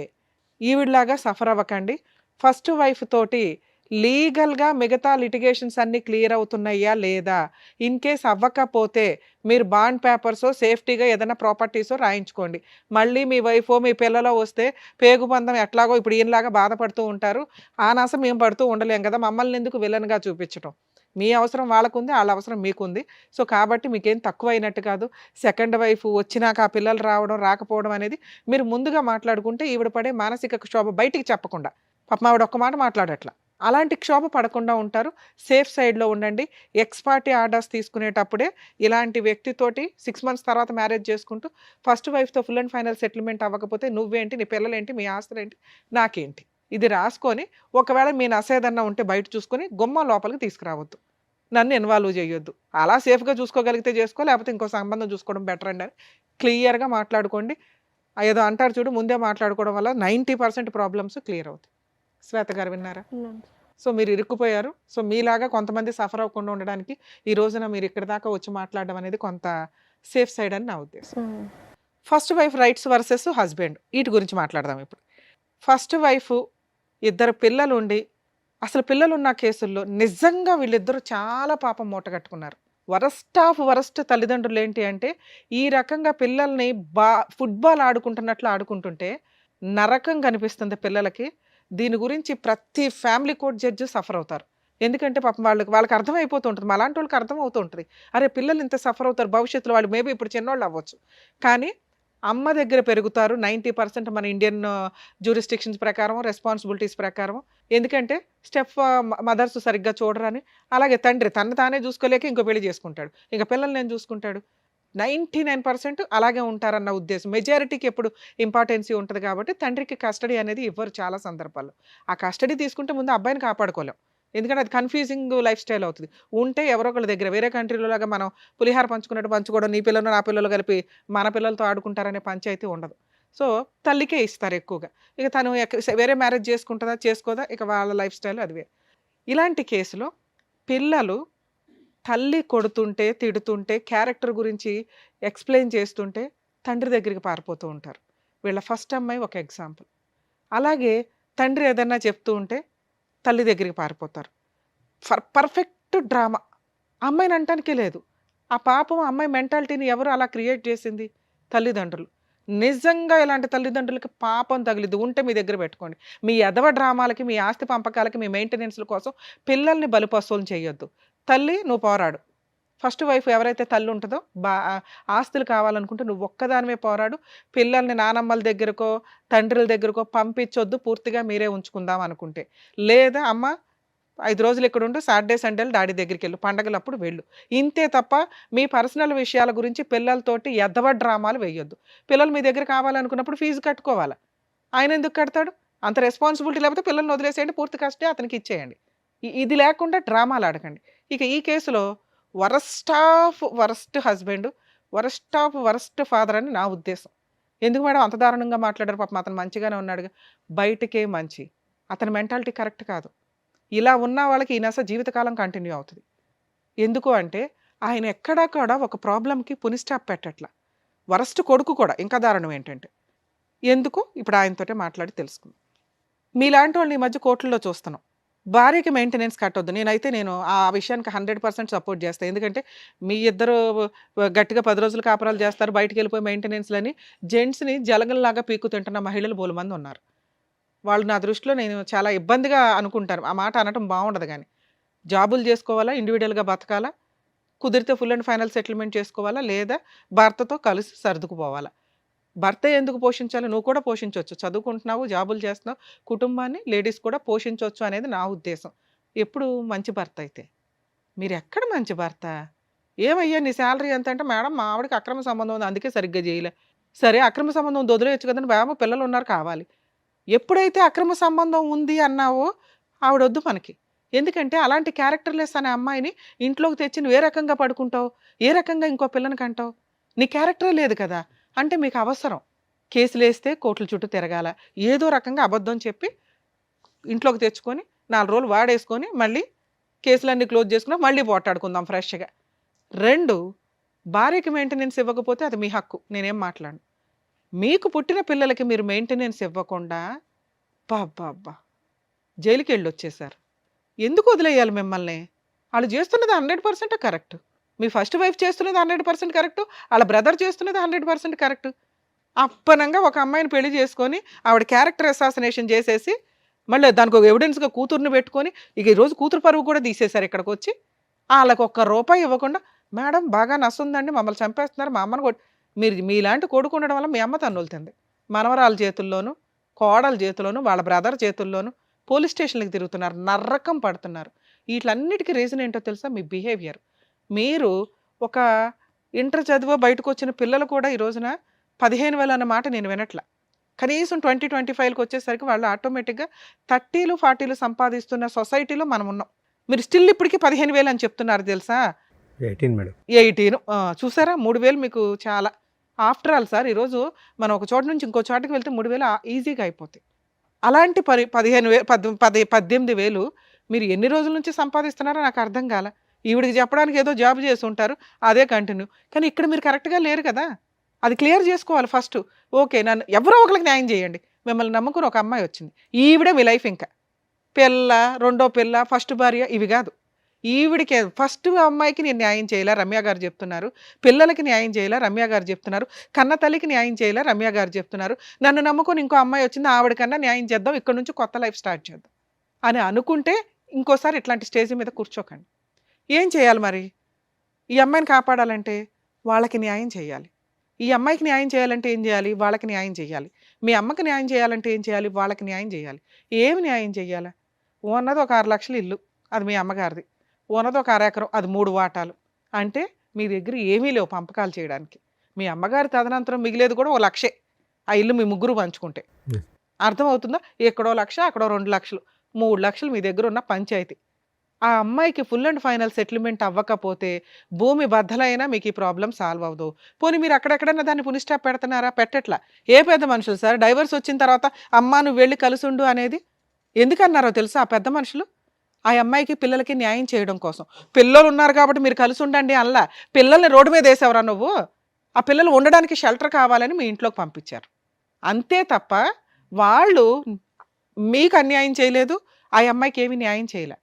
ఈవిడలాగా సఫర్ అవ్వకండి. ఫస్ట్ వైఫ్ తోటి లీగల్‌గా మిగతా లిటిగేషన్స్ అన్నీ క్లియర్ అవుతున్నాయా లేదా? ఇన్ కేస్ అవ్వకపోతే మీరు బాండ్ పేపర్సో, సేఫ్టీగా ఏదైనా ప్రాపర్టీసో రాయించుకోండి. మళ్ళీ మీ వైఫో, మీ పిల్లలో వస్తే పేగుబంధం ఎట్లాగో ఇప్పుడు ఈయనలాగా బాధపడుతూ ఉంటారు. ఆ నస మేము పడుతూ ఉండలేం కదా! మమ్మల్ని ఎందుకు విలన్‌గా చూపించటం. మీ అవసరం వాళ్ళకుంది, ఆళ్ళ అవసరం మీకుంది. సో, కాబట్టి మీకేం తక్కువైనట్టు కాదు. సెకండ్ వైఫ్ వచ్చినాక ఆ పిల్లలు రావడం, రాకపోవడం అనేది మీరు ముందుగా మాట్లాడుకుంటే ఈవిడ పడే మానసిక క్షోభ బయటికి చెప్పకుండా. పాపం ఆవిడ ఒక్క మాట మాట్లాడట్ల. అలాంటి క్షోభ పడకుండా ఉంటారు. సేఫ్ సైడ్‌లో ఉండండి. ఎక్స్ పార్టీ ఆర్డర్స్ తీసుకునేటప్పుడే ఇలాంటి వ్యక్తితోటి 6 మంత్స్ తర్వాత మ్యారేజ్ చేసుకుంటూ ఫస్ట్ వైఫ్‌తో ఫుల్ అండ్ ఫైనల్ సెటిల్మెంట్ అవ్వకపోతే నువ్వేంటి, నీ పిల్లలేంటి, మీ ఆస్తులేంటి, నాకేంటి. ఇది రాసుకొని ఒకవేళ మీ నసేదన్నా ఉంటే బయట చూసుకొని గుమ్మం లోపలికి తీసుకురావద్దు. నన్ను ఇన్వాల్వ్ చేయొద్దు. అలా సేఫ్‌గా చూసుకోగలిగితే చేసుకో, లేకపోతే ఇంకో సంబంధం చూసుకోవడం బెటర్ అండి అని క్లియర్‌గా మాట్లాడుకోండి. ఏదో అంటారు చూడు, ముందే మాట్లాడుకోవడం వల్ల 90% ప్రాబ్లమ్స్ క్లియర్ అవుతాయి. శ్వేత గారు విన్నారా? సో, మీరు ఇరుక్కుపోయారు. సో, మీలాగా కొంతమంది సఫర్ అవ్వకుండా ఉండడానికి ఈ రోజున మీరు ఇక్కడి దాకా వచ్చి మాట్లాడడం అనేది కొంత సేఫ్ సైడ్ అని నా ఉద్దేశం. First wife rights versus husband వీటి గురించి మాట్లాడదాం ఇప్పుడు. ఫస్ట్ వైఫ్ ఇద్దరు పిల్లలుండి అసలు పిల్లలున్న కేసుల్లో నిజంగా వీళ్ళిద్దరూ చాలా పాపం మూటగట్టుకున్నారు. వరస్ట్ ఆఫ్ వరస్ట్ తల్లిదండ్రులు ఏంటి అంటే ఈ రకంగా పిల్లల్ని ఫుట్బాల్ ఆడుకుంటున్నట్లు ఆడుకుంటుంటే నరకం కనిపిస్తుంది పిల్లలకి. దీని గురించి ప్రతి ఫ్యామిలీ కోర్ట్ జడ్జి సఫర్ అవుతారు. ఎందుకంటే పాపం వాళ్ళకి అర్థమైపోతూ ఉంటుంది. మాలాంటి వాళ్ళకి అర్థం అవుతూ ఉంటుంది. అరే పిల్లలు ఇంత సఫర్ అవుతారు, భవిష్యత్తులో వాళ్ళు మేబీ ఇప్పుడు చిన్నోళ్ళు అవ్వచ్చు. కానీ అమ్మ దగ్గర పెరుగుతారు 90% మన ఇండియన్ జ్యూరిస్డిక్షన్స్ ప్రకారం, రెస్పాన్సిబిలిటీస్ ప్రకారం. ఎందుకంటే స్టెప్ మదర్స్ సరిగ్గా చూడరని. అలాగే తండ్రి తను తానే చూసుకోలేక ఇంకో పెళ్లి చేసుకుంటాడు. ఇంక పిల్లల్ని నేను చూసుకుంటాడు. 99% అలాగే ఉంటారన్న ఉద్దేశం. మెజారిటీకి ఎప్పుడు ఇంపార్టెన్సీ ఉంటుంది కాబట్టి తండ్రికి కస్టడీ అనేది ఇవ్వరు చాలా సందర్భాల్లో. ఆ కస్టడీ తీసుకుంటే ముందు అబ్బాయిని కాపాడుకోలేం. ఎందుకంటే అది కన్‌ఫ్యూజింగ్ లైఫ్ స్టైల్ అవుతది. ఉంటే ఎవరో ఒకళ్ళ దగ్గర వేరే కంట్రీలో లాగా మనం పులిహార పంచుకున్నట్టు పంచుకోవడం, నీ పిల్లలు నా పిల్లలు కలిపి మన పిల్లలతో ఆడుకుంటారనే పంచాయితీ ఉండదు. సో, తల్లికే ఇస్తారు ఎక్కువగా. ఇక తను వేరే మ్యారేజ్ చేసుకుంటదా, చేసుకోదా ఇక వాళ్ళ లైఫ్ స్టైల్ అది వేరు. ఇలాంటి కేసులో పిల్లలు తల్లి కొడుతుంటే, తిడుతుంటే, క్యారెక్టర్ గురించి ఎక్స్‌ప్లెయిన్ చేస్తుంటే తండ్రి దగ్గరికి పారిపోతూ ఉంటారు. వీళ్ళ ఫస్ట్ అమ్మాయి ఒక ఎగ్జాంపుల్. అలాగే తండ్రి ఏదన్నా చెప్తూ ఉంటే తల్లి దగ్గరికి పారిపోతారు. Perfect drama. అమ్మాయిని అంటానికే లేదు. ఆ పాపం అమ్మాయి మెంటాలిటీని ఎవరు అలా క్రియేట్ చేసింది? తల్లిదండ్రులు. నిజంగా ఇలాంటి తల్లిదండ్రులకి పాపం తగిలిద్ది. ఉంటే మీ దగ్గర పెట్టుకోండి. మీ ఎదవ డ్రామాలకి, మీ ఆస్తి పంపకాలకి, మీ మెయింటెనెన్స్‌ల కోసం పిల్లల్ని బలిపశువులను చేయొద్దు. తల్లి నువ్వు పోరాడు. ఫస్ట్ వైఫ్ ఎవరైతే తల్లి ఉంటుందో ఆస్తులు కావాలనుకుంటే నువ్వు ఒక్కదానివే పోరాడు. పిల్లల్ని నానమ్మల దగ్గరకో, తండ్రుల దగ్గరకో పంపించొద్దు. పూర్తిగా మీరే ఉంచుకుందాం అనుకుంటే. లేదా అమ్మ 5 రోజులు ఇక్కడుండు. Saturday, సండేలు daddy దగ్గరికెళ్ళు. పండగలప్పుడు వెళ్ళు. ఇంతే తప్ప మీ పర్సనల్ విషయాల గురించి పిల్లలతోటి ఎద్దవ డ్రామాలు వేయొద్దు. పిల్లలు మీ దగ్గర కావాలనుకున్నప్పుడు ఫీజు కట్టుకోవాలా. ఆయన ఎందుకు కడతాడు? అంత రెస్పాన్సిబిలిటీ లేకపోతే పిల్లల్ని వదిలేసేయండి. పూర్తి కస్టడీ అతనికి ఇచ్చేయండి. ఇది లేకుండా డ్రామాలు ఆడకండి. ఇక ఈ కేసులో worst of worst husband, worst of worst father అని నా ఉద్దేశం. ఎందుకు మేడం అంత దారుణంగా మాట్లాడారు? పాపం అతను మంచిగానే ఉన్నాడుగా. బయటకే మంచి. అతని మెంటాలిటీ కరెక్ట్ కాదు. ఇలా ఉన్న వాళ్ళకి ఈ నస జీవితకాలం కంటిన్యూ అవుతుంది. ఎందుకు అంటే ఆయన ఎక్కడా కూడా ఒక ప్రాబ్లంకి పునిస్టాప్ పెట్టట్ల. వరస్ట్ కొడుకు కూడా ఇంకా దారుణం ఏంటంటే ఎందుకు ఇప్పుడు ఆయనతోటే మాట్లాడి తెలుసుకుందాం. మీలాంటి వాళ్ళని ఈ మధ్య కోర్టుల్లో చూస్తున్నాం. భార్యకి మెయింటెనెన్స్ కట్టొద్దు. నేను ఆ విషయానికి 100% సపోర్ట్ చేస్తాను. ఎందుకంటే మీ ఇద్దరు గట్టిగా 10 రోజులు కాపురాలు చేస్తారు, బయటికి వెళ్ళిపోయి మెయింటెనెన్స్లని జెంట్స్ని జలగల్లాగా పీక్కు తింటున్న మహిళలు బోలమంది ఉన్నారు. వాళ్ళు నా దృష్టిలో నేను చాలా ఇబ్బందిగా అనుకుంటాను. ఆ మాట అనటం బాగుండదు. కానీ జాబులు చేసుకోవాలా, ఇండివిజువల్గా బతకాలా, కుదిరితే ఫుల్ అండ్ ఫైనల్ సెటిల్మెంట్ చేసుకోవాలా, లేదా భర్తతో కలిసి సర్దుకుపోవాలా. భర్త ఎందుకు పోషించాలి? నువ్వు కూడా పోషించవచ్చు. చదువుకుంటున్నావు, జాబులు చేస్తున్నావు, కుటుంబాన్ని లేడీస్ కూడా పోషించవచ్చు అనేది నా ఉద్దేశం. ఎప్పుడు మంచి భర్త అయితే. మీరు ఎక్కడ మంచి భర్త? ఏమయ్యా నీ శాలరీ ఎంత అంటే, మేడం మా ఆవిడకి అక్రమ సంబంధం ఉంది అందుకే సరిగ్గా చేయలే. సరే అక్రమ సంబంధం వదిలేయచ్చు కదండి, బాబు పిల్లలు ఉన్నారు కావాలి. ఎప్పుడైతే అక్రమ సంబంధం ఉంది అన్నావో ఆవిడొద్దు మనకి. ఎందుకంటే అలాంటి క్యారెక్టర్లెస్ అనే అమ్మాయిని ఇంట్లోకి తెచ్చి నువ్వు ఏ రకంగా పడుకుంటావు, ఏ రకంగా ఇంకో పిల్లని కంటావు? నీ క్యారెక్టరే లేదు కదా. అంటే మీకు అవసరం కేసులు వేస్తే కోర్టుల చుట్టూ తిరగాల, ఏదో రకంగా అబద్ధం చెప్పి ఇంట్లోకి తెచ్చుకొని 4 రోజులు వాడేసుకొని మళ్ళీ కేసులన్నీ క్లోజ్ చేసుకున్నా మళ్ళీ పోటాడుకుందాం ఫ్రెష్గా. 2, భార్యకి మెయింటెనెన్స్ ఇవ్వకపోతే అది మీ హక్కు, నేనేం మాట్లాడను. మీకు పుట్టిన పిల్లలకి మీరు మెయింటెనెన్స్ ఇవ్వకుండా బాబ్బా జైలుకి వెళ్ళి వచ్చేసారు. ఎందుకు వదిలేయాలి మిమ్మల్ని? వాళ్ళు చేస్తున్నది 100% కరెక్ట్. మీ ఫస్ట్ వైఫ్ చేస్తున్నది 100% కరెక్ట్, వాళ్ళ బ్రదర్ చేస్తున్నది 100% కరెక్ట్. అప్పనంగా ఒక అమ్మాయిని పెళ్లి చేసుకొని ఆవిడ క్యారెక్టర్ అసాసినేషన్ చేసేసి మళ్ళీ దానికి ఒక ఎవిడెన్స్గా కూతుర్ని పెట్టుకొని ఇక ఈరోజు కూతురు పరువు కూడా తీసేశారు. ఇక్కడికి వచ్చి వాళ్ళకి ₹1 ఇవ్వకుండా, మేడం బాగా నస్తుందండి, మమ్మల్ని చంపేస్తున్నారు, మా అమ్మని మీరు మీలాంటి కొడుకు ఉండడం వల్ల మీ అమ్మ తన్నులుతుంది. మనవరాల చేతుల్లోనూ, కోడల చేతుల్లోనూ, వాళ్ళ బ్రదర్ చేతుల్లోనూ పోలీస్ స్టేషన్లకు తిరుగుతున్నారు, నర్రకం పడుతున్నారు. వీటన్నిటికీ రీజన్ ఏంటో తెలుసా? మీ బిహేవియర్. మీరు ఒక ఇంటర్ చదివో బయటకు వచ్చిన పిల్లలు కూడా ఈ రోజున 15,000 అన్న మాట నేను వినట్ల. కనీసం 20-25కి వచ్చేసరికి వాళ్ళు ఆటోమేటిక్గా 30లు 40లు సంపాదిస్తున్న సొసైటీలో మనం ఉన్నాం. మీరు స్టిల్ ఇప్పటికీ 15,000 అని చెప్తున్నారు తెలుసా? 18 మేడం. 18 చూసారా? 3,000 మీకు చాలా. ఆఫ్టర్ ఆల్ సార్ ఈరోజు మనం ఒక చోట నుంచి ఇంకో చోటకి వెళ్తే 3,000 ఈజీగా అయిపోతాయి. అలాంటి 18,000 మీరు ఎన్ని రోజుల నుంచి సంపాదిస్తున్నారో నాకు అర్థం కాల. ఈవిడికి చెప్పడానికి ఏదో జాబ్ చేసి ఉంటారు, అదే కంటిన్యూ. కానీ ఇక్కడ మీరు కరెక్ట్గా లేరు కదా, అది క్లియర్ చేసుకోవాలి ఫస్ట్. ఓకే, నన్ను ఎవరో ఒకరికి న్యాయం చేయండి. మిమ్మల్ని నమ్ముకుని ఒక అమ్మాయి వచ్చింది, ఈవిడే మీ లైఫ్. ఇంకా పిల్ల, రెండో పిల్ల, ఫస్ట్ భార్య ఇవి కాదు. ఈవిడికి ఫస్ట్ అమ్మాయికి నేను న్యాయం చేయాలా, రమ్య గారు చెప్తున్నారు. పిల్లలకి న్యాయం చేయాలా, రమ్య గారు చెప్తున్నారు. కన్న తల్లికి న్యాయం చేయాలా, రమ్య గారు చెప్తున్నారు. నన్ను నమ్ముకొని ఇంకో అమ్మాయి వచ్చింది, ఆవిడకన్నా న్యాయం చేద్దాం, ఇక్కడ నుంచి కొత్త లైఫ్ స్టార్ట్ చేద్దాం అని అనుకుంటే ఇంకోసారి ఇట్లాంటి స్టేజ్ మీద కూర్చోకండి. ఏం చేయాలి మరి? ఈ అమ్మాయిని కాపాడాలంటే వాళ్ళకి న్యాయం చేయాలి. ఈ అమ్మాయికి న్యాయం చేయాలంటే ఏం చేయాలి? వాళ్ళకి న్యాయం చేయాలి. మీ అమ్మకి న్యాయం చేయాలంటే ఏం చేయాలి? వాళ్ళకి న్యాయం చేయాలి. ఏమి న్యాయం చేయాలి? ఉన్నది ఒక 6 లక్షల ఇల్లు, అది మీ అమ్మగారిది. ఉన్నది ఒక 1/2 ఎకరం, అది 3 వాటాలు. అంటే మీ దగ్గర ఏమీ లేవు పంపకాలు చేయడానికి. మీ అమ్మగారి తదనంతరం మిగిలేదు కూడా 1 లక్షే, ఆ ఇల్లు మీ ముగ్గురు పంచుకుంటే. అర్థమవుతుందా? ఎక్కడో 1 లక్ష, అక్కడో 2 లక్షలు, 3 లక్షలు మీ దగ్గర ఉన్న పంచాయతీ. ఆ అమ్మాయికి ఫుల్ అండ్ ఫైనల్ సెటిల్మెంట్ అవ్వకపోతే భూమి బద్దలైనా మీకు ఈ ప్రాబ్లం సాల్వ్ అవ్వదు. పోనీ మీరు అక్కడెక్కడన్నా దాన్ని పునిస్టాప్ పెడుతున్నారా? పెట్టట్లా. ఏ పెద్ద మనుషులు సార్ డైవర్స్ వచ్చిన తర్వాత అమ్మా నువ్వు వెళ్ళి కలుసుండు అనేది ఎందుకన్నారో తెలుసా? ఆ పెద్ద మనుషులు ఆ అమ్మాయికి పిల్లలకి న్యాయం చేయడం కోసం. పిల్లలు ఉన్నారు కాబట్టి మీరు కలిసి ఉండండి అల్లా. పిల్లల్ని రోడ్డు మీద వేసేవరా నువ్వు? ఆ పిల్లలు ఉండడానికి షెల్టర్ కావాలని మీ ఇంట్లోకి పంపించారు అంతే తప్ప వాళ్ళు మీకు అన్యాయం చేయలేదు, ఆ అమ్మాయికి ఏమి న్యాయం చేయలే.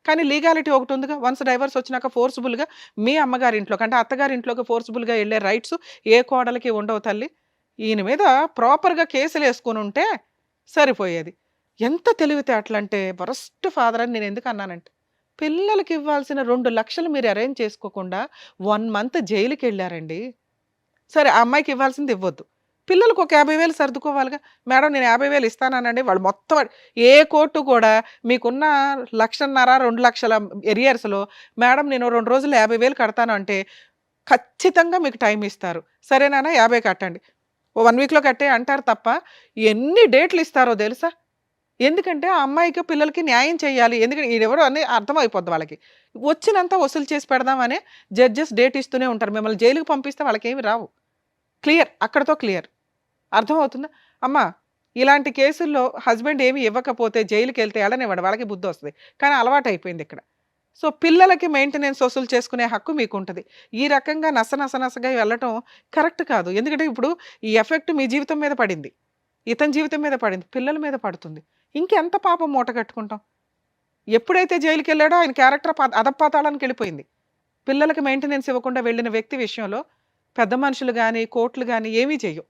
కానీ లీగాలిటీ ఒకటి ఉందిగా, వన్స్ డైవర్స్ వచ్చినాక ఫోర్స్ఫుల్గా మీ అమ్మగారి ఇంట్లోకి అంటే అత్తగారి ఇంట్లోకి ఫోర్స్ఫుల్గా వెళ్ళే రైట్స్ ఏ కోడలికి ఉండవు తల్లి. ఈయన మీద ప్రాపర్గా కేసులు వేసుకొని ఉంటే సరిపోయేది. ఎంత తెలివితే అట్లంటే వరస్ట్ ఫాదర్ అని నేను ఎందుకు అన్నానంటే, పిల్లలకి ఇవ్వాల్సిన 2 లక్షలు మీరు అరేంజ్ చేసుకోకుండా 1 మంత్ జైలుకి వెళ్ళారండి. సరే ఆ అమ్మాయికి ఇవ్వాల్సింది ఇవ్వద్దు, పిల్లలకు ఒక 50,000 సర్దుకోవాలిగా. మేడం నేను 50,000 ఇస్తానండి, వాళ్ళు మొత్తం ఏ కోర్టు కూడా మీకున్న 1,50,000 2 లక్షల ఎరియర్స్లో మేడం నేను 2 రోజులు 50,000 కడతాను అంటే ఖచ్చితంగా మీకు టైం ఇస్తారు. సరేనా 50 కట్టండి, 1 వీక్లో కట్టే అంటారు తప్ప ఎన్ని డేట్లు ఇస్తారో తెలుసా? ఎందుకంటే ఆ అమ్మాయికి పిల్లలకి న్యాయం చేయాలి. ఎందుకంటే ఈడెవరో అని అర్థమైపోద్ది వాళ్ళకి. వచ్చినంత వసూలు చేసి పెడదామని జడ్జెస్ డేట్ ఇస్తూనే ఉంటారు. మిమ్మల్ని జైలుకి పంపిస్తే వాళ్ళకి ఏమి రావు. క్లియర్, అక్కడతో క్లియర్. అర్థమవుతుందా? అమ్మ ఇలాంటి కేసుల్లో హస్బెండ్ ఏమి ఇవ్వకపోతే జైలుకి వెళ్తే వెళ్ళనివ్వడు, వాళ్ళకి బుద్ధి వస్తుంది. కానీ అలవాటు అయిపోయింది ఇక్కడ. సో పిల్లలకి మెయింటెనెన్స్ వసూలు చేసుకునే హక్కు మీకు ఉంటుంది. ఈ రకంగా నసగా వెళ్ళటం కరెక్ట్ కాదు. ఎందుకంటే ఇప్పుడు ఈ ఎఫెక్ట్ మీ జీవితం మీద పడింది, ఇతని జీవితం మీద పడింది, పిల్లల మీద పడుతుంది. ఇంకెంత పాపం మూట కట్టుకుంటాం? ఎప్పుడైతే జైలుకి వెళ్ళాడో ఆయన క్యారెక్టర్ అధపాతాళానికి వెళ్ళిపోయింది. పిల్లలకి మెయింటెనెన్స్ ఇవ్వకుండా వెళ్ళిన వ్యక్తి విషయంలో పెద్ద మనుషులు కానీ కోర్టులు కానీ ఏమీ చెయ్యవు.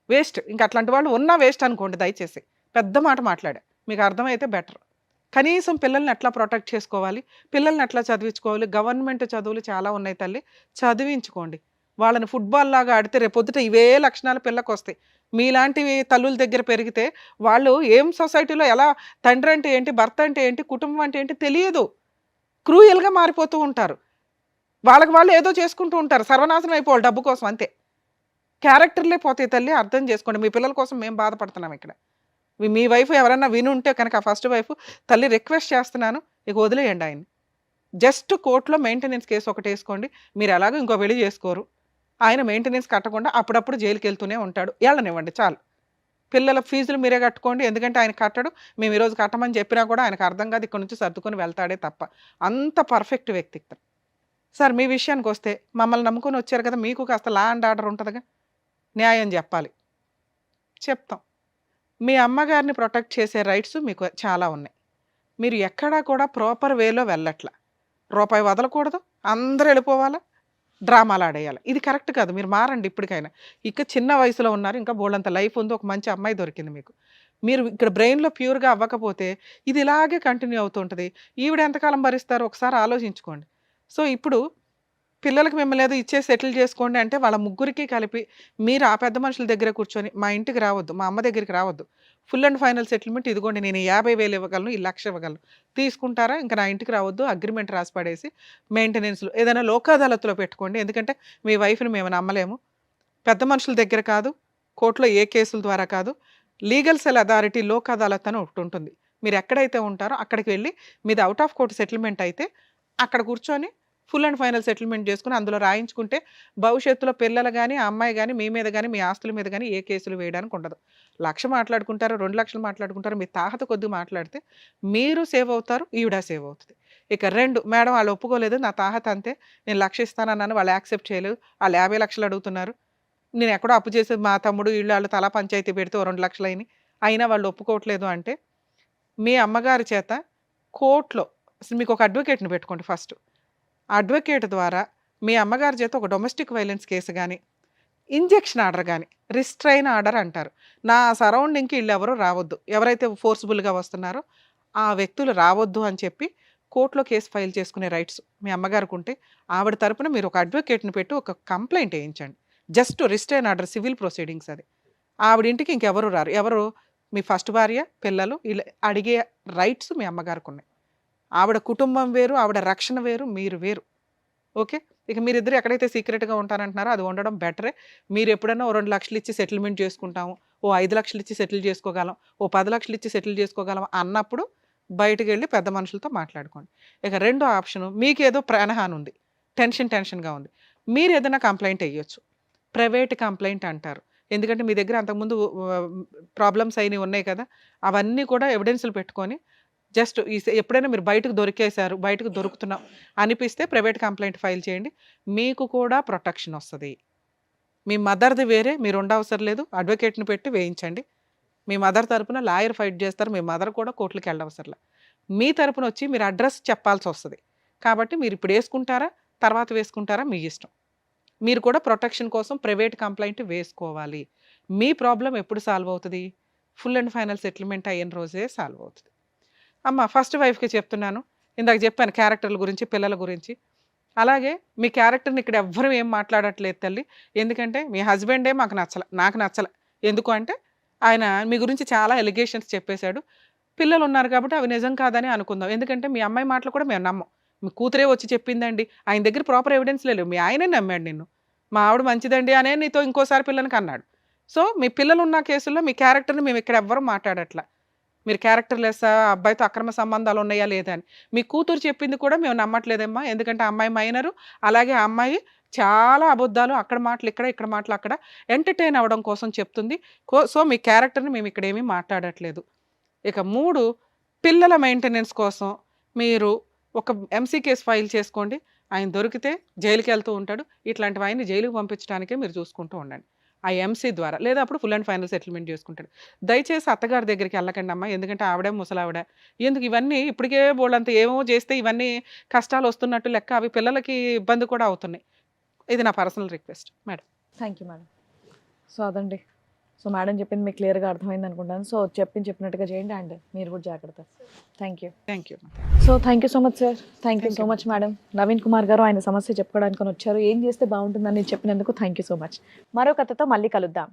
వేస్ట్. ఇంకా అట్లాంటి వాళ్ళు ఉన్నా వేస్ట్ అనుకోండి దయచేసి. పెద్ద మాట మాట్లాడా, మీకు అర్థమైతే బెటర్. కనీసం పిల్లల్ని ఎట్లా ప్రొటెక్ట్ చేసుకోవాలి, పిల్లల్ని ఎట్లా చదివించుకోవాలి. గవర్నమెంట్ చదువులు చాలా ఉన్నాయి తల్లి, చదివించుకోండి. వాళ్ళని ఫుట్బాల్ లాగా ఆడితే రేపొద్దుట ఇవే లక్షణాలు పిల్లకి వస్తాయి. మీలాంటివి తల్లుల దగ్గర పెరిగితే వాళ్ళు ఏం సొసైటీలో ఎలా తండ్రి అంటే ఏంటి, భర్త అంటే ఏంటి, కుటుంబం అంటే ఏంటి తెలియదు. క్రూయల్గా మారిపోతూ ఉంటారు. వాళ్ళకి వాళ్ళు ఏదో చేసుకుంటూ ఉంటారు, సర్వనాశనం అయిపోవాలి డబ్బు కోసం, అంతే. క్యారెక్టర్లే పోతాయి తల్లి, అర్థం చేసుకోండి. మీ పిల్లల కోసం మేము బాధపడుతున్నాం ఇక్కడ. మీ వైఫ్ ఎవరన్నా వినుంటే కనుక, ఫస్ట్ వైఫ్ తల్లి రిక్వెస్ట్ చేస్తున్నాను, ఇక వదిలేయండి ఆయన్ని. జస్ట్ కోర్టులో మెయింటెనెన్స్ కేసు ఒకటి వేసుకోండి. మీరు ఎలాగో ఇంకో పెళ్లి చేసుకోరు, ఆయన మెయింటెనెన్స్ కట్టకుండా అప్పుడప్పుడు జైలుకి వెళ్తూనే ఉంటాడు, వెళ్ళనివ్వండి చాలు. పిల్లల ఫీజులు మీరే కట్టుకోండి, ఎందుకంటే ఆయన కట్టడు. మేము ఈరోజు కట్టమని చెప్పినా కూడా ఆయనకు అర్థం కాదు, ఇక్కడ నుంచి సర్దుకొని వెళ్తాడే తప్ప. అంత పర్ఫెక్ట్ వ్యక్తి. సార్ మీ విషయానికి వస్తే, మమ్మల్ని నమ్ముకొని వచ్చారు కదా, మీకు కాస్త లా అండ్ ఆర్డర్ ఉంటుందిగా, న్యాయం చెప్పాలి, చెప్తాం. మీ అమ్మగారిని ప్రొటెక్ట్ చేసే రైట్స్ మీకు చాలా ఉన్నాయి. మీరు ఎక్కడా కూడా ప్రాపర్ వేలో వెళ్ళట్లా. రూపాయి వదలకూడదు, అందరూ వెళ్ళిపోవాలా, డ్రామాలు ఆడేయాలి. ఇది కరెక్ట్ కాదు. మీరు మారండి ఇప్పటికైనా. ఇక చిన్న వయసులో ఉన్నారు, ఇంకా బోల్డంత లైఫ్ ఉంది, ఒక మంచి అమ్మాయి దొరికింది మీకు. మీరు ఇక్కడ బ్రెయిన్లో ప్యూర్గా అవ్వకపోతే ఇది ఇలాగే కంటిన్యూ అవుతుంటుంది. ఈవిడ ఎంతకాలం భరిస్తారో ఒకసారి ఆలోచించుకోండి. సో ఇప్పుడు పిల్లలకి మిమ్మల్ని ఏదో ఇచ్చే సెటిల్ చేసుకోండి అంటే వాళ్ళ ముగ్గురికి కలిపి మీరు ఆ పెద్ద మనుషుల దగ్గర కూర్చొని, మా ఇంటికి రావద్దు, మా అమ్మ దగ్గరికి రావద్దు, ఫుల్ అండ్ ఫైనల్ సెటిల్మెంట్ ఇదిగోండి, నేను 50,000 ఇవ్వగలను, 1,00,000 ఇవ్వగలను, తీసుకుంటారా, ఇంకా నా ఇంటికి రావద్దు, అగ్రిమెంట్ రాసి పడేసి మెయింటెనెన్స్లో ఏదైనా లోక్ అదాలత్లో పెట్టుకోండి. ఎందుకంటే మీ వైఫ్ని మేము నమ్మలేము. పెద్ద మనుషుల దగ్గర కాదు, కోర్టులో ఏ కేసుల ద్వారా కాదు, legal cell authority Lok Adalat అని ఒకటి ఉంటుంది. మీరు ఎక్కడైతే ఉంటారో అక్కడికి వెళ్ళి మీది అవుట్ ఆఫ్ కోర్టు సెటిల్మెంట్ అయితే అక్కడ కూర్చొని ఫుల్ అండ్ ఫైనల్ సెటిల్మెంట్ చేసుకుని అందులో రాయించుకుంటే భవిష్యత్తులో పిల్లలు కానీ, ఆ అమ్మాయి కానీ, మీ మీద కానీ, మీ ఆస్తుల మీద కానీ ఏ కేసులు వేయడానికి ఉండదు. 1,00,000 మాట్లాడుకుంటారు, 2,00,000 మాట్లాడుకుంటారు, మీ తాహత కొద్ది మాట్లాడితే మీరు సేవ్ అవుతారు, ఈవిడ సేవ్ అవుతుంది. ఇక 2, మేడం వాళ్ళు ఒప్పుకోలేదు, నా తాహత అంతే, నేను 1,00,000 ఇస్తానన్నాను, వాళ్ళు యాక్సెప్ట్ చేయలేదు, వాళ్ళు 50,00,000 అడుగుతున్నారు, నేను ఎక్కడో అప్పు చేసి మా తమ్ముడు వీళ్ళు వాళ్ళు తలా పంచాయతీ పెడితే 2,00,000 అయినాయి, అయినా వాళ్ళు ఒప్పుకోవట్లేదు అంటే మీ అమ్మగారి చేత కోర్టులో మీకు ఒక అడ్వకేట్ని పెట్టుకోండి ఫస్ట్. అడ్వకేట్ ద్వారా మీ అమ్మగారి చేత ఒక డొమెస్టిక్ వైలెన్స్ కేసు కానీ, ఇంజెక్షన్ ఆర్డర్ కానీ, రిస్ట్రైన్ ఆర్డర్ అంటారు, నా సరౌండింగ్కి వీళ్ళు ఎవరు రావద్దు, ఎవరైతే ఫోర్స్ఫుల్గా వస్తున్నారో ఆ వ్యక్తులు రావద్దు అని చెప్పి కోర్టులో కేసు ఫైల్ చేసుకునే రైట్స్ మీ అమ్మగారికి ఉంటే ఆవిడ తరపున మీరు ఒక అడ్వకేట్ని పెట్టి ఒక కంప్లైంట్ వేయించండి. Just restrain order, civil proceedings అది. ఆవిడ ఇంటికి ఇంకెవరు రారు, ఎవరు మీ ఫస్ట్ భార్య, పిల్లలు, ఇలా అడిగే రైట్స్ మీ అమ్మగారికి ఉన్నాయి. ఆవిడ కుటుంబం వేరు, ఆవిడ రక్షణ వేరు, మీరు వేరు. ఓకే, ఇక మీరిద్దరు ఎక్కడైతే సీక్రెట్గా ఉంటారంటున్నారో అది ఉండడం బెటరే. మీరు ఎప్పుడైనా ఓ 2,00,000 ఇచ్చి సెటిల్మెంట్ చేసుకుంటాము, ఓ 5,00,000 ఇచ్చి సెటిల్ చేసుకోగలం, ఓ 10,00,000 ఇచ్చి సెటిల్ చేసుకోగలం అన్నప్పుడు బయటకు వెళ్ళి పెద్ద మనుషులతో మాట్లాడుకోండి. ఇక 2వ ఆప్షన్, మీకు ఏదో ప్రాణహాని ఉంది, టెన్షన్గా ఉంది, మీరు ఏదైనా కంప్లైంట్ వేయొచ్చు. ప్రైవేట్ కంప్లైంట్ అంటారు. ఎందుకంటే మీ దగ్గర అంతకుముందు ప్రాబ్లమ్స్ అయినవి ఉన్నాయి కదా, అవన్నీ కూడా ఎవిడెన్స్లు పెట్టుకొని జస్ట్ ఎప్పుడైనా మీరు బయటకు దొరికేశారు, బయటకు దొరుకుతున్నాం అనిపిస్తే ప్రైవేట్ కంప్లైంట్ ఫైల్ చేయండి, మీకు కూడా ప్రొటెక్షన్ వస్తుంది. మీ మదర్ది వేరే, మీరు ఉండవసరం లేదు, అడ్వకేట్ని పెట్టి వేయించండి. మీ మదర్ తరపున లాయర్ ఫైట్ చేస్తారు, మీ మదర్ కూడా కోర్టులకు వెళ్ళవసరం లేదు. మీ తరపున వచ్చి మీరు అడ్రస్ చెప్పాల్సి వస్తుంది. కాబట్టి మీరు ఇప్పుడు వేసుకుంటారా, తర్వాత వేసుకుంటారా, మీ ఇష్టం. మీరు కూడా ప్రొటెక్షన్ కోసం ప్రైవేట్ కంప్లైంట్ వేసుకోవాలి. మీ ప్రాబ్లం ఎప్పుడు సాల్వ్ అవుతుంది, ఫుల్ అండ్ ఫైనల్ సెటిల్మెంట్ అయిన రోజే సాల్వ్ అవుతుంది. అమ్మ ఫస్ట్ వైఫ్కి చెప్తున్నాను, ఇందాక చెప్పాను క్యారెక్టర్ల గురించి, పిల్లల గురించి. అలాగే మీ క్యారెక్టర్ని ఇక్కడ ఎవ్వరూ ఏం మాట్లాడట్లేదు తల్లి, ఎందుకంటే మీ హస్బెండే మాకు నాకు నచ్చలే. ఎందుకు అంటే ఆయన మీ గురించి చాలా ఎలిగేషన్స్ చెప్పేశాడు. పిల్లలు ఉన్నారు కాబట్టి అవి నిజం కాదని అనుకుందాం, ఎందుకంటే మీ అమ్మాయి మాటలు కూడా మేము నమ్మం. మీ కూతురే వచ్చి చెప్పిందండి, ఆయన దగ్గర ప్రాపర్ ఎవిడెన్స్ లేవు, మీ ఆయనే నమ్మాడు నిన్ను, మా ఆవిడ మంచిదండి అనే నీతో ఇంకోసారి పిల్లలకి అన్నాడు. సో మీ పిల్లలు ఉన్న కేసుల్లో మీ క్యారెక్టర్ని మేము ఇక్కడ ఎవ్వరూ మాట్లాడట్లా. మీరు క్యారెక్టర్ లెస్సా, అబ్బాయితో అక్రమ సంబంధాలు ఉన్నాయా లేదా అని. మీ కూతురు చెప్పింది కూడా మేము నమ్మట్లేదమ్మా, ఎందుకంటే ఆ అమ్మాయి మైనరు, అలాగే ఆ అమ్మాయి చాలా అబద్ధాలు, అక్కడ మాటలు ఇక్కడ, ఇక్కడ మాటలు అక్కడ, ఎంటర్టైన్ అవ్వడం కోసం చెప్తుంది. సో మీ క్యారెక్టర్ని మేము ఇక్కడ ఏమీ మాట్లాడట్లేదు. ఇక 3, పిల్లల మెయింటెనెన్స్ కోసం మీరు ఒక ఎంసీ కేసు ఫైల్ చేసుకోండి. ఆయన దొరికితే జైలుకి వెళ్తూ ఉంటాడు. ఇట్లాంటివి ఆయన్ని జైలుకి పంపించడానికే మీరు చూసుకుంటూ ఉండండి ఆ ఎంసీ ద్వారా, లేదా అప్పుడు ఫుల్ అండ్ ఫైనల్ సెటిల్మెంట్ చేసుకుంటాడు. దయచేసి అత్తగారి దగ్గరికి వెళ్ళకండి అమ్మా, ఎందుకంటే ఆవిడే ముసలావిడ. ఎందుకు ఇవన్నీ ఇప్పటికే బోళ్ళంత ఏమో చేస్తే ఇవన్నీ కష్టాలు వస్తున్నట్టు లెక్క, అవి పిల్లలకి ఇబ్బంది కూడా అవుతున్నాయి. ఇది నా personal request madam. Thank you madam. So అదండి, సో మేడం చెప్పింది మీకు క్లియర్గా అర్థమైంది అనుకుంటాను. సో చెప్పినట్టుగా చేయండి అండ్ మీరు కూడా జాగ్రత్త. Thank you. Thank you. So thank you so much sir. Thank you so much madam. Naveen Kumar గారు ఆయన సమస్య చెప్పుకోవడానికి వచ్చారు. ఏం చేస్తే బాగుంటుందని చెప్పినందుకు థ్యాంక్ యూ సో మచ్. మరో కథతో మళ్ళీ కలుద్దాం.